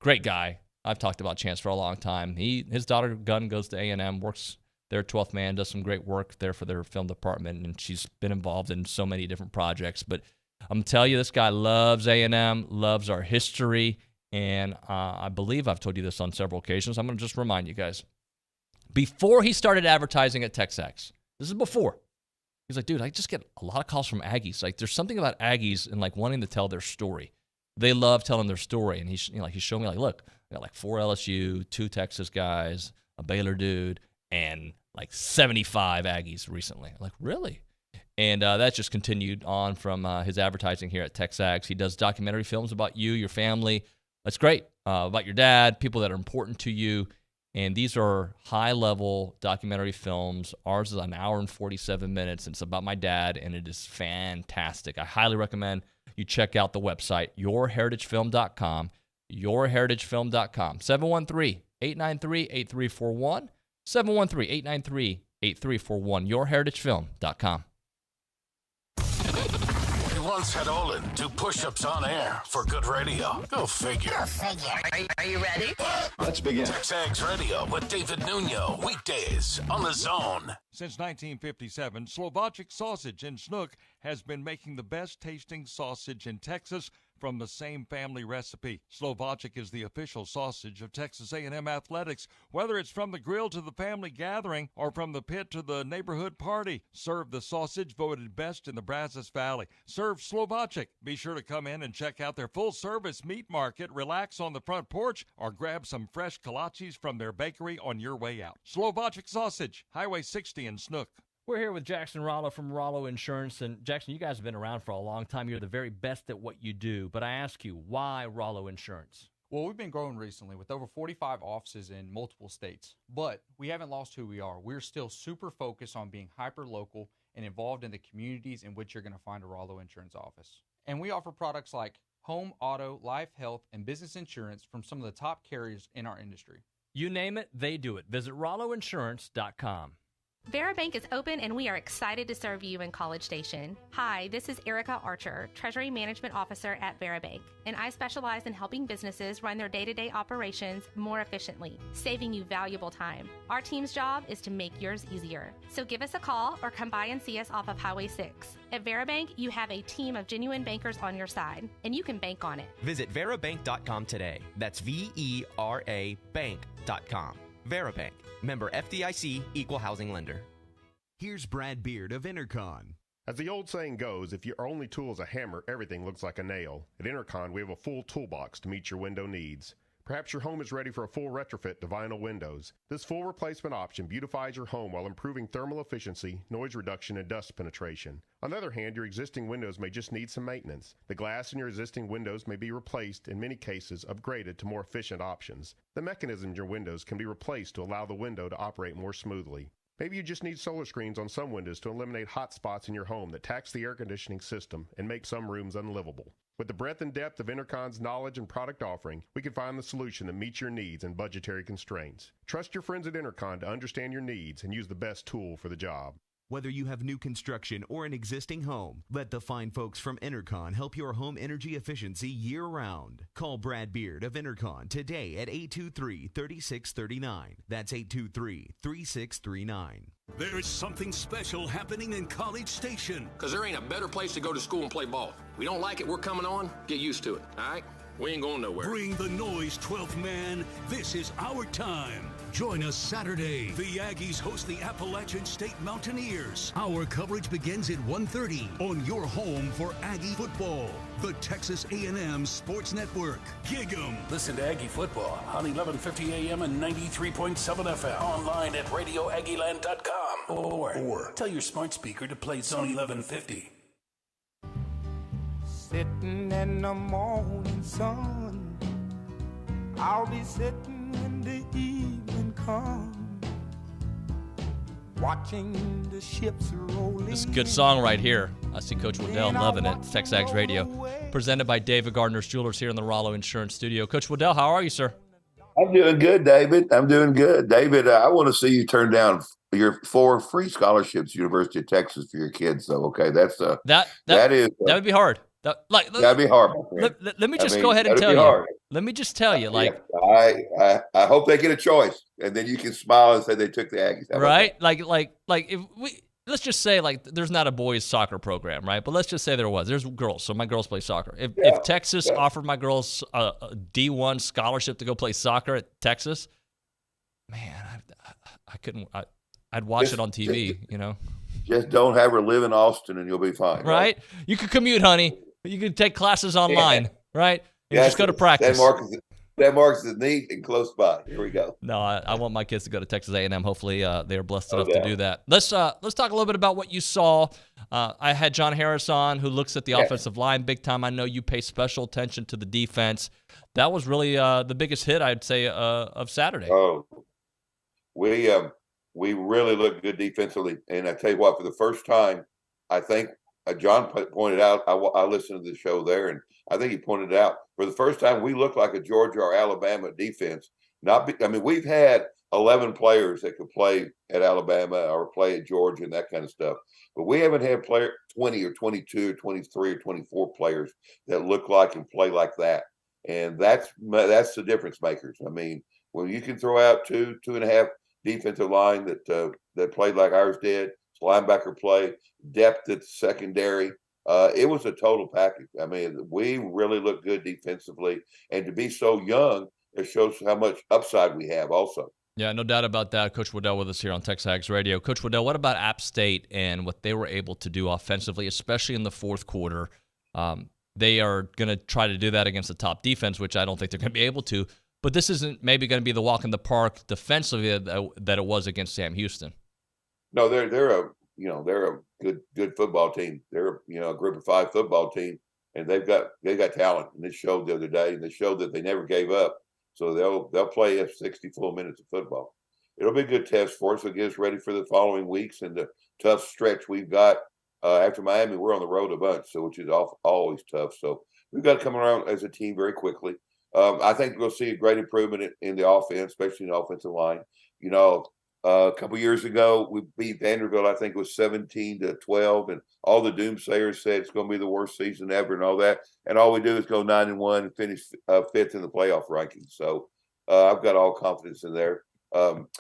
Great guy. I've talked about Chance for a long time. His daughter Gunn goes to A&M, works their 12th man, does some great work there for their film department, and she's been involved in so many different projects. But I'm going to tell you, this guy loves A&M, loves our history, and I believe I've told you this on several occasions. I'm going to just remind you guys. Before he started advertising at TexAgs, this is before, he's like, dude, I just get a lot of calls from Aggies. Like, there's something about Aggies and wanting to tell their story. They love telling their story, and he showed me look, I got 4 LSU, 2 Texas guys, a Baylor dude, and 75 Aggies recently. I'm like, really? And that just continued on from his advertising here at TexAgs. He does documentary films about you, your family. That's great. About your dad, people that are important to you. And these are high-level documentary films. Ours is an hour and 47 minutes. And it's about my dad, and it is fantastic. I highly recommend you check out the website, yourheritagefilm.com, yourheritagefilm.com, 713-893-8341, 713-893-8341, yourheritagefilm.com. We once had Olin do push-ups on air for good radio. Go figure. Are you ready? Let's begin. TexAgs Radio with David Nuño. Weekdays on the Zone. Since 1957, Slovakic Sausage in Snook has been making the best tasting sausage in Texas from the same family recipe. Slovakic is the official sausage of Texas A&M Athletics. Whether it's from the grill to the family gathering or from the pit to the neighborhood party, serve the sausage voted best in the Brazos Valley. Serve Slovakic. Be sure to come in and check out their full-service meat market, relax on the front porch, or grab some fresh kolaches from their bakery on your way out. Slovakic Sausage, Highway 60 in Snook. We're here with Jackson Rollo from Rollo Insurance. And Jackson, you guys have been around for a long time. You're the very best at what you do. But I ask you, why Rollo Insurance? Well, we've been growing recently with over 45 offices in multiple states. But we haven't lost who we are. We're still super focused on being hyper-local and involved in the communities in which you're going to find a Rollo Insurance office. And we offer products like home, auto, life, health, and business insurance from some of the top carriers in our industry. You name it, they do it. Visit RolloInsurance.com. VeraBank is open and we are excited to serve you in College Station. Hi, this is Erica Archer, Treasury Management Officer at VeraBank, and I specialize in helping businesses run their day-to-day operations more efficiently, saving you valuable time. Our team's job is to make yours easier. So give us a call or come by and see us off of Highway 6. At VeraBank, you have a team of genuine bankers on your side, and you can bank on it. Visit verabank.com today. That's VERA bank.com. VeraBank. Member FDIC, Equal Housing Lender. Here's Brad Beard of Intercon. As the old saying goes, if your only tool is a hammer, everything looks like a nail. At Intercon, we have a full toolbox to meet your window needs. Perhaps your home is ready for a full retrofit to vinyl windows. This full replacement option beautifies your home while improving thermal efficiency, noise reduction, and dust penetration. On the other hand, your existing windows may just need some maintenance. The glass in your existing windows may be replaced, in many cases upgraded to more efficient options. The mechanism in your windows can be replaced to allow the window to operate more smoothly. Maybe you just need solar screens on some windows to eliminate hot spots in your home that tax the air conditioning system and make some rooms unlivable. With the breadth and depth of Intercon's knowledge and product offering, we can find the solution that meets your needs and budgetary constraints. Trust your friends at Intercon to understand your needs and use the best tool for the job. Whether you have new construction or an existing home, let the fine folks from Intercon help your home energy efficiency year-round. Call Brad Beard of Intercon today at 823-3639. That's 823-3639. There is something special happening in College Station. Because there ain't a better place to go to school and play ball. We don't like it, we're coming on. Get used to it, all right? We ain't going nowhere. Bring the noise, 12th man. This is our time. Join us Saturday. The Aggies host the Appalachian State Mountaineers. Our coverage begins at 1:30 on your home for Aggie football. The Texas A&M Sports Network. Gig 'em. Listen to Aggie football on 1150 AM and 93.7 FM. Online at radioaggieland.com. Or tell your smart speaker to play Zone 1150. Sitting in the morning sun, I'll be sitting when the evening comes, watching the ships rolling. This is a good song right here. I see Coach Waddell loving it. TexAgs Radio, presented by David Gardner's Jewelers here in the Rollo Insurance Studio. Coach Waddell, how are you, sir? I'm doing good, David. I'm doing good. David, I want to see you turn down your 4 free scholarships, University of Texas, for your kids. So, okay, that's that would be hard. That'd be hard. Let me just go ahead and tell you. Hard. Let me just tell you, like, I hope they get a choice, and then you can smile and say they took the Aggies. Right? Like if we let's just say like there's not a boys soccer program, right? But let's just say there was. There's girls, so my girls play soccer. If Texas offered my girls a D1 scholarship to go play soccer at Texas, man, I couldn't. I'd watch it on TV, you know. Just don't have her live in Austin, and you'll be fine. Right? You could commute, honey. You could take classes online, right? You just go to practice. San Marcos is neat and close by. Here we go. No, I want my kids to go to Texas A&M. Hopefully, they are blessed enough to do that. Let's talk a little bit about what you saw. I had John Harris on, who looks at the offensive line big time. I know you pay special attention to the defense. That was really the biggest hit, I'd say, of Saturday. Oh, we really looked good defensively, and I tell you what, for the first time, I think John pointed out. I listened to the show there, and I think he pointed out for the first time we looked like a Georgia or Alabama defense. We've had 11 players that could play at Alabama or play at Georgia and that kind of stuff, but we haven't had 20 or 22 or 23 or 24 players that look like and play like that, and that's the difference makers. I mean, when you can throw out 2.5 defensive line that played like ours did, linebacker play, depth at secondary. It was a total package. I mean, we really look good defensively, and to be so young, it shows how much upside we have also. Yeah, no doubt about that. Coach Waddell with us here on TexAgs Radio. Coach Waddell, what about App State and what they were able to do offensively, especially in the fourth quarter? They are going to try to do that against the top defense, which I don't think they're going to be able to. But this isn't maybe going to be the walk in the park defensively that it was against Sam Houston. No, they're a good football team. They're a group of 5 football team, and they've got talent. And they showed the other day, and they showed that they never gave up. So they'll play 60 full minutes of football. It'll be a good test for us. It'll get us ready for the following weeks and the tough stretch we've got after Miami. We're on the road a bunch, which is always tough. So we've got to come around as a team very quickly. I think we'll see a great improvement in the offense, especially in the offensive line. You know, a couple years ago, we beat Vanderbilt, I think it was 17-12, and all the doomsayers said it's going to be the worst season ever and all that. And all we do is go 9-1 and finish fifth in the playoff rankings. So I've got all confidence in there.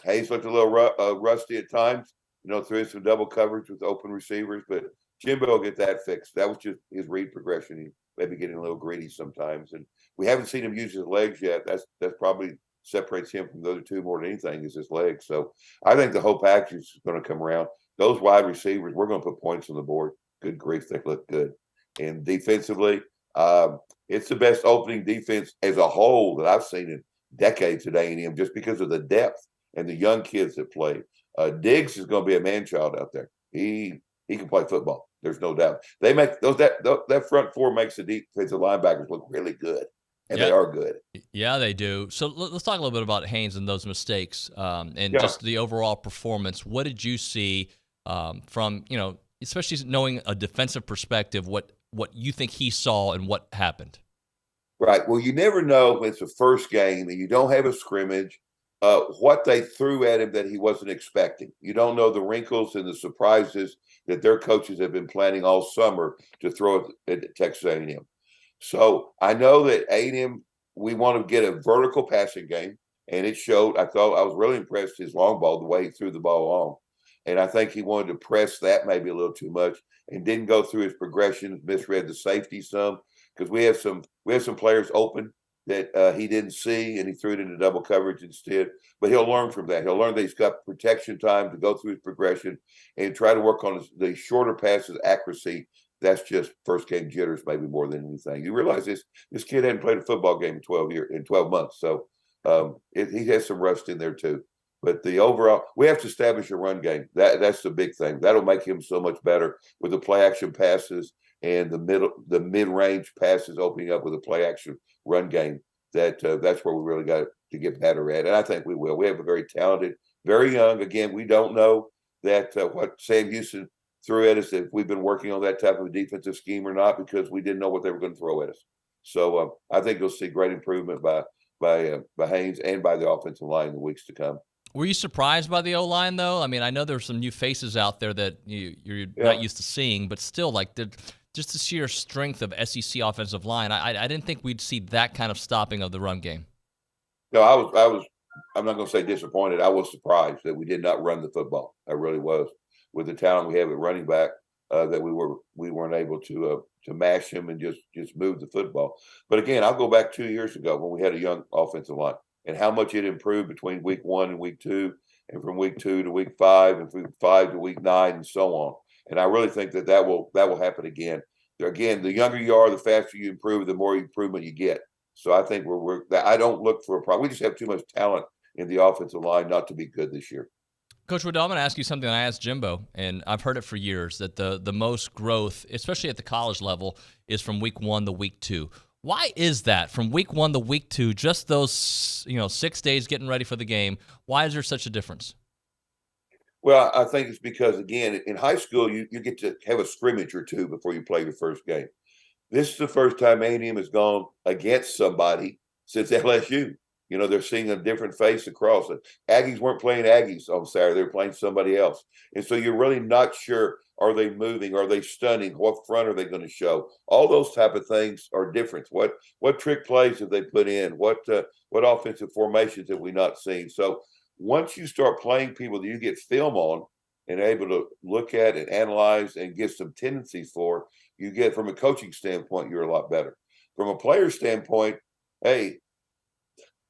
Hayes looked a little rusty at times, you know, threw in some double coverage with open receivers, but Jimbo will get that fixed. That was just his read progression. He maybe getting a little greedy sometimes. And we haven't seen him use his legs yet. That's probably separates him from the other two more than anything is his legs. So I think the whole package is going to come around. Those wide receivers, we're going to put points on the board. Good grief, they look good. And defensively, it's the best opening defense as a whole that I've seen in decades at A&M, just because of the depth and the young kids that play. Diggs is going to be a man-child out there. He can play football. There's no doubt. They make that front four makes the defensive linebackers look really good. And they are good. Yeah, they do. So let's talk a little bit about Haynes and those mistakes and just the overall performance. What did you see from, you know, especially knowing a defensive perspective, what you think he saw and what happened? Right. Well, you never know when it's the first game and you don't have a scrimmage, what they threw at him that he wasn't expecting. You don't know the wrinkles and the surprises that their coaches have been planning all summer to throw at Texas A&M. So I know that A&M, we want to get a vertical passing game, and it showed. I was really impressed his long ball, the way he threw the ball long. And I think he wanted to press that maybe a little too much and didn't go through his progressions, misread the safety some, because we have some players open that he didn't see, and he threw it into double coverage instead. But he'll learn from that. He'll learn that he's got protection time to go through his progression and try to work on the shorter passes accuracy. That's just first game jitters, maybe more than anything. You realize this kid hadn't played a football game in 12 months. So he has some rust in there too. But the overall, we have to establish a run game. That's the big thing. That'll make him so much better with the play action passes and the mid-range passes opening up with a play action run game. That's where we really got to get better at. And I think we will. We have a very talented, very young. Again, we don't know that what Sam Houston threw at us, if we've been working on that type of a defensive scheme or not, because we didn't know what they were going to throw at us. So I think you'll see great improvement by Haynes and by the offensive line in the weeks to come. Were you surprised by the O-line, though? I mean, I know there's some new faces out there that you're not used to seeing, but still, like, just the sheer strength of SEC offensive line, I didn't think we'd see that kind of stopping of the run game. No, I'm not going to say disappointed. I was surprised that we did not run the football. I really was. With the talent we have at running back, that we weren't able to mash him and just move the football. But again, I'll go back 2 years ago when we had a young offensive line and how much it improved between week 1 and week 2, and from week 2 to week 5, and from week 5 to week 9, and so on. And I really think that will happen again. Again, the younger you are, the faster you improve, the more improvement you get. So I think I don't look for a problem. We just have too much talent in the offensive line not to be good this year. Coach Waddell, I'm going to ask you something I asked Jimbo, and I've heard it for years, that the most growth, especially at the college level, is from week 1 to week 2. Why is that? From week 1 to week 2, just those 6 days getting ready for the game, why is there such a difference? Well, I think it's because, again, in high school, you get to have a scrimmage or two before you play your first game. This is the first time A&M has gone against somebody since LSU. You know, they're seeing a different face across it. Aggies weren't playing Aggies on Saturday. They were playing somebody else. And so you're really not sure, are they moving? Are they stunning? What front are they going to show? All those type of things are different. What trick plays have they put in? What offensive formations have we not seen? So once you start playing people that you get film on and able to look at and analyze and get some tendencies for, you get, from a coaching standpoint, you're a lot better. From a player standpoint, hey,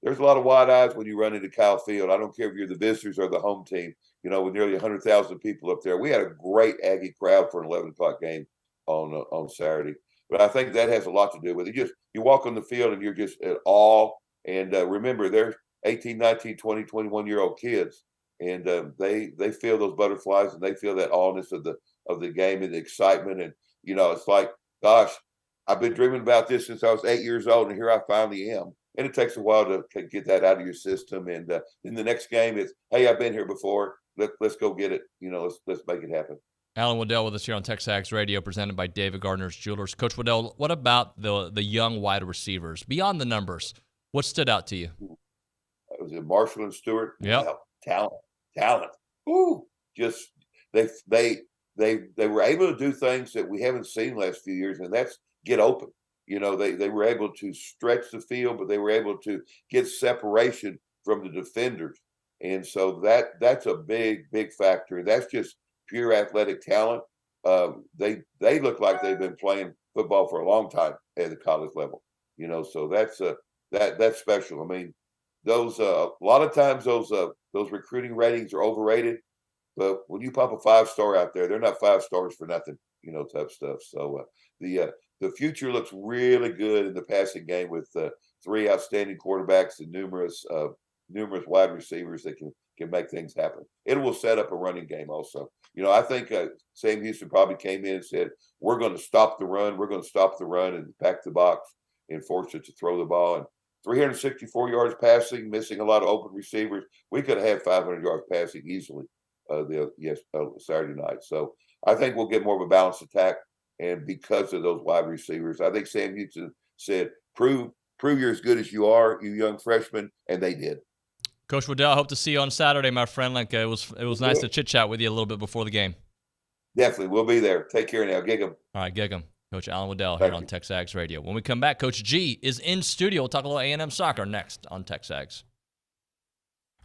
there's a lot of wide eyes when you run into Kyle Field. I don't care if you're the visitors or the home team, with nearly 100,000 people up there. We had a great Aggie crowd for an 11 o'clock game on Saturday. But I think that has a lot to do with it. You walk on the field and you're just at awe. And remember, they're 18, 19, 20, 21-year-old kids. And they feel those butterflies and they feel that awness of the game and the excitement. And, it's like, gosh, I've been dreaming about this since I was 8 years old, and here I finally am. And it takes a while to get that out of your system. And in the next game, it's, hey, I've been here before. Let's go get it. Let's make it happen. Alan Waddell with us here on TexAgs Radio, presented by David Gardner's Jewelers. Coach Waddell, what about the young wide receivers? Beyond the numbers, what stood out to you? Was it Marshall and Stewart? Yeah. Talent. Ooh, just they were able to do things that we haven't seen last few years, and that's get open. You know, they were able to stretch the field, but they were able to get separation from the defenders. And so that's a big factor. That's just pure athletic talent. They look like they've been playing football for a long time at the college level. You know, so that's special. I mean, those a lot of times those recruiting ratings are overrated, but when you pop a 5-star out there, they're not 5 stars for nothing. You know, type stuff. So the future looks really good in the passing game with 3 outstanding quarterbacks and numerous wide receivers that can make things happen. It will set up a running game also. You know, I think Sam Houston probably came in and said, we're going to stop the run. We're going to stop the run and pack the box and force it to throw the ball. And 364 yards passing, missing a lot of open receivers. We could have had 500 yards passing easily Saturday night. So I think we'll get more of a balanced attack. And because of those wide receivers, I think Sam Houston said, prove you're as good as you are, you young freshmen, and they did. Coach Waddell, I hope to see you on Saturday, my friend. Like it was nice to chit-chat with you a little bit before the game. Definitely. We'll be there. Take care now. Gig 'em. All right, gig 'em. Coach Alan Waddell here on TexAgs Radio. When we come back, Coach G is in studio. We'll talk a little A&M soccer next on TexAgs.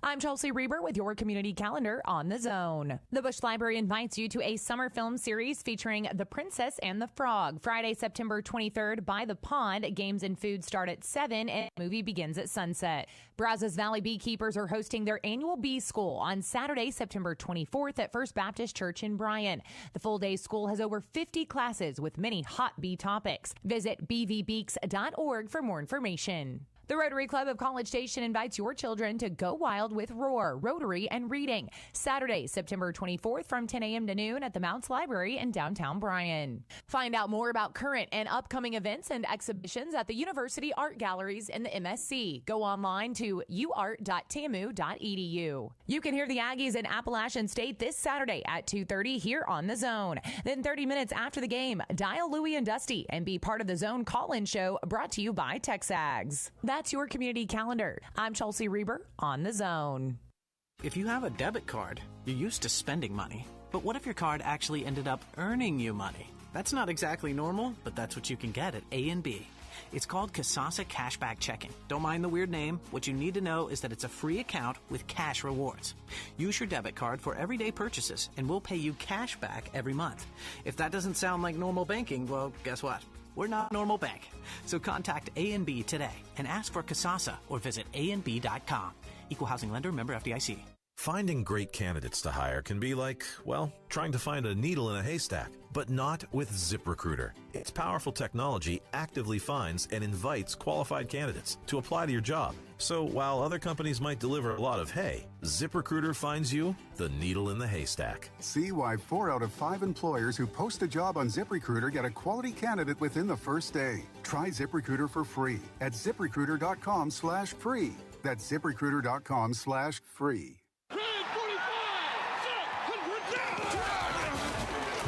I'm Chelsea Reber with your community calendar on The Zone. The Bush Library invites you to a summer film series featuring The Princess and the Frog. Friday, September 23rd by the pond. Games and food start at 7 and the movie begins at sunset. Brazos Valley beekeepers are hosting their annual bee school on Saturday, September 24th at First Baptist Church in Bryan. The full-day school has over 50 classes with many hot bee topics. Visit bvbeaks.org for more information. The Rotary Club of College Station invites your children to go wild with Roar, Rotary, and Reading. Saturday, September 24th from 10 a.m. to noon at the Mounts Library in downtown Bryan. Find out more about current and upcoming events and exhibitions at the University Art Galleries in the MSC. Go online to uart.tamu.edu. You can hear the Aggies in Appalachian State this Saturday at 2:30 here on The Zone. Then 30 minutes after the game, dial Louie and Dusty and be part of the Zone call-in show brought to you by TexAgs. That's your community calendar. I'm Chelsea Reber on The Zone. If you have a debit card, you're used to spending money. But what if your card actually ended up earning you money? That's not exactly normal, but that's what you can get at A&B. It's called Kasasa Cashback Checking. Don't mind the weird name. What you need to know is that it's a free account with cash rewards. Use your debit card for everyday purchases, and we'll pay you cash back every month. If that doesn't sound like normal banking, well, guess what? We're not a normal bank. So contact A&B today and ask for Kasasa or visit ANB.com. Equal housing lender, member FDIC. Finding great candidates to hire can be like, well, trying to find a needle in a haystack, but not with ZipRecruiter. Its powerful technology actively finds and invites qualified candidates to apply to your job. So while other companies might deliver a lot of hay, ZipRecruiter finds you the needle in the haystack. See why 4 out of 5 employers who post a job on ZipRecruiter get a quality candidate within the first day. Try ZipRecruiter for free at ZipRecruiter.com/free. That's ZipRecruiter.com/free.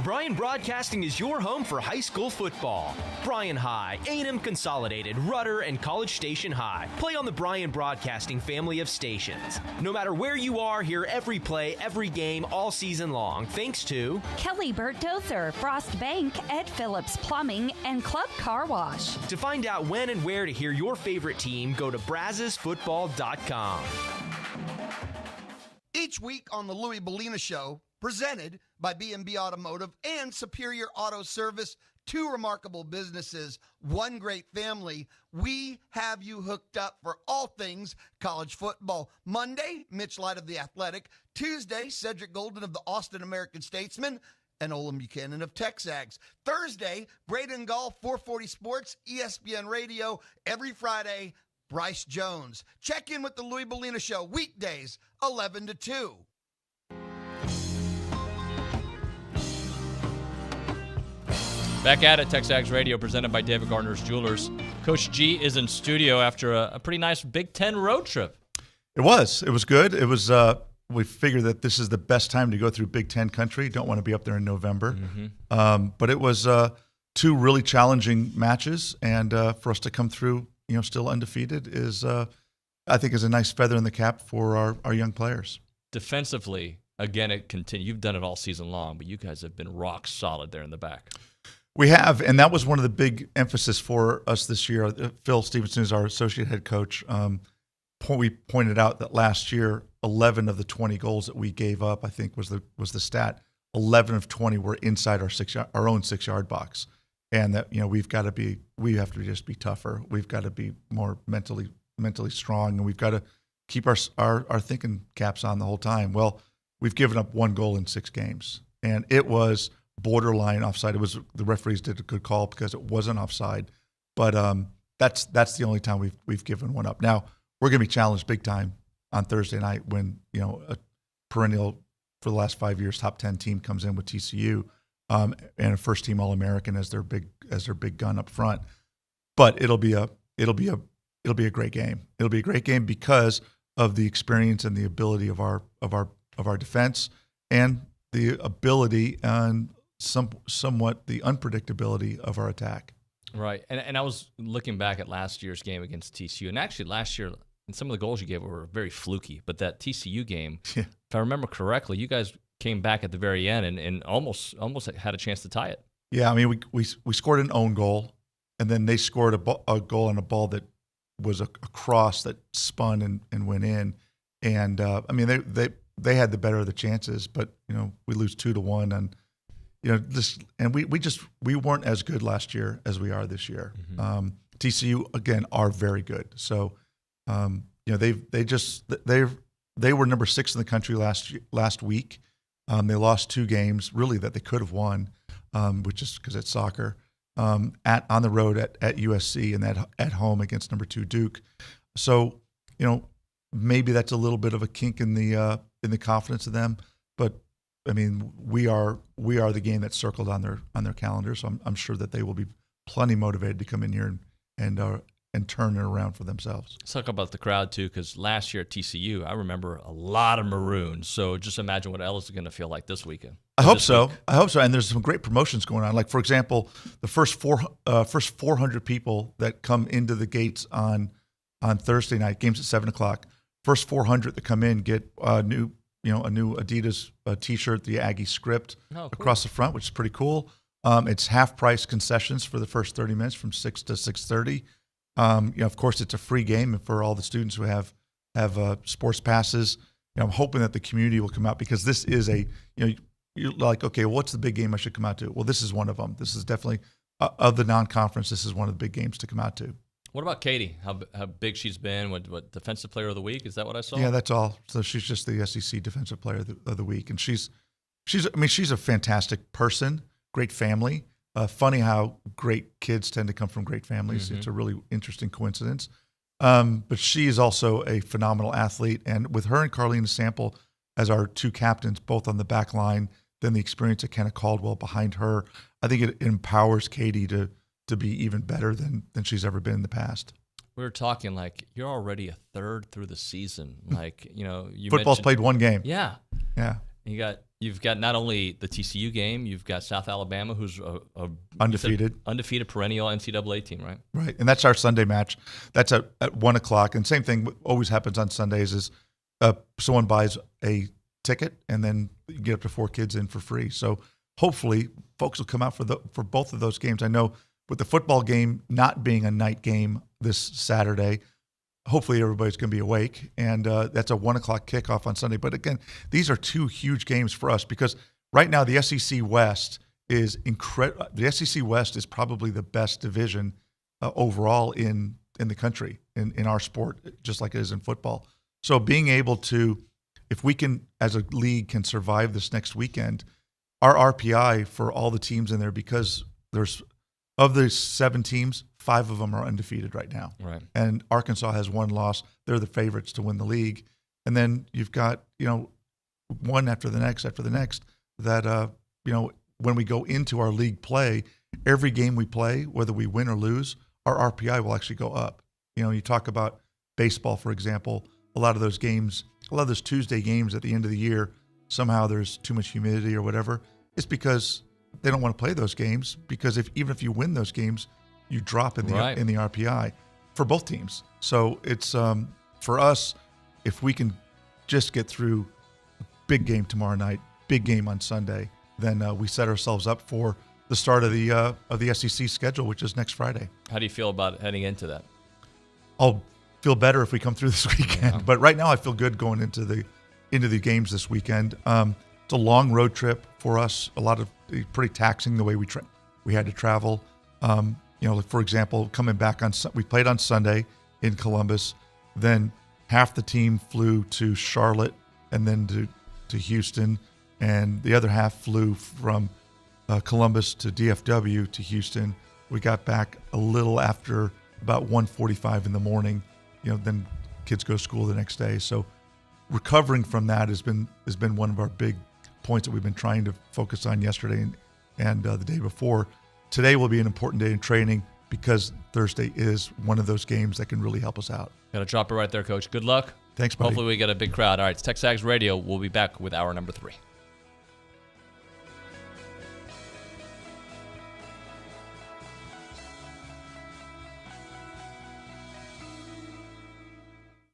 Bryan Broadcasting is your home for high school football. Bryan High, A&M Consolidated, Rudder, and College Station High play on the Bryan Broadcasting family of stations. No matter where you are, hear every play, every game, all season long, thanks to Kelly Burt Dozer, Frost Bank, Ed Phillips Plumbing, and Club Car Wash. To find out when and where to hear your favorite team, go to brazosfootball.com. Each week on the Louie Bellina Show, presented by B&B Automotive and Superior Auto Service, 2 remarkable businesses, 1 great family, we have you hooked up for all things college football. Monday, Mitch Light of The Athletic. Tuesday, Cedric Golden of the Austin American-Statesman and Olin Buchanan of TexAgs. Thursday, Braden Gall, 440 Sports, ESPN Radio. Every Friday, Bryce Jones. Check in with the Louie Bellina Show weekdays, 11 to 2. Back at it, TexAgs Radio, presented by David Gardner's Jewelers. Coach G is in studio after a pretty nice Big Ten road trip. It was good. It was we figure that this is the best time to go through Big Ten country. Don't want to be up there in November. But it was 2 really challenging matches, and for us to come through, still undefeated is, I think, is a nice feather in the cap for our young players. Defensively, again, it continues. You've done it all season long, but you guys have been rock solid there in the back. We have, and that was one of the big emphasis for us this year. Phil Stevenson is our associate head coach. We pointed out that last year, 11 of the 20 goals that we gave up, I think was the stat. 11 of 20 were inside our own 6-yard box, and that we have to just be tougher. We've got to be more mentally strong, and we've got to keep our thinking caps on the whole time. Well, we've given up 1 goal in 6 games, and it was borderline offside. It was, the referees did a good call because it wasn't offside, but that's the only time we've given one up. Now we're going to be challenged big time on Thursday night when a perennial for the last 5 years top 10 team comes in with TCU and a first team All-American as their big gun up front. But it'll be a great game. It'll be a great game because of the experience and the ability of our defense, and the ability and somewhat the unpredictability of our attack. Right. And I was looking back at last year's game against TCU, and actually last year, and some of the goals you gave were very fluky, but that TCU game, if I remember correctly, you guys came back at the very end and almost had a chance to tie it. Yeah, I mean, we scored an own goal, and then they scored a goal on a ball that was a cross that spun and went in. And I mean, they had the better of the chances, but we lose 2-1, and this, and we weren't as good last year as we are this year. TCU again are very good, so they were number 6 in the country last week. They lost 2 games really that they could have won, which is because it's soccer. On the road at USC, and at home against number 2 Duke. So maybe that's a little bit of a kink in the confidence of them, but I mean we are the game that's circled on their calendar. So I'm sure that they will be plenty motivated to come in here and turn it around for themselves. Let's talk about the crowd too, because last year at TCU, I remember a lot of maroons. So just imagine what Ellis is going to feel like this weekend. I hope so. And there's some great promotions going on. Like, for example, the first 400 people that come into the gates on Thursday night, games at 7:00. First 400 that come in get a new Adidas T-shirt, the Aggie script across the front, which is pretty cool. It's half price concessions for the first 30 minutes from 6 to 6:30. Of course, it's a free game for all the students who have sports passes. I'm hoping that the community will come out, because this is you're like, okay, what's the big game I should come out to? Well, this is one of them. This is definitely, of the non-conference, this is one of the big games to come out to. What about Katie? How big she's been? What Defensive Player of the Week? Is that what I saw? Yeah, that's all. So she's just the SEC Defensive Player of the Week, and she's a fantastic person, great family. Funny how great kids tend to come from great families. It's a really interesting coincidence. But she is also a phenomenal athlete, and with her and Carlina Sample as our 2 captains, both on the back line, then the experience of Kenna Caldwell behind her, I think it empowers Katie to be even better than she's ever been in the past. We were talking like you're already a third through the season. Like, you football's played 1 game. Yeah. Yeah. You've got not only the TCU game, you've got South Alabama, who's a undefeated perennial NCAA team, right? Right, and that's our Sunday match. That's at 1:00, and same thing always happens on Sundays is someone buys a ticket, and then you get up to 4 kids in for free. So hopefully folks will come out for both of those games. I know with the football game not being a night game this Saturday, hopefully everybody's going to be awake, and that's a 1:00 kickoff on Sunday. But again, these are 2 huge games for us, because right now the SEC West is incredible. The SEC West is probably the best division overall in the country in our sport, just like it is in football. So being able to, if we can, as a league, can survive this next weekend, our RPI for all the teams in there, because there's of the 7 teams, 5 of them are undefeated right now. Right. And Arkansas has 1 loss. They're the favorites to win the league. And then you've got, one after the next that, when we go into our league play, every game we play, whether we win or lose, our RPI will actually go up. You talk about baseball, for example, a lot of those games a lot of those Tuesday games at the end of the year, somehow there's too much humidity or whatever, it's because they don't want to play those games, because even if you win those games, you drop in the RPI for both teams. So it's for us, if we can just get through a big game tomorrow night, big game on Sunday, then we set ourselves up for the start of the SEC schedule, which is next Friday. How do you feel about heading into that? I'll feel better if we come through this weekend, but right now I feel good going into the games this weekend. It's a long road trip for us. A lot of pretty taxing the way we had to travel. For example, coming back we played on Sunday in Columbus, then half the team flew to Charlotte and then to Houston, and the other half flew from Columbus to DFW to Houston. We got back a little after about 1:45 in the morning. Then kids go to school the next day. So recovering from that has been one of our big points that we've been trying to focus on yesterday and the day before. Today will be an important day in training because Thursday is one of those games that can really help us out. Got to drop it right there, Coach. Good luck. Thanks, buddy. Hopefully we get a big crowd. All right, it's TexAgs Radio. We'll be back with hour number 3.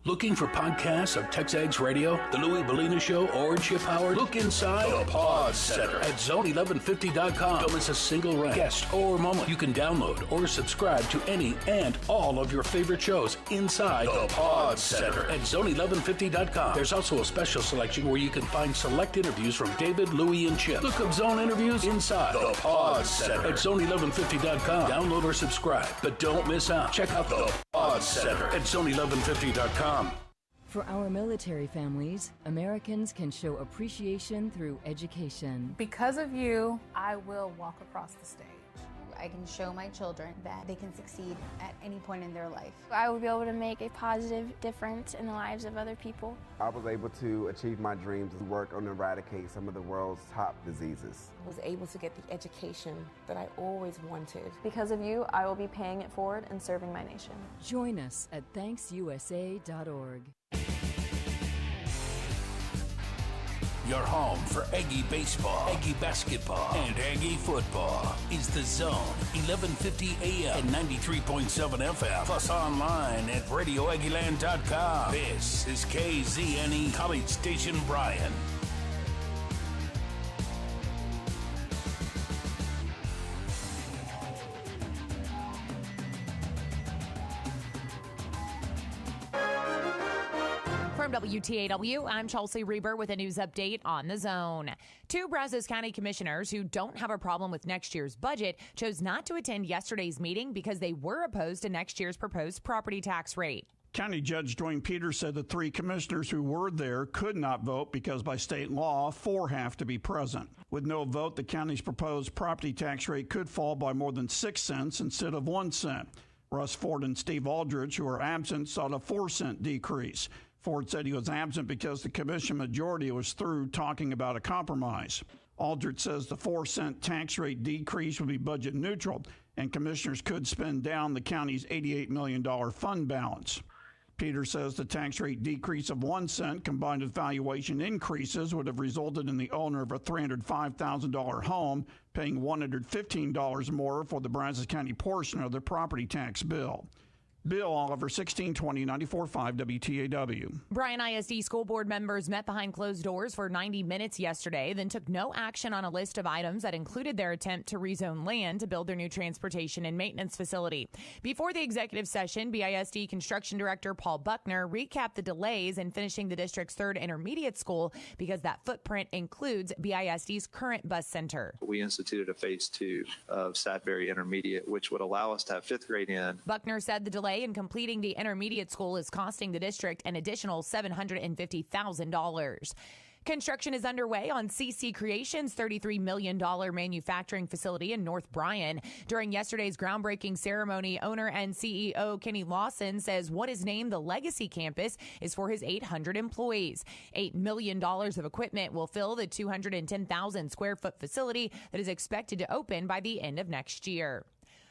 Looking for podcasts of TexAgs Radio, The Louie Bellina Show, or Chip Howard? Look inside the Pod Center at zone1150.com. Don't miss a single rant, guest, or moment. You can download or subscribe to any and all of your favorite shows inside the Pod Center at zone1150.com. There's also a special selection where you can find select interviews from David, Louie, and Chip. Look up Zone interviews inside the Pod Center at zone1150.com. Download or subscribe, but don't miss out. Check out the Pod Center at zone1150.com. For our military families, Americans can show appreciation through education. Because of you, I will walk across the stage. I can show my children that they can succeed at any point in their life. I will be able to make a positive difference in the lives of other people. I was able to achieve my dreams and work on eradicate some of the world's top diseases. I was able to get the education that I always wanted. Because of you, I will be paying it forward and serving my nation. Join us at ThanksUSA.org. Your home for Aggie baseball, Aggie basketball, and Aggie football is The Zone, 1150 AM and 93.7 FM, plus online at RadioAggieland.com. This is KZNE College Station Bryan. From WTAW, I'm Chelsea Reber with a news update on The Zone. 2 Brazos County commissioners who don't have a problem with next year's budget chose not to attend yesterday's meeting because they were opposed to next year's proposed property tax rate. County Judge Dwayne Peters said the 3 commissioners who were there could not vote because by state law, 4 have to be present. With no vote, the county's proposed property tax rate could fall by more than 6 cents instead of 1 cent. Russ Ford and Steve Aldrich, who are absent, sought a 4-cent decrease. Ford said he was absent because the commission majority was through talking about a compromise. Aldrich says the 4-cent tax rate decrease would be budget neutral, and commissioners could spend down the county's $88 million fund balance. Peter says the tax rate decrease of 1 cent combined with valuation increases would have resulted in the owner of a $305,000 home paying $115 more for the Brazos County portion of the property tax bill. Bill Oliver, 1620 94.5 WTAW. Bryan ISD school board members met behind closed doors for 90 minutes yesterday, then took no action on a list of items that included their attempt to rezone land to build their new transportation and maintenance facility. Before the executive session, BISD Construction Director Paul Buckner recapped the delays in finishing the district's 3rd intermediate school because that footprint includes BISD's current bus center. We instituted a phase 2 of Sadberry Intermediate, which would allow us to have 5th grade in. Buckner said the delay in completing the intermediate school is costing the district an additional $750,000. Construction is underway on CC Creations' $33 million manufacturing facility in North Bryan. During yesterday's groundbreaking ceremony, owner and CEO Kenny Lawson says what is named the Legacy Campus is for his 800 employees. $8 million of equipment will fill the 210,000 square foot facility that is expected to open by the end of next year.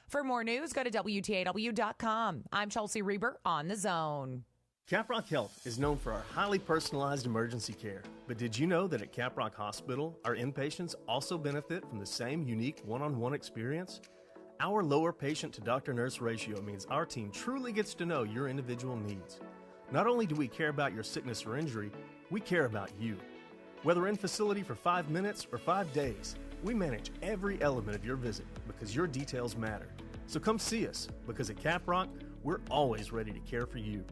For more news, go to WTAW.com. I'm Chelsea Reber on The Zone. Caprock Health is known for our highly personalized emergency care. But did you know that at Caprock Hospital, our inpatients also benefit from the same unique one-on-one experience? Our lower patient-to-doctor-nurse ratio means our team truly gets to know your individual needs. Not only do we care about your sickness or injury, we care about you. Whether in facility for 5 minutes or 5 days, we manage every element of your visit because your details matter. So come see us, because at Caprock, we're always ready to care for you.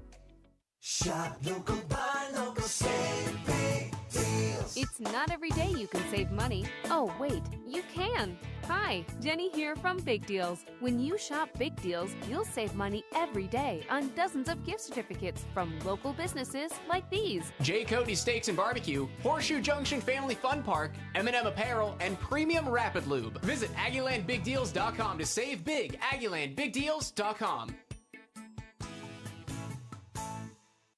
Shop local, buy local, save big deals. It's not every day you can save money. Oh, wait, you can. Hi, Jenny here from Big Deals. When you shop Big Deals, you'll save money every day on dozens of gift certificates from local businesses like these. J. Cody Steaks and Barbecue, Horseshoe Junction Family Fun Park, M&M Apparel, and Premium Rapid Lube. Visit AggielandBigDeals.com to save big. AggielandBigDeals.com.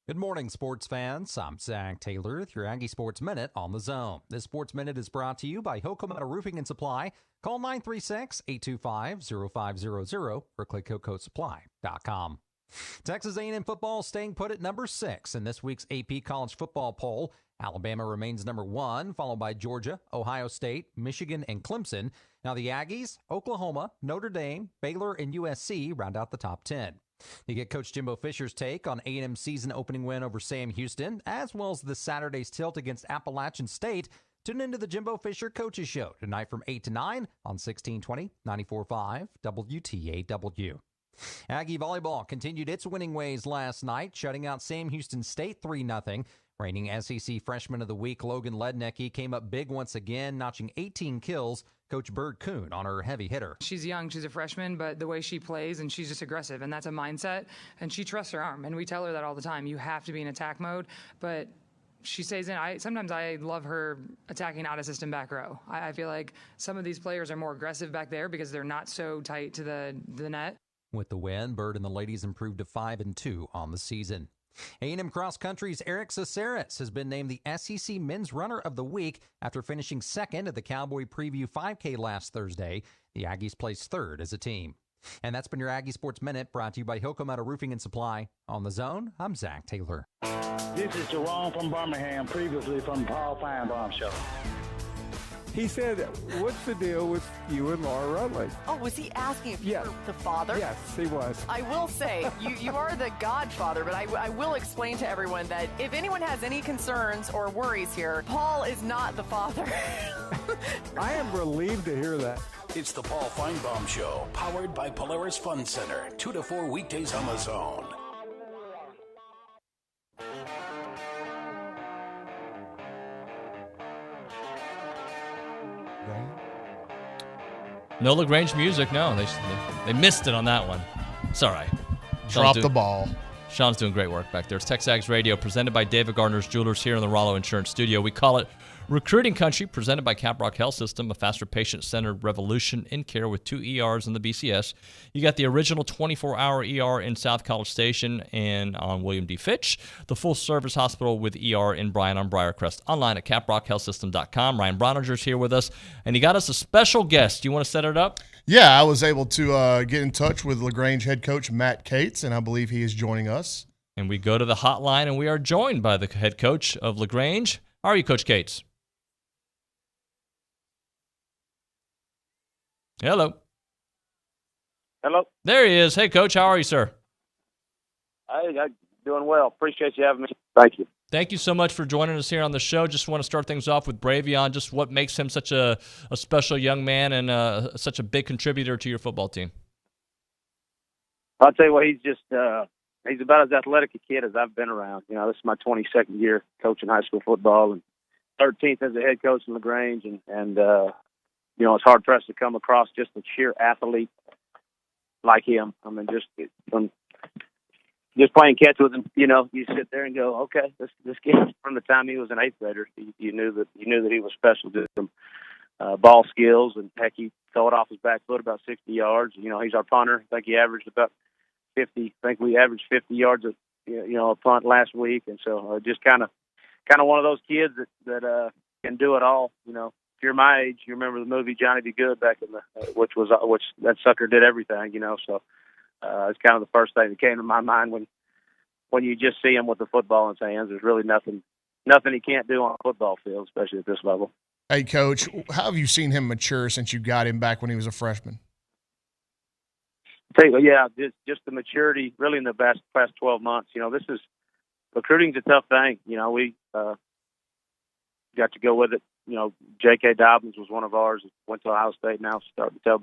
Good morning, sports fans. I'm Zach Taylor with your Aggie Sports Minute on the Zone. This Sports Minute is brought to you by Hokomata Roofing and Supply. Call 936-825-0500 or click HocoSupply.com. Texas A&M football staying put at number 6 in this week's AP College Football Poll. Alabama remains number 1, followed by Georgia, Ohio State, Michigan, and Clemson. Now the Aggies, Oklahoma, Notre Dame, Baylor, and USC round out the top 10. You get Coach Jimbo Fisher's take on A&M's season opening win over Sam Houston, as well as this Saturday's tilt against Appalachian State. Tune into the Jimbo Fisher Coaches Show tonight from 8 to 9 on 1620 94.5 WTAW. Aggie volleyball continued its winning ways last night, shutting out Sam Houston State 3-0. Reigning SEC Freshman of the Week Logan Lednicki came up big once again, notching 18 kills. Coach Bird Kuhn on her heavy hitter. She's young, she's a freshman, but the way she plays, and she's just aggressive, and that's a mindset, and she trusts her arm, and we tell her that all the time. You have to be in attack mode, but she stays in. Sometimes I love her attacking out of system back row. I feel like some of these players are more aggressive back there because they're not so tight to the net. With the win, Bird and the ladies improved to 5-2 on the season. A&M Cross Country's Eric Caceres has been named the SEC Men's Runner of the Week after finishing second at the Cowboy Preview 5K last Thursday. The Aggies placed third as a team. And that's been your Aggie Sports Minute, brought to you by Hokomata Roofing and Supply. On the Zone, I'm Zach Taylor. This is Jerome from Birmingham, previously from Paul Feinbaum Show. He said, what's the deal with you and Laura Rutledge? Oh, was he asking if you were the father? Yes, he was. I will say, you are the godfather, but I will explain to everyone that if anyone has any concerns or worries here, Paul is not the father. I am relieved to hear that. It's the Paul Feinbaum Show, powered by Polaris Fun Center, 2 to 4 weekdays on the Zone. No LaGrange music, no. They missed it on that one. It's all right. Drop the ball. Sean's doing great work back there. It's TexAgs Radio, presented by David Gardner's Jewelers here in the Rollo Insurance Studio. We call it Recruiting Country, presented by Caprock Health System, a faster patient-centered revolution in care with 2 ERs in the BCS. You got the original 24-hour ER in South College Station and on William D. Fitch, the full-service hospital with ER in Bryan on Briarcrest. Online at caprockhealthsystem.com. Ryan Broninger's here with us, and he got us a special guest. Do you want to set it up? Yeah, I was able to get in touch with LaGrange head coach Matt Cates, and I believe he is joining us. And we go to the hotline, and we are joined by the head coach of LaGrange. How are you, Coach Cates? Hello. Hello. There he is. Hey, Coach. How are you, sir? I'm doing well. Appreciate you having me. Thank you. Thank you so much for joining us here on the show. Just want to start things off with Bravion, just what makes him such a special young man and such a big contributor to your football team. I'll tell you what, he's about as athletic a kid as I've been around. You know, this is my 22nd year coaching high school football and 13th as a head coach in LaGrange. And you know, it's hard pressed to come across just a sheer athlete like him. I mean, just playing catch with him, you know, you sit there and go, okay, this kid from the time he was an 8th grader, you knew that he was special, just from ball skills, and heck, he throw it off his back foot about 60 yards. You know, he's our punter. I think he averaged about 50. I think we averaged 50 yards a punt last week, and so just kind of one of those kids that can do it all. You know, if you're my age, you remember the movie Johnny Be Good back in which that sucker did everything. You know, so it's kind of the first thing that came to my mind when when you just see him with the football in his hands. There's really nothing he can't do on a football field, especially at this level. Hey, Coach, how have you seen him mature since you got him back when he was a freshman? Just the maturity really in the past 12 months. Recruiting's a tough thing. We got to go with it. J.K. Dobbins was one of ours, went to Ohio State, now starting to tailback